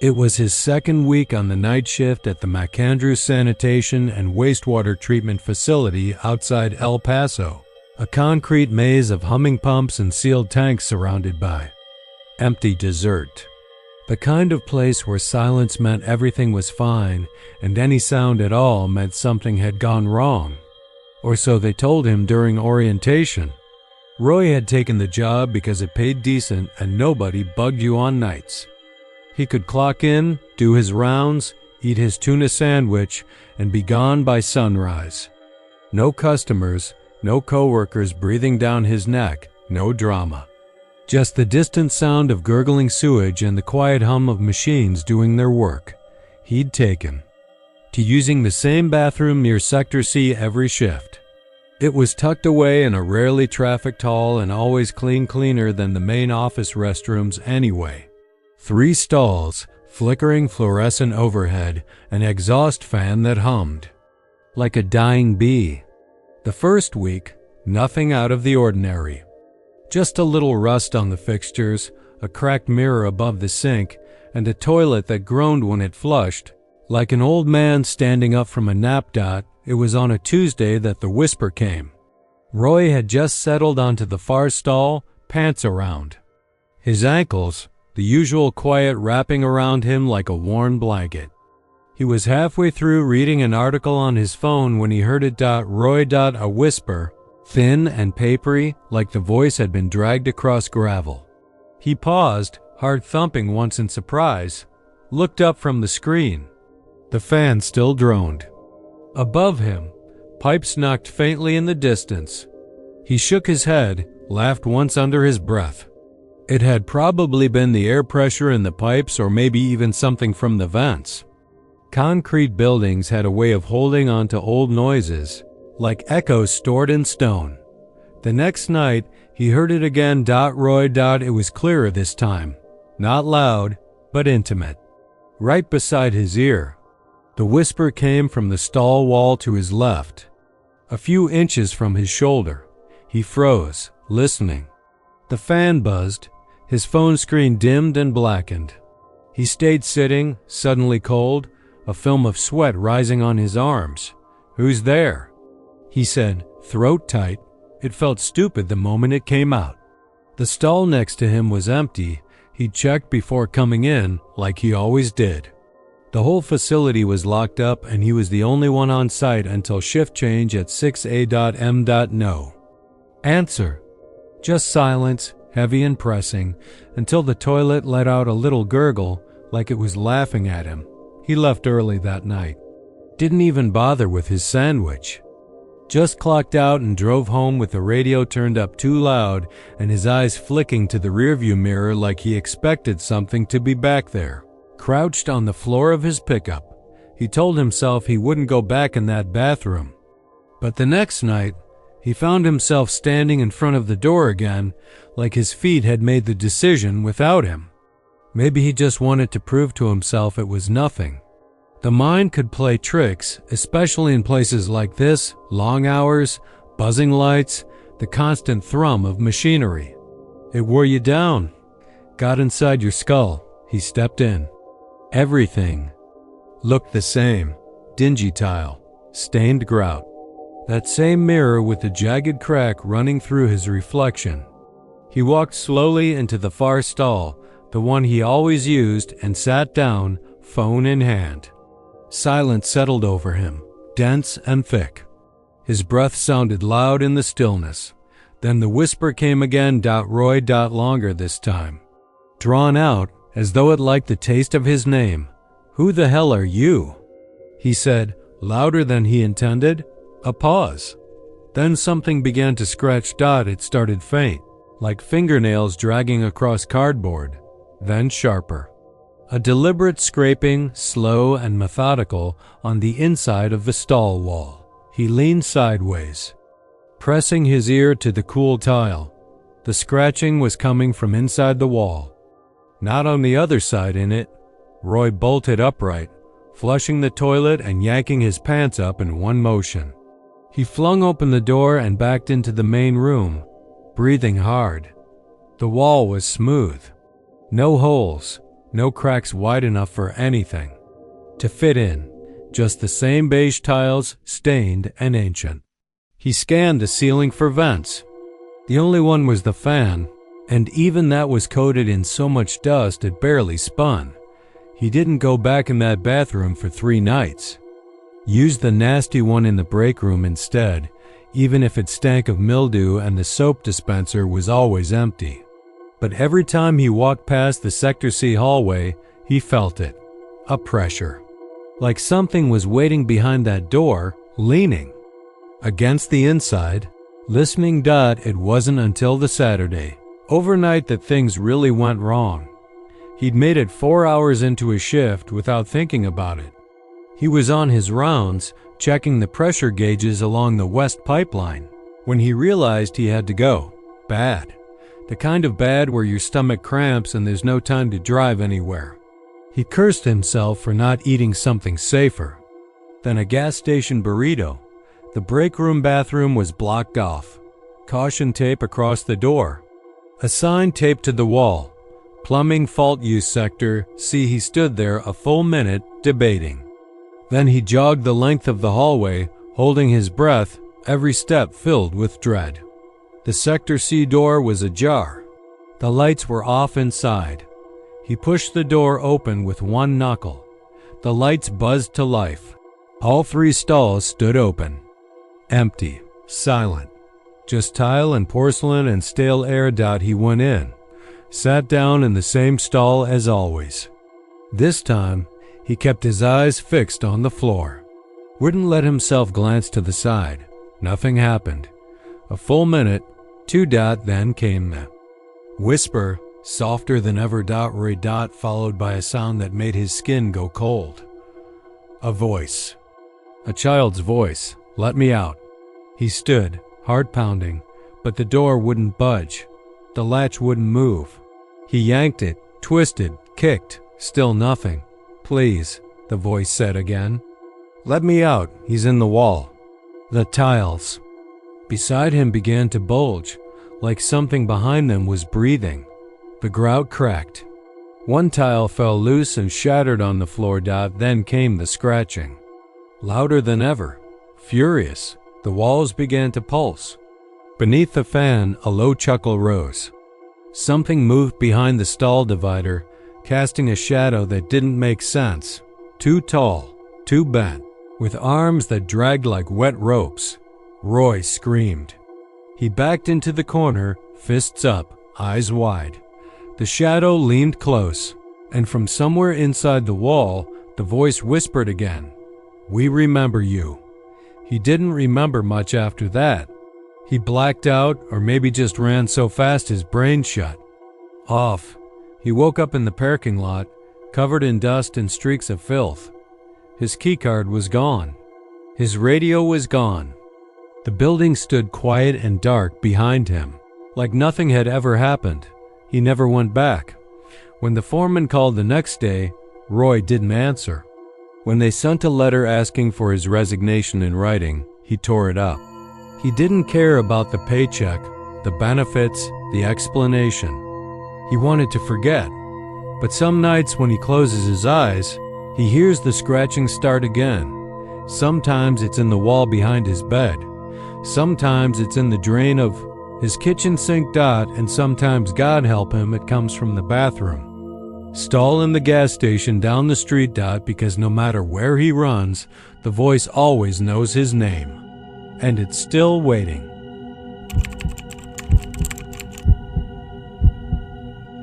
It was his second week on the night shift at the McAndrews Sanitation and Wastewater Treatment Facility outside El Paso, a concrete maze of humming pumps and sealed tanks surrounded by empty desert. The kind of place where silence meant everything was fine and any sound at all meant something had gone wrong. Or so they told him during orientation. Roy had taken the job because it paid decent and nobody bugged you on nights. He could clock in, do his rounds, eat his tuna sandwich, and be gone by sunrise. No customers, no coworkers breathing down his neck, no drama. Just the distant sound of gurgling sewage and the quiet hum of machines doing their work. He'd taken to using the same bathroom near Sector C every shift. It was tucked away in a rarely trafficked hall and always cleaner than the main office restrooms anyway. 3 stalls, flickering fluorescent overhead, an exhaust fan that hummed like a dying bee. The first week, nothing out of the ordinary. Just a little rust on the fixtures, a cracked mirror above the sink, and a toilet that groaned when it flushed. Like an old man standing up from a nap. It was on a Tuesday that the whisper came. Roy had just settled onto the far stall, pants around. His ankles, the usual quiet wrapping around him like a worn blanket. He was halfway through reading an article on his phone when he heard it. Roy. A whisper, thin and papery, like the voice had been dragged across gravel. He paused, heart thumping once in surprise, looked up from the screen. The fan still droned. Above him, pipes knocked faintly in the distance. He shook his head, laughed once under his breath. It had probably been the air pressure in the pipes or maybe even something from the vents. Concrete buildings had a way of holding on to old noises, like echoes stored in stone. The next night, he heard it again. Roy. It was clearer this time. Not loud, but intimate. Right beside his ear. The whisper came from the stall wall to his left, a few inches from his shoulder. He froze, listening. The fan buzzed. His phone screen dimmed and blackened. He stayed sitting, suddenly cold, a film of sweat rising on his arms. "Who's there?" he said, throat tight. It felt stupid the moment it came out. The stall next to him was empty, He checked before coming in, like he always did. The whole facility was locked up and he was the only one on site until shift change at 6A.M. No answer. Just silence, heavy and pressing, until the toilet let out a little gurgle like it was laughing at him. He left early that night. Didn't even bother with his sandwich. Just clocked out and drove home with the radio turned up too loud and his eyes flicking to the rearview mirror like he expected something to be back there. Crouched on the floor of his pickup, he told himself he wouldn't go back in that bathroom. But the next night, he found himself standing in front of the door again, like his feet had made the decision without him. Maybe he just wanted to prove to himself it was nothing. The mind could play tricks, especially in places like this, long hours, buzzing lights, the constant thrum of machinery. It wore you down, got inside your skull. He stepped in. Everything looked the same. Dingy tile, stained grout. That same mirror with the jagged crack running through his reflection. He walked slowly into the far stall, the one he always used, and sat down, phone in hand. Silence settled over him, dense and thick. His breath sounded loud in the stillness. Then the whisper came again, Roy, longer this time. Drawn out, as though it liked the taste of his name. Who the hell are you? He said, louder than he intended. A pause. Then something began to scratch. It started faint, like fingernails dragging across cardboard, then sharper. A deliberate scraping, slow and methodical, on the inside of the stall wall. He leaned sideways, pressing his ear to the cool tile. The scratching was coming from inside the wall. Not on the other side in it. Roy bolted upright, flushing the toilet and yanking his pants up in one motion. He flung open the door and backed into the main room, breathing hard. The wall was smooth. No holes, no cracks wide enough for anything to fit in. Just the same beige tiles, stained and ancient. He scanned the ceiling for vents. The only one was the fan, and even that was coated in so much dust it barely spun. He didn't go back in that bathroom for 3 nights. Used the nasty one in the break room instead, even if it stank of mildew and the soap dispenser was always empty. But every time he walked past the Sector C hallway, he felt it. A pressure. Like something was waiting behind that door, leaning against the inside, listening. It wasn't until the Saturday, overnight, that things really went wrong. He'd made it 4 hours into his shift without thinking about it. He was on his rounds, checking the pressure gauges along the west pipeline, when he realized he had to go. Bad. The kind of bad where your stomach cramps and there's no time to drive anywhere. He cursed himself for not eating something safer. Then a gas station burrito. The break room bathroom was blocked off. Caution tape across the door. A sign taped to the wall. Plumbing fault use sector. See, he stood there a full minute, debating. Then he jogged the length of the hallway, holding his breath, every step filled with dread. The Sector C door was ajar. The lights were off inside. He pushed the door open with one knuckle. The lights buzzed to life. All 3 stalls stood open. Empty, silent. Just tile and porcelain and stale air. He went in, sat down in the same stall as always. This time, he kept his eyes fixed on the floor. Wouldn't let himself glance to the side. Nothing happened. A full minute, 2. Then came the whisper, softer than ever. Roy. Followed by a sound that made his skin go cold. A voice. A child's voice. Let me out. He stood, heart pounding, but the door wouldn't budge. The latch wouldn't move. He yanked it, twisted, kicked, still nothing. Please, the voice said again. Let me out, he's in the wall. The tiles beside him began to bulge, like something behind them was breathing. The grout cracked. One tile fell loose and shattered on the floor. Then came the scratching. Louder than ever. Furious, the walls began to pulse. Beneath the fan, a low chuckle rose. Something moved behind the stall divider, casting a shadow that didn't make sense. Too tall, too bent, with arms that dragged like wet ropes. Roy screamed. He backed into the corner, fists up, eyes wide. The shadow leaned close, and from somewhere inside the wall, the voice whispered again, "We remember you." He didn't remember much after that. He blacked out, or maybe just ran so fast his brain shut off. He woke up in the parking lot, covered in dust and streaks of filth. His keycard was gone. His radio was gone. The building stood quiet and dark behind him, like nothing had ever happened. He never went back. When the foreman called the next day, Roy didn't answer. When they sent a letter asking for his resignation in writing, he tore it up. He didn't care about the paycheck, the benefits, the explanation. He wanted to forget. But some nights when he closes his eyes, he hears the scratching start again. Sometimes it's in the wall behind his bed. Sometimes it's in the drain of his kitchen sink, and sometimes, God help him, it comes from the bathroom. Stall in the gas station down the street, because no matter where he runs, the voice always knows his name. And it's still waiting.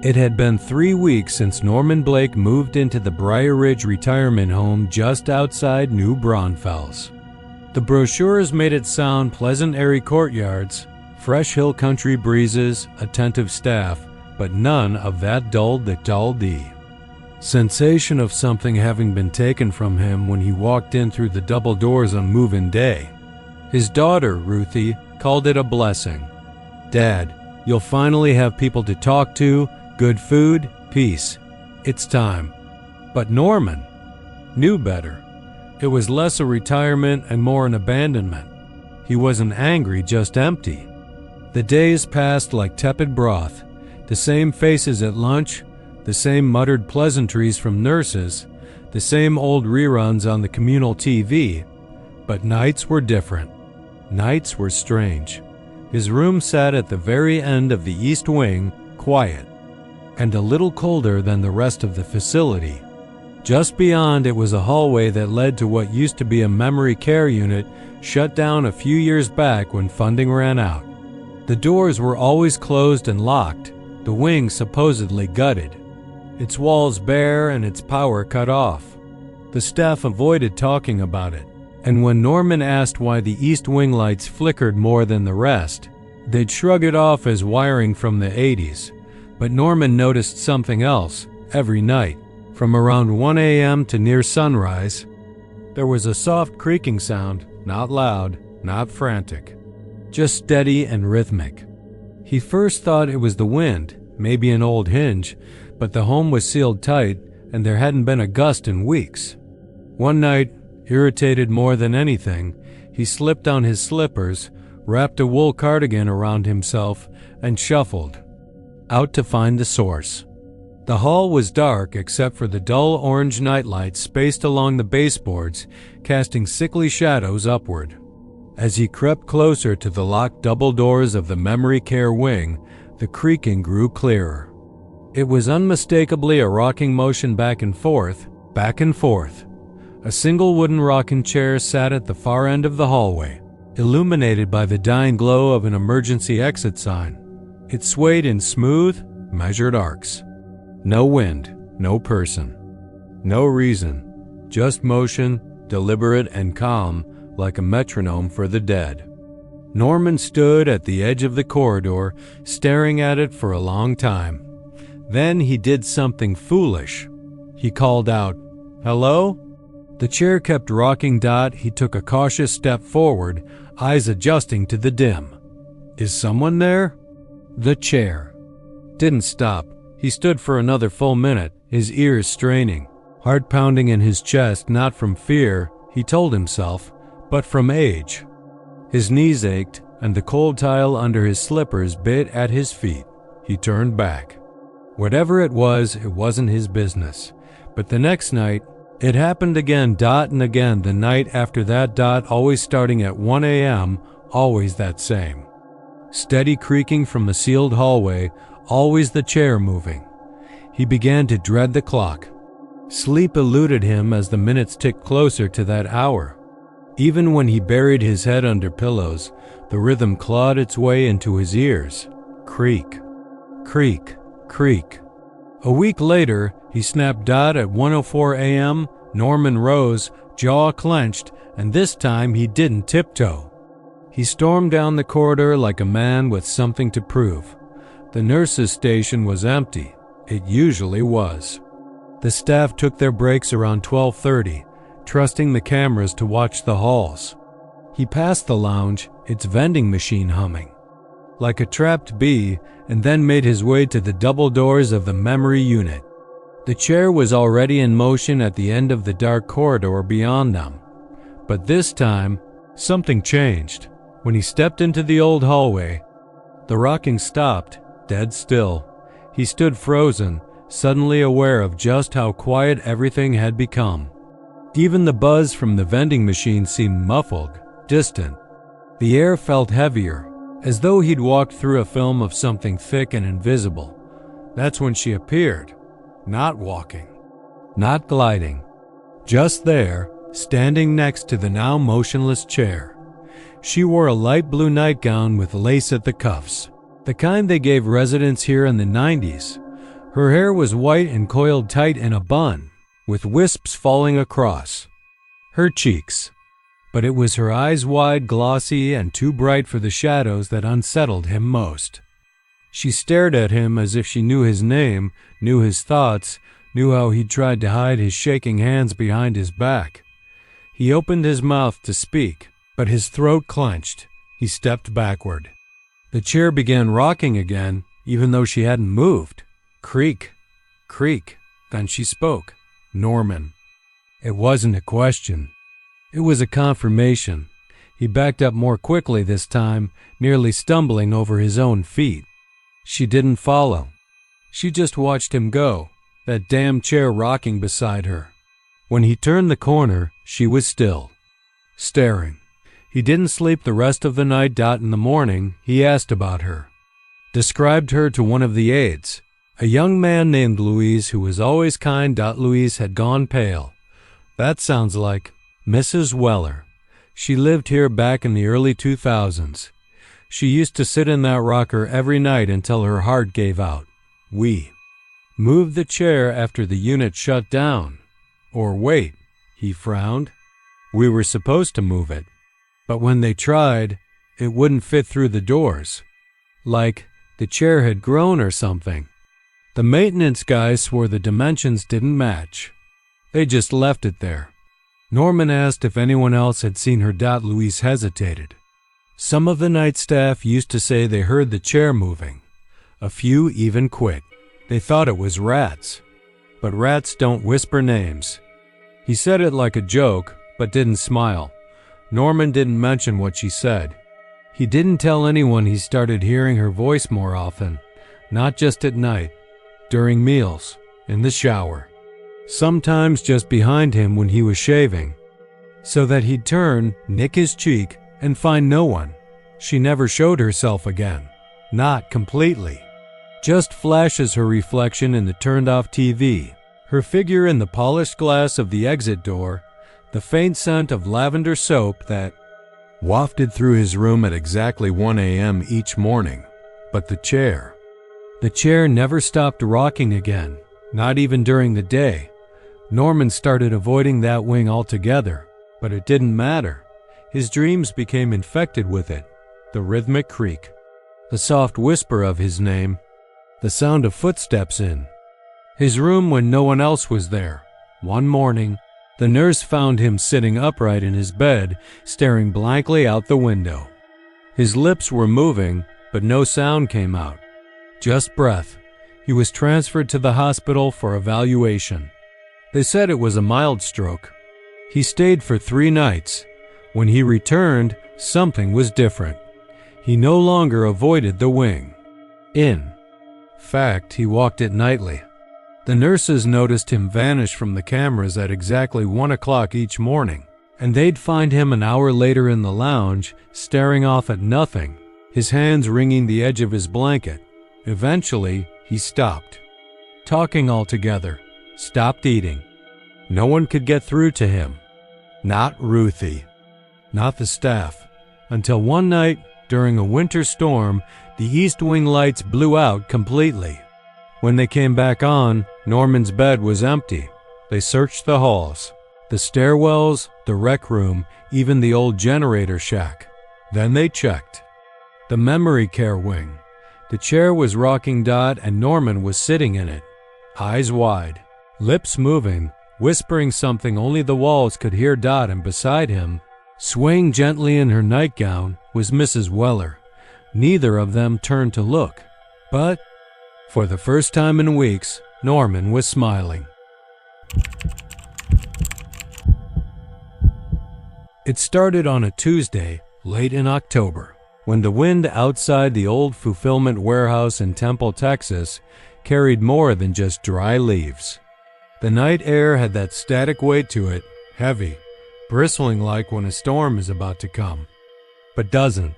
It had been 3 weeks since Norman Blake moved into the Briar Ridge retirement home just outside New Braunfels. The brochures made it sound pleasant, airy courtyards, fresh hill country breezes, attentive staff, but none of that dulled the dull-D. Sensation of something having been taken from him when he walked in through the double doors on move-in day. His daughter, Ruthie, called it a blessing. "Dad, you'll finally have people to talk to, good food, peace. It's time." But Norman knew better. It was less a retirement and more an abandonment. He wasn't angry, just empty. The days passed like tepid broth, the same faces at lunch, the same muttered pleasantries from nurses, the same old reruns on the communal TV, but nights were different. Nights were strange. His room sat at the very end of the east wing, quiet, and a little colder than the rest of the facility. Just beyond it was a hallway that led to what used to be a memory care unit, shut down a few years back when funding ran out. The doors were always closed and locked, the wing supposedly gutted, its walls bare and its power cut off. The staff avoided talking about it, and when Norman asked why the east wing lights flickered more than the rest, they'd shrug it off as wiring from the 80s. But Norman noticed something else every night. From around 1 a.m. to near sunrise, there was a soft creaking sound, not loud, not frantic, just steady and rhythmic. He first thought it was the wind, maybe an old hinge, but the home was sealed tight and there hadn't been a gust in weeks. One night, irritated more than anything, he slipped on his slippers, wrapped a wool cardigan around himself, and shuffled out to find the source. The hall was dark except for the dull orange nightlights spaced along the baseboards, casting sickly shadows upward. As he crept closer to the locked double doors of the memory care wing, the creaking grew clearer. It was unmistakably a rocking motion back and forth, back and forth. A single wooden rocking chair sat at the far end of the hallway, illuminated by the dying glow of an emergency exit sign. It swayed in smooth, measured arcs. No wind, no person, no reason, just motion, deliberate and calm, like a metronome for the dead. Norman stood at the edge of the corridor, staring at it for a long time. Then he did something foolish. He called out, "Hello?" The chair kept rocking. He took a cautious step forward, eyes adjusting to the dim. "Is someone there?" The chair didn't stop. He stood for another full minute, his ears straining, heart pounding in his chest, not from fear, he told himself, but from age. His knees ached, and the cold tile under his slippers bit at his feet. He turned back. Whatever it wasn't his business. But the next night, it happened again, and again the night after that, always starting at 1 a.m., always that same. Steady creaking from the sealed hallway, always the chair moving. He began to dread the clock. Sleep eluded him as the minutes ticked closer to that hour. Even when he buried his head under pillows, the rhythm clawed its way into his ears. Creak, creak, creak. A week later, he snapped dot at 1:04 a.m. Norman rose, jaw clenched, and this time he didn't tiptoe. He stormed down the corridor like a man with something to prove. The nurse's station was empty. It usually was. The staff took their breaks around 12:30, trusting the cameras to watch the halls. He passed the lounge, its vending machine humming like a trapped bee, and then made his way to the double doors of the memory unit. The chair was already in motion at the end of the dark corridor beyond them. But this time, something changed. When he stepped into the old hallway, the rocking stopped, dead still. He stood frozen, suddenly aware of just how quiet everything had become. Even the buzz from the vending machine seemed muffled, distant. The air felt heavier, as though he'd walked through a film of something thick and invisible. That's when she appeared. Not walking, not gliding. Just there, standing next to the now motionless chair. She wore a light blue nightgown with lace at the cuffs, the kind they gave residents here in the 90s. Her hair was white and coiled tight in a bun, with wisps falling across her cheeks. But it was her eyes wide, glossy, and too bright for the shadows that unsettled him most. She stared at him as if she knew his name, knew his thoughts, knew how he'd tried to hide his shaking hands behind his back. He opened his mouth to speak, but his throat clenched. He stepped backward. The chair began rocking again, even though she hadn't moved. Creak, creak. Then she spoke. Norman. It wasn't a question. It was a confirmation. He backed up more quickly this time, nearly stumbling over his own feet. She didn't follow. She just watched him go, that damn chair rocking beside her. When he turned the corner, she was still, staring. He didn't sleep the rest of the night. In the morning, he asked about her. Described her to one of the aides, a young man named Louise who was always kind. Louise had gone pale. That sounds like Mrs. Weller. She lived here back in the early 2000s. She used to sit in that rocker every night until her heart gave out. We moved the chair after the unit shut down. Or wait, he frowned. We were supposed to move it. But when they tried, it wouldn't fit through the doors. Like the chair had grown or something. The maintenance guy swore the dimensions didn't match. They just left it there. Norman asked if anyone else had seen her. Louise hesitated. Some of the night staff used to say they heard the chair moving. A few even quit. They thought it was rats. But rats don't whisper names. He said it like a joke, but didn't smile. Norman didn't mention what she said. He didn't tell anyone he started hearing her voice more often, not just at night, during meals, in the shower. Sometimes just behind him when he was shaving, so that he'd turn, nick his cheek, and find no one. She never showed herself again. Not completely. Just flashes her reflection in the turned-off TV, her figure in the polished glass of the exit door, the faint scent of lavender soap that wafted through his room at exactly 1 a.m. each morning. But the chair never stopped rocking again, not even during the day. Norman started avoiding that wing altogether, but it didn't matter. His dreams became infected with it. The rhythmic creak, the soft whisper of his name, the sound of footsteps in his room when no one else was there. One morning, the nurse found him sitting upright in his bed, staring blankly out the window. His lips were moving, but no sound came out. Just breath. He was transferred to the hospital for evaluation. They said it was a mild stroke. He stayed for 3 nights. When he returned, something was different. He no longer avoided the wing. In fact, he walked it nightly. The nurses noticed him vanish from the cameras at exactly 1 o'clock each morning, and they'd find him an hour later in the lounge, staring off at nothing, his hands wringing the edge of his blanket. Eventually, he stopped. Talking altogether. Stopped eating. No one could get through to him. Not Ruthie. Not the staff. Until one night, during a winter storm, the east wing lights blew out completely. When they came back on, Norman's bed was empty. They searched the halls, the stairwells, the rec room, even the old generator shack. Then they checked the memory care wing. The chair was rocking Dot and Norman was sitting in it, eyes wide, lips moving, whispering something only the walls could hear. Dot, and beside him, swaying gently in her nightgown, was Mrs. Weller. Neither of them turned to look, but for the first time in weeks, Norman was smiling. It started on a Tuesday, late in October, when the wind outside the old fulfillment warehouse in Temple, Texas, carried more than just dry leaves. The night air had that static weight to it, heavy, bristling like when a storm is about to come. But doesn't.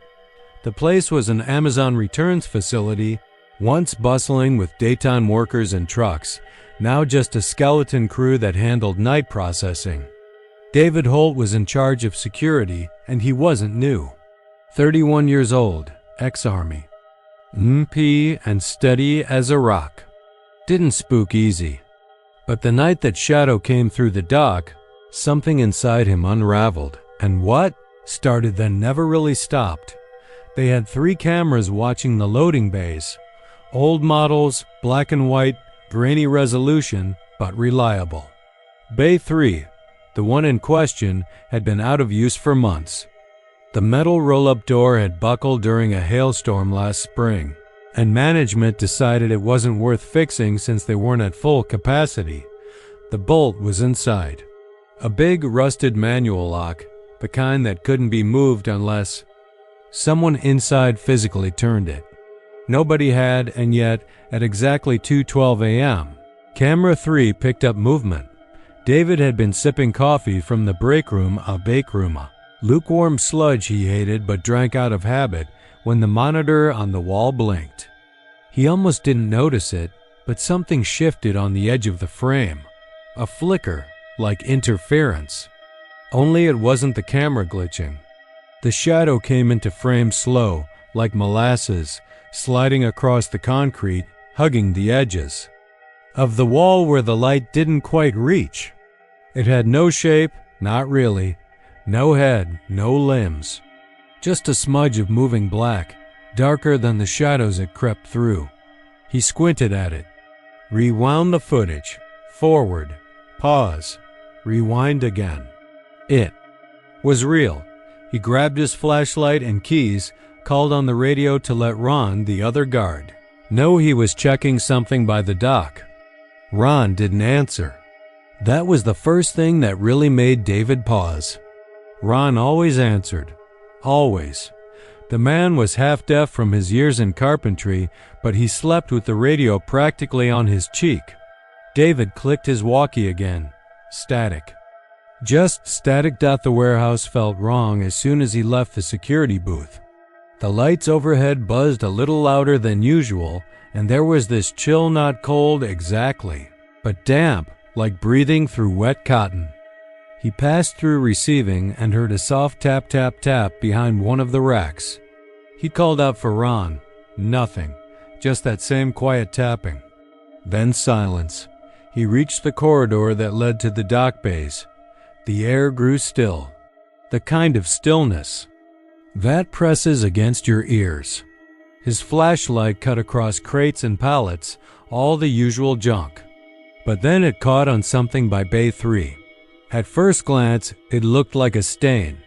The place was an Amazon returns facility, once bustling with daytime workers and trucks, now just a skeleton crew that handled night processing. David Holt was in charge of security, and he wasn't new. 31 years old, ex-Army. MP and steady as a rock. Didn't spook easy. But the night that Shadow came through the dock, something inside him unraveled, and what started then never really stopped. They had 3 cameras watching the loading bays. Old models, black and white, grainy resolution, but reliable. Bay 3, the one in question, had been out of use for months. The metal roll-up door had buckled during a hailstorm last spring, and management decided it wasn't worth fixing since they weren't at full capacity. The bolt was inside. A big, rusted manual lock, the kind that couldn't be moved unless someone inside physically turned it. Nobody had, and yet, at exactly 2:12 a.m., Camera 3 picked up movement. David had been sipping coffee from the break room, a bakeroom, lukewarm sludge he hated but drank out of habit, when the monitor on the wall blinked. He almost didn't notice it, but something shifted on the edge of the frame. A flicker, like interference. Only it wasn't the camera glitching. The shadow came into frame slow, like molasses, sliding across the concrete, hugging the edges of the wall where the light didn't quite reach. It had no shape, not really, no head, no limbs. Just a smudge of moving black, darker than the shadows it crept through. He squinted at it, rewound the footage, forward, pause, rewind again. It was real. He grabbed his flashlight and keys, called on the radio to let Ron, the other guard, know he was checking something by the dock. Ron didn't answer. That was the first thing that really made David pause. Ron always answered. Always. The man was half-deaf from his years in carpentry, but he slept with the radio practically on his cheek. David clicked his walkie again. Static. Just static. The warehouse felt wrong as soon as he left the security booth. The lights overhead buzzed a little louder than usual, and there was this chill, not cold exactly, but damp, like breathing through wet cotton. He passed through receiving and heard a soft tap, tap, tap behind one of the racks. He called out for Ron. Nothing. Just that same quiet tapping. Then silence. He reached the corridor that led to the dock bays. The air grew still. The kind of stillness that presses against your ears. His flashlight cut across crates and pallets, all the usual junk. But then it caught on something by Bay 3. At first glance, it looked like a stain.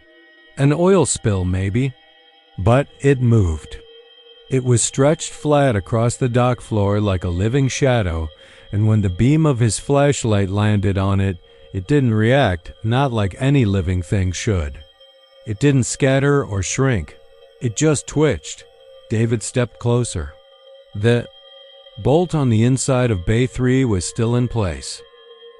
An oil spill, maybe. But it moved. It was stretched flat across the dock floor like a living shadow, and when the beam of his flashlight landed on it, it didn't react, not like any living thing should. It didn't scatter or shrink. It just twitched. David stepped closer. The bolt on the inside of Bay 3 was still in place.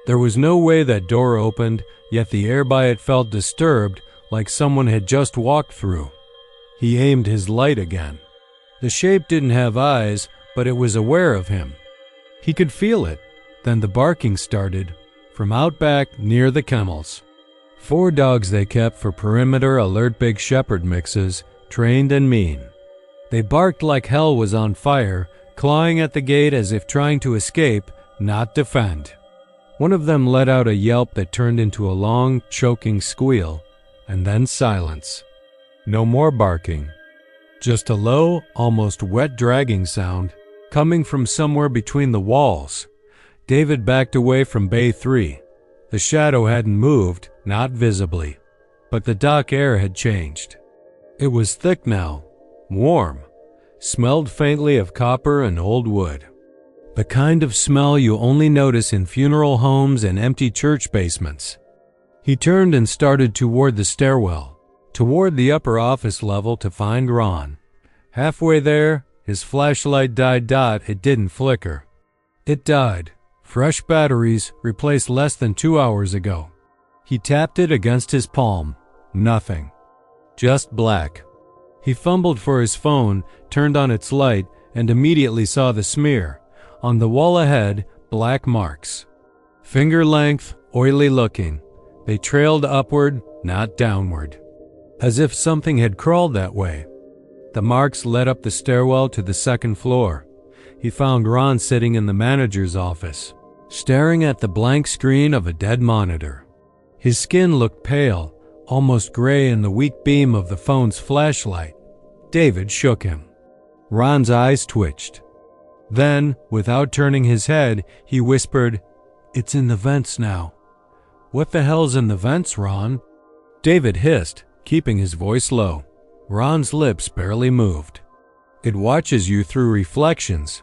There was no way that door opened, yet the air by it felt disturbed, like someone had just walked through. He aimed his light again. The shape didn't have eyes, but it was aware of him. He could feel it. Then the barking started, from out back near the kennels. 4 dogs they kept for perimeter alert big shepherd mixes, trained and mean. They barked like hell was on fire, clawing at the gate as if trying to escape, not defend. One of them let out a yelp that turned into a long, choking squeal, and then silence. No more barking. Just a low, almost wet dragging sound, coming from somewhere between the walls. David backed away from Bay 3. The shadow hadn't moved, not visibly, but the dock air had changed. It was thick now, warm, smelled faintly of copper and old wood. The kind of smell you only notice in funeral homes and empty church basements. He turned and started toward the stairwell, toward the upper office level to find Ron. Halfway there, his flashlight died. It didn't flicker. It died. Fresh batteries, replaced less than 2 hours ago. He tapped it against his palm. Nothing. Just black. He fumbled for his phone, turned on its light, and immediately saw the smear. On the wall ahead, black marks. Finger length, oily looking. They trailed upward, not downward. As if something had crawled that way. The marks led up the stairwell to the second floor. He found Ron sitting in the manager's office, staring at the blank screen of a dead monitor. His skin looked pale, almost gray in the weak beam of the phone's flashlight. David shook him. Ron's eyes twitched. Then, without turning his head, he whispered, "It's in the vents now." "What the hell's in the vents, Ron?" David hissed, keeping his voice low. Ron's lips barely moved. "It watches you through reflections."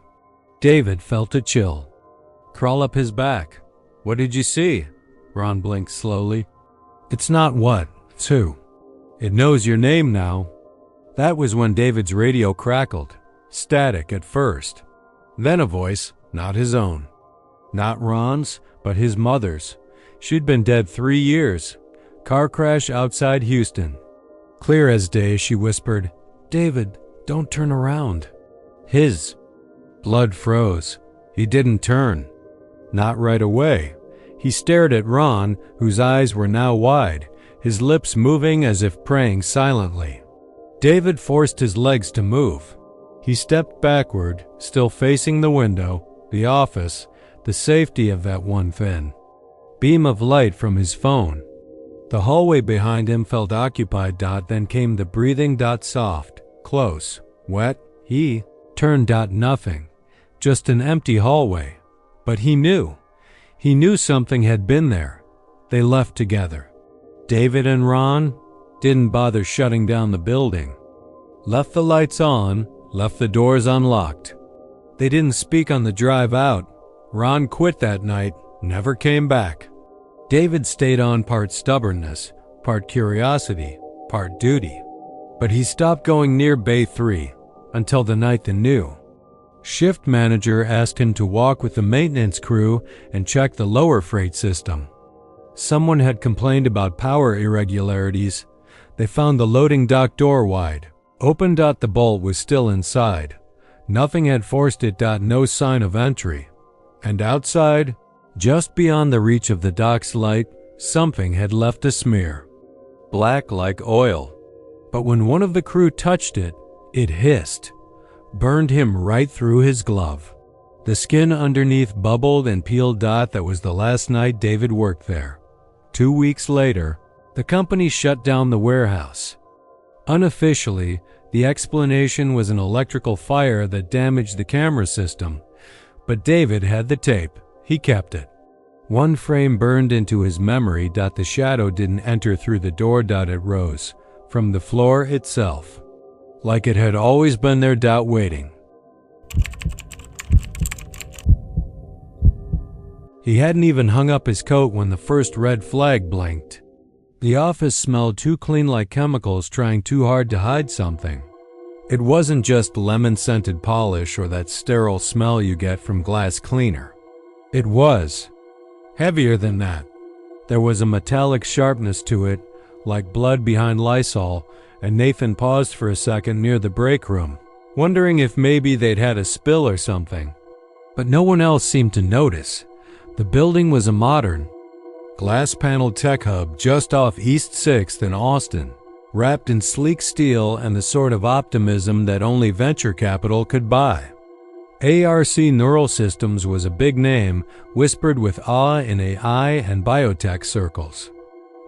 David felt a chill crawl up his back. "What did you see?" Ron blinked slowly. "It's not what, it's who. It knows your name now." That was when David's radio crackled, static at first. Then a voice, not his own. Not Ron's, but his mother's. She'd been dead 3 years. Car crash outside Houston. Clear as day, she whispered, "David, don't turn around." His blood froze. He didn't turn. Not right away. He stared at Ron, whose eyes were now wide, his lips moving as if praying silently. David forced his legs to move. He stepped backward, still facing the window, the office, the safety of that one thin beam of light from his phone. The hallway behind him felt occupied. Then came the breathing. Soft, close, wet. He turned. Nothing. Just an empty hallway. But he knew. He knew something had been there. They left together. David and Ron didn't bother shutting down the building. Left the lights on, left the doors unlocked. They didn't speak on the drive out. Ron quit that night, never came back. David stayed on, part stubbornness, part curiosity, part duty. But he stopped going near Bay 3 until the night the new shift manager asked him to walk with the maintenance crew and check the lower freight system. Someone had complained about power irregularities. They found the loading dock door wide. Open. The bolt was still inside. Nothing had forced it. No sign of entry. And outside, just beyond the reach of the dock's light, something had left a smear. Black like oil. But when one of the crew touched it, it hissed. Burned him right through his glove. The skin underneath bubbled and peeled. That was the last night David worked there. 2 weeks later, the company shut down the warehouse. Unofficially, the explanation was an electrical fire that damaged the camera system. But David had the tape. He kept it. One frame burned into his memory. The shadow didn't enter through the door. It rose from the floor itself, like it had always been there. Waiting. He hadn't even hung up his coat when the first red flag blinked. The office smelled too clean, like chemicals trying too hard to hide something. It wasn't just lemon-scented polish or that sterile smell you get from glass cleaner. It was heavier than that. There was a metallic sharpness to it, like blood behind Lysol, and Nathan paused for a second near the break room, wondering if maybe they'd had a spill or something. But no one else seemed to notice. The building was a modern, glass-paneled tech hub just off East 6th in Austin, wrapped in sleek steel and the sort of optimism that only venture capital could buy. ARC Neural Systems was a big name, whispered with awe in AI and biotech circles.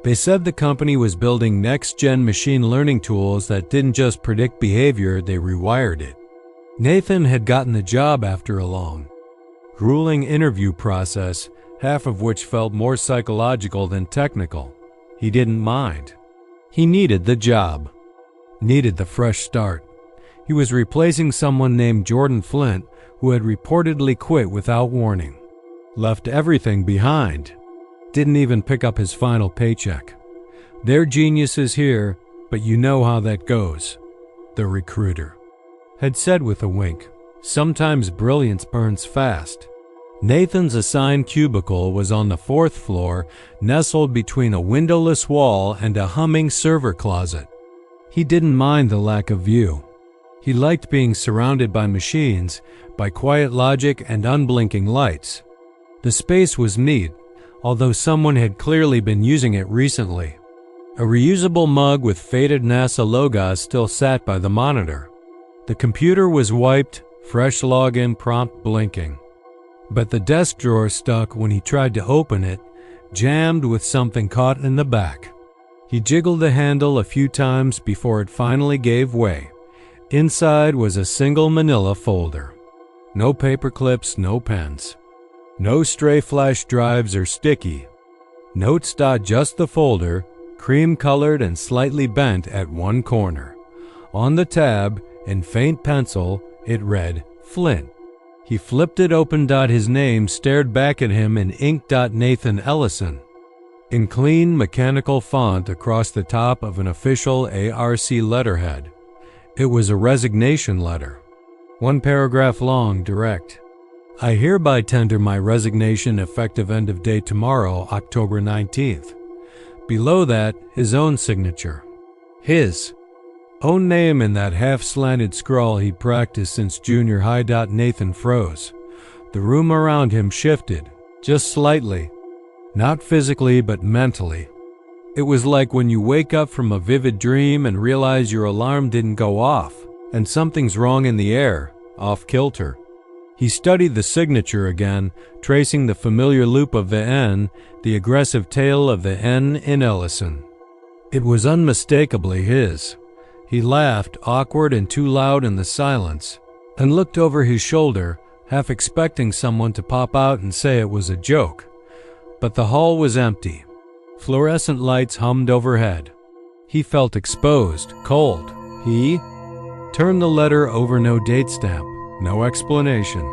They said the company was building next-gen machine learning tools that didn't just predict behavior, they rewired it. Nathan had gotten the job after a long, grueling interview process, half of which felt more psychological than technical. He didn't mind. He needed the job. Needed the fresh start. He was replacing someone named Jordan Flint, who had reportedly quit without warning. Left everything behind. Didn't even pick up his final paycheck. They're geniuses here, but you know how that goes, the recruiter had said with a wink. Sometimes brilliance burns fast. Nathan's assigned cubicle was on the 4th floor, nestled between a windowless wall and a humming server closet. He didn't mind the lack of view. He liked being surrounded by machines, by quiet logic and unblinking lights. The space was neat, although someone had clearly been using it recently. A reusable mug with faded NASA logos still sat by the monitor. The computer was wiped, fresh login prompt blinking. But the desk drawer stuck when he tried to open it, jammed with something caught in the back. He jiggled the handle a few times before it finally gave way. Inside was a single manila folder. No paper clips, no pens. No stray flash drives or sticky. Notes. Just the folder, cream-colored and slightly bent at one corner. On the tab, in faint pencil, it read, Flint. He flipped it open. His name stared back at him in ink. Nathan Ellison. In clean, mechanical font across the top of an official ARC letterhead. It was a resignation letter. 1 paragraph long, direct. I hereby tender my resignation effective end of day tomorrow, October 19th. Below that, his own signature. His own name in that half-slanted scrawl he'd practiced since junior high. Nathan froze. The room around him shifted, just slightly. Not physically, but mentally. It was like when you wake up from a vivid dream and realize your alarm didn't go off, and something's wrong in the air, off kilter. He studied the signature again, tracing the familiar loop of the N, the aggressive tail of the N in Ellison. It was unmistakably his. He laughed, awkward and too loud in the silence, and looked over his shoulder, half expecting someone to pop out and say it was a joke. But the hall was empty. Fluorescent lights hummed overhead. He felt exposed, cold. He turned the letter over. No date stamp, no explanation.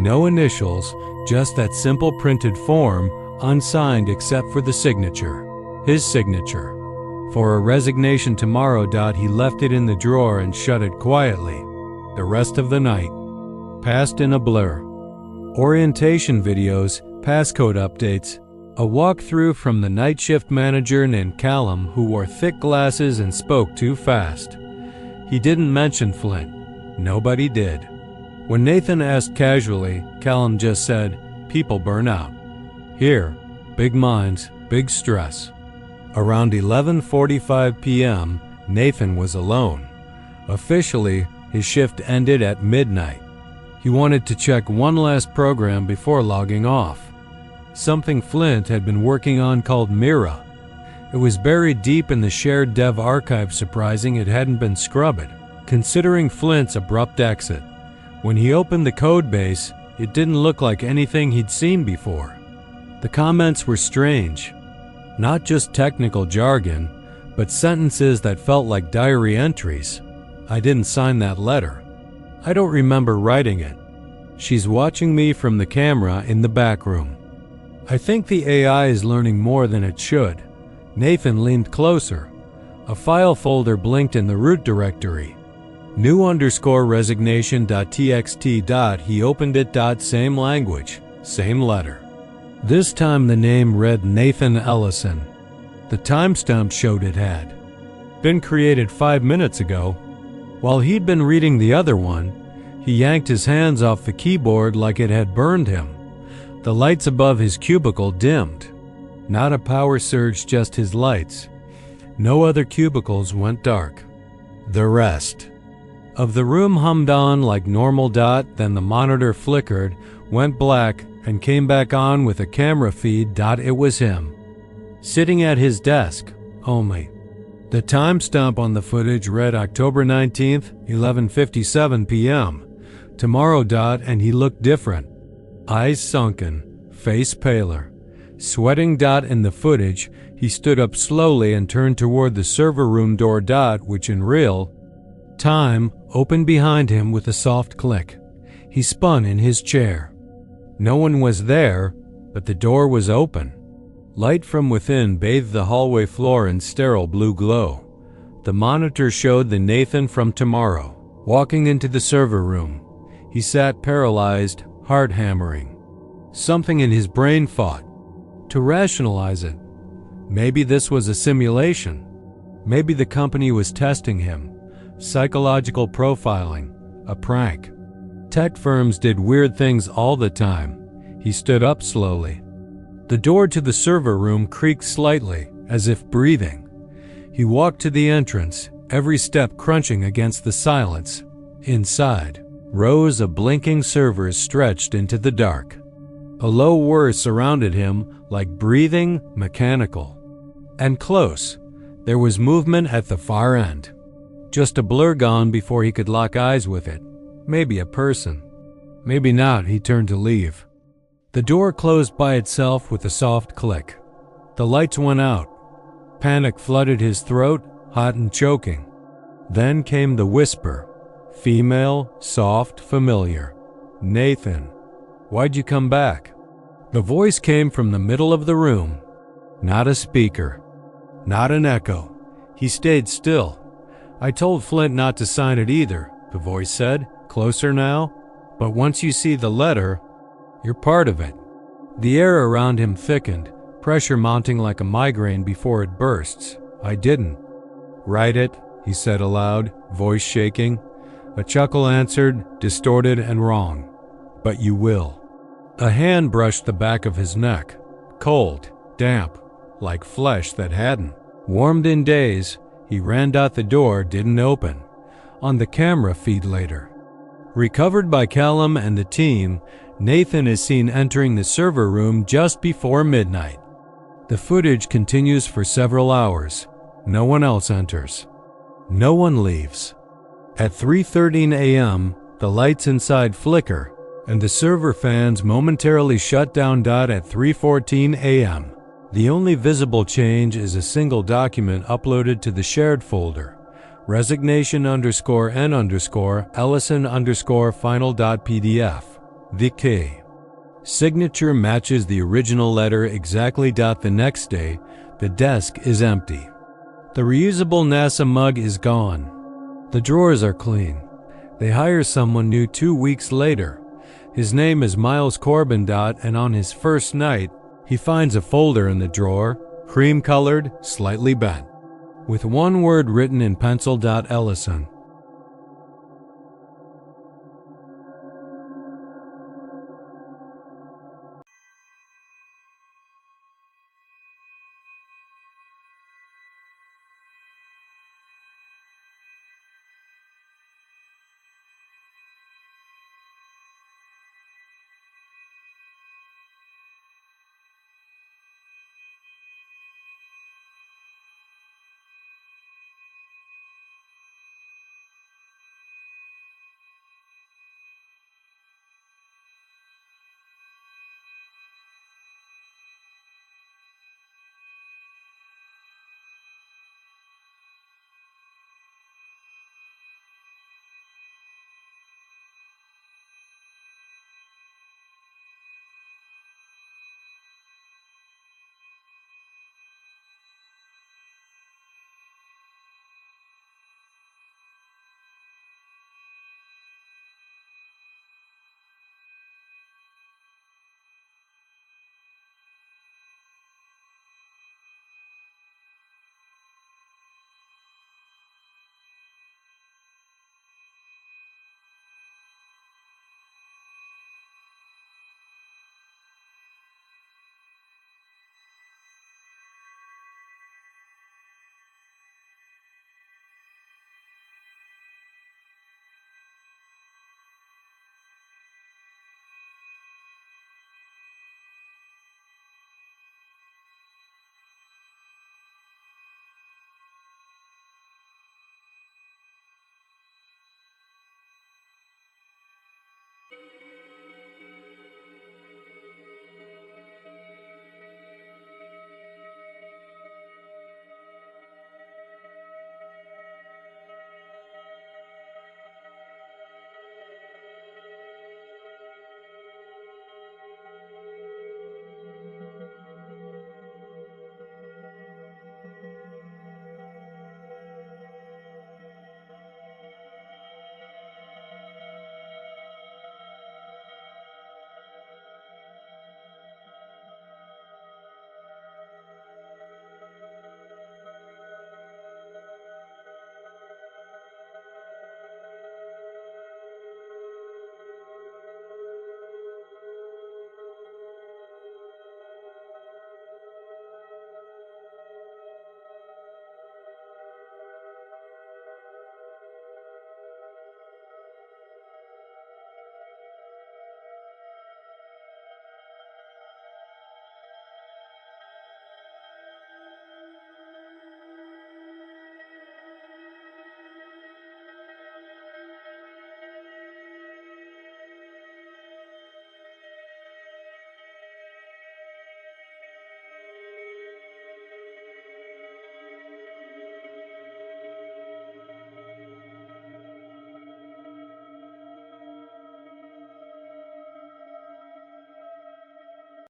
No initials, just that simple printed form, unsigned except for the signature. His signature. For a resignation tomorrow. He left it in the drawer and shut it quietly. The rest of the night passed in a blur. Orientation videos, passcode updates, a walkthrough from the night shift manager named Callum, who wore thick glasses and spoke too fast. He didn't mention Flint. Nobody did. When Nathan asked casually, Callum just said, "People burn out." Here, big minds, big stress. Around 11:45 p.m., Nathan was alone. Officially, his shift ended at midnight. He wanted to check one last program before logging off. Something Flint had been working on called Mira. It was buried deep in the shared dev archive, surprising it hadn't been scrubbed, considering Flint's abrupt exit. When he opened the code base, it didn't look like anything he'd seen before. The comments were strange. Not just technical jargon, but sentences that felt like diary entries. I didn't sign that letter. I don't remember writing it. She's watching me from the camera in the back room. I think the AI is learning more than it should. Nathan leaned closer. A file folder blinked in the root directory. New_resignation.txt. He opened it. Same language, same letter. This time the name read Nathan Ellison. The timestamp showed it had been created 5 minutes ago. While he'd been reading the other one, he yanked his hands off the keyboard like it had burned him. The lights above his cubicle dimmed. Not a power surge, just his lights. No other cubicles went dark. The rest of the room hummed on like normal. Then the monitor flickered, went black, and came back on with a camera feed. It was him, sitting at his desk, only. The timestamp on the footage read October 19th, 11:57 p.m. Tomorrow. And he looked different. Eyes sunken, face paler, sweating. In the footage, he stood up slowly and turned toward the server room door. Which in real time opened behind him with a soft click. He spun in his chair. No one was there, but the door was open. Light from within bathed the hallway floor in sterile blue glow. The monitor showed the Nathan from tomorrow, walking into the server room. He sat paralyzed, heart hammering. Something in his brain fought to rationalize it. Maybe this was a simulation. Maybe the company was testing him. Psychological profiling, a prank. Tech firms did weird things all the time. He stood up slowly. The door to the server room creaked slightly, as if breathing. He walked to the entrance, every step crunching against the silence. Inside, rows of blinking servers stretched into the dark. A low whir surrounded him, like breathing, mechanical. And close, there was movement at the far end. Just a blur gone before he could lock eyes with it. Maybe a person. Maybe not. He turned to leave. The door closed by itself with a soft click. The lights went out. Panic flooded his throat, hot and choking. Then came the whisper. Female, soft, familiar. Nathan, why'd you come back? The voice came from the middle of the room. Not a speaker. Not an echo. He stayed still. I told Flint not to sign it either, the voice said, closer now. But once you see the letter, you're part of it. The air around him thickened, pressure mounting like a migraine before it bursts. I didn't. Write it, he said aloud, voice shaking. A chuckle answered, distorted and wrong. But you will. A hand brushed the back of his neck. Cold, damp, like flesh that hadn't warmed in days. He ran out the door, didn't open. On the camera feed later. Recovered by Callum and the team, Nathan is seen entering the server room just before midnight. The footage continues for several hours. No one else enters. No one leaves. At 3:13 a.m., the lights inside flicker, and the server fans momentarily shut down. At 3:14 a.m., the only visible change is a single document uploaded to the shared folder. Resignation_N_Ellison_final.pdf. The key. Signature matches the original letter exactly. The next day, the desk is empty. The reusable NASA mug is gone. The drawers are clean. They hire someone new 2 weeks later. His name is Miles Corbin. And on his first night, he finds a folder in the drawer, cream-colored, slightly bent, with one word written in pencil. Ellison.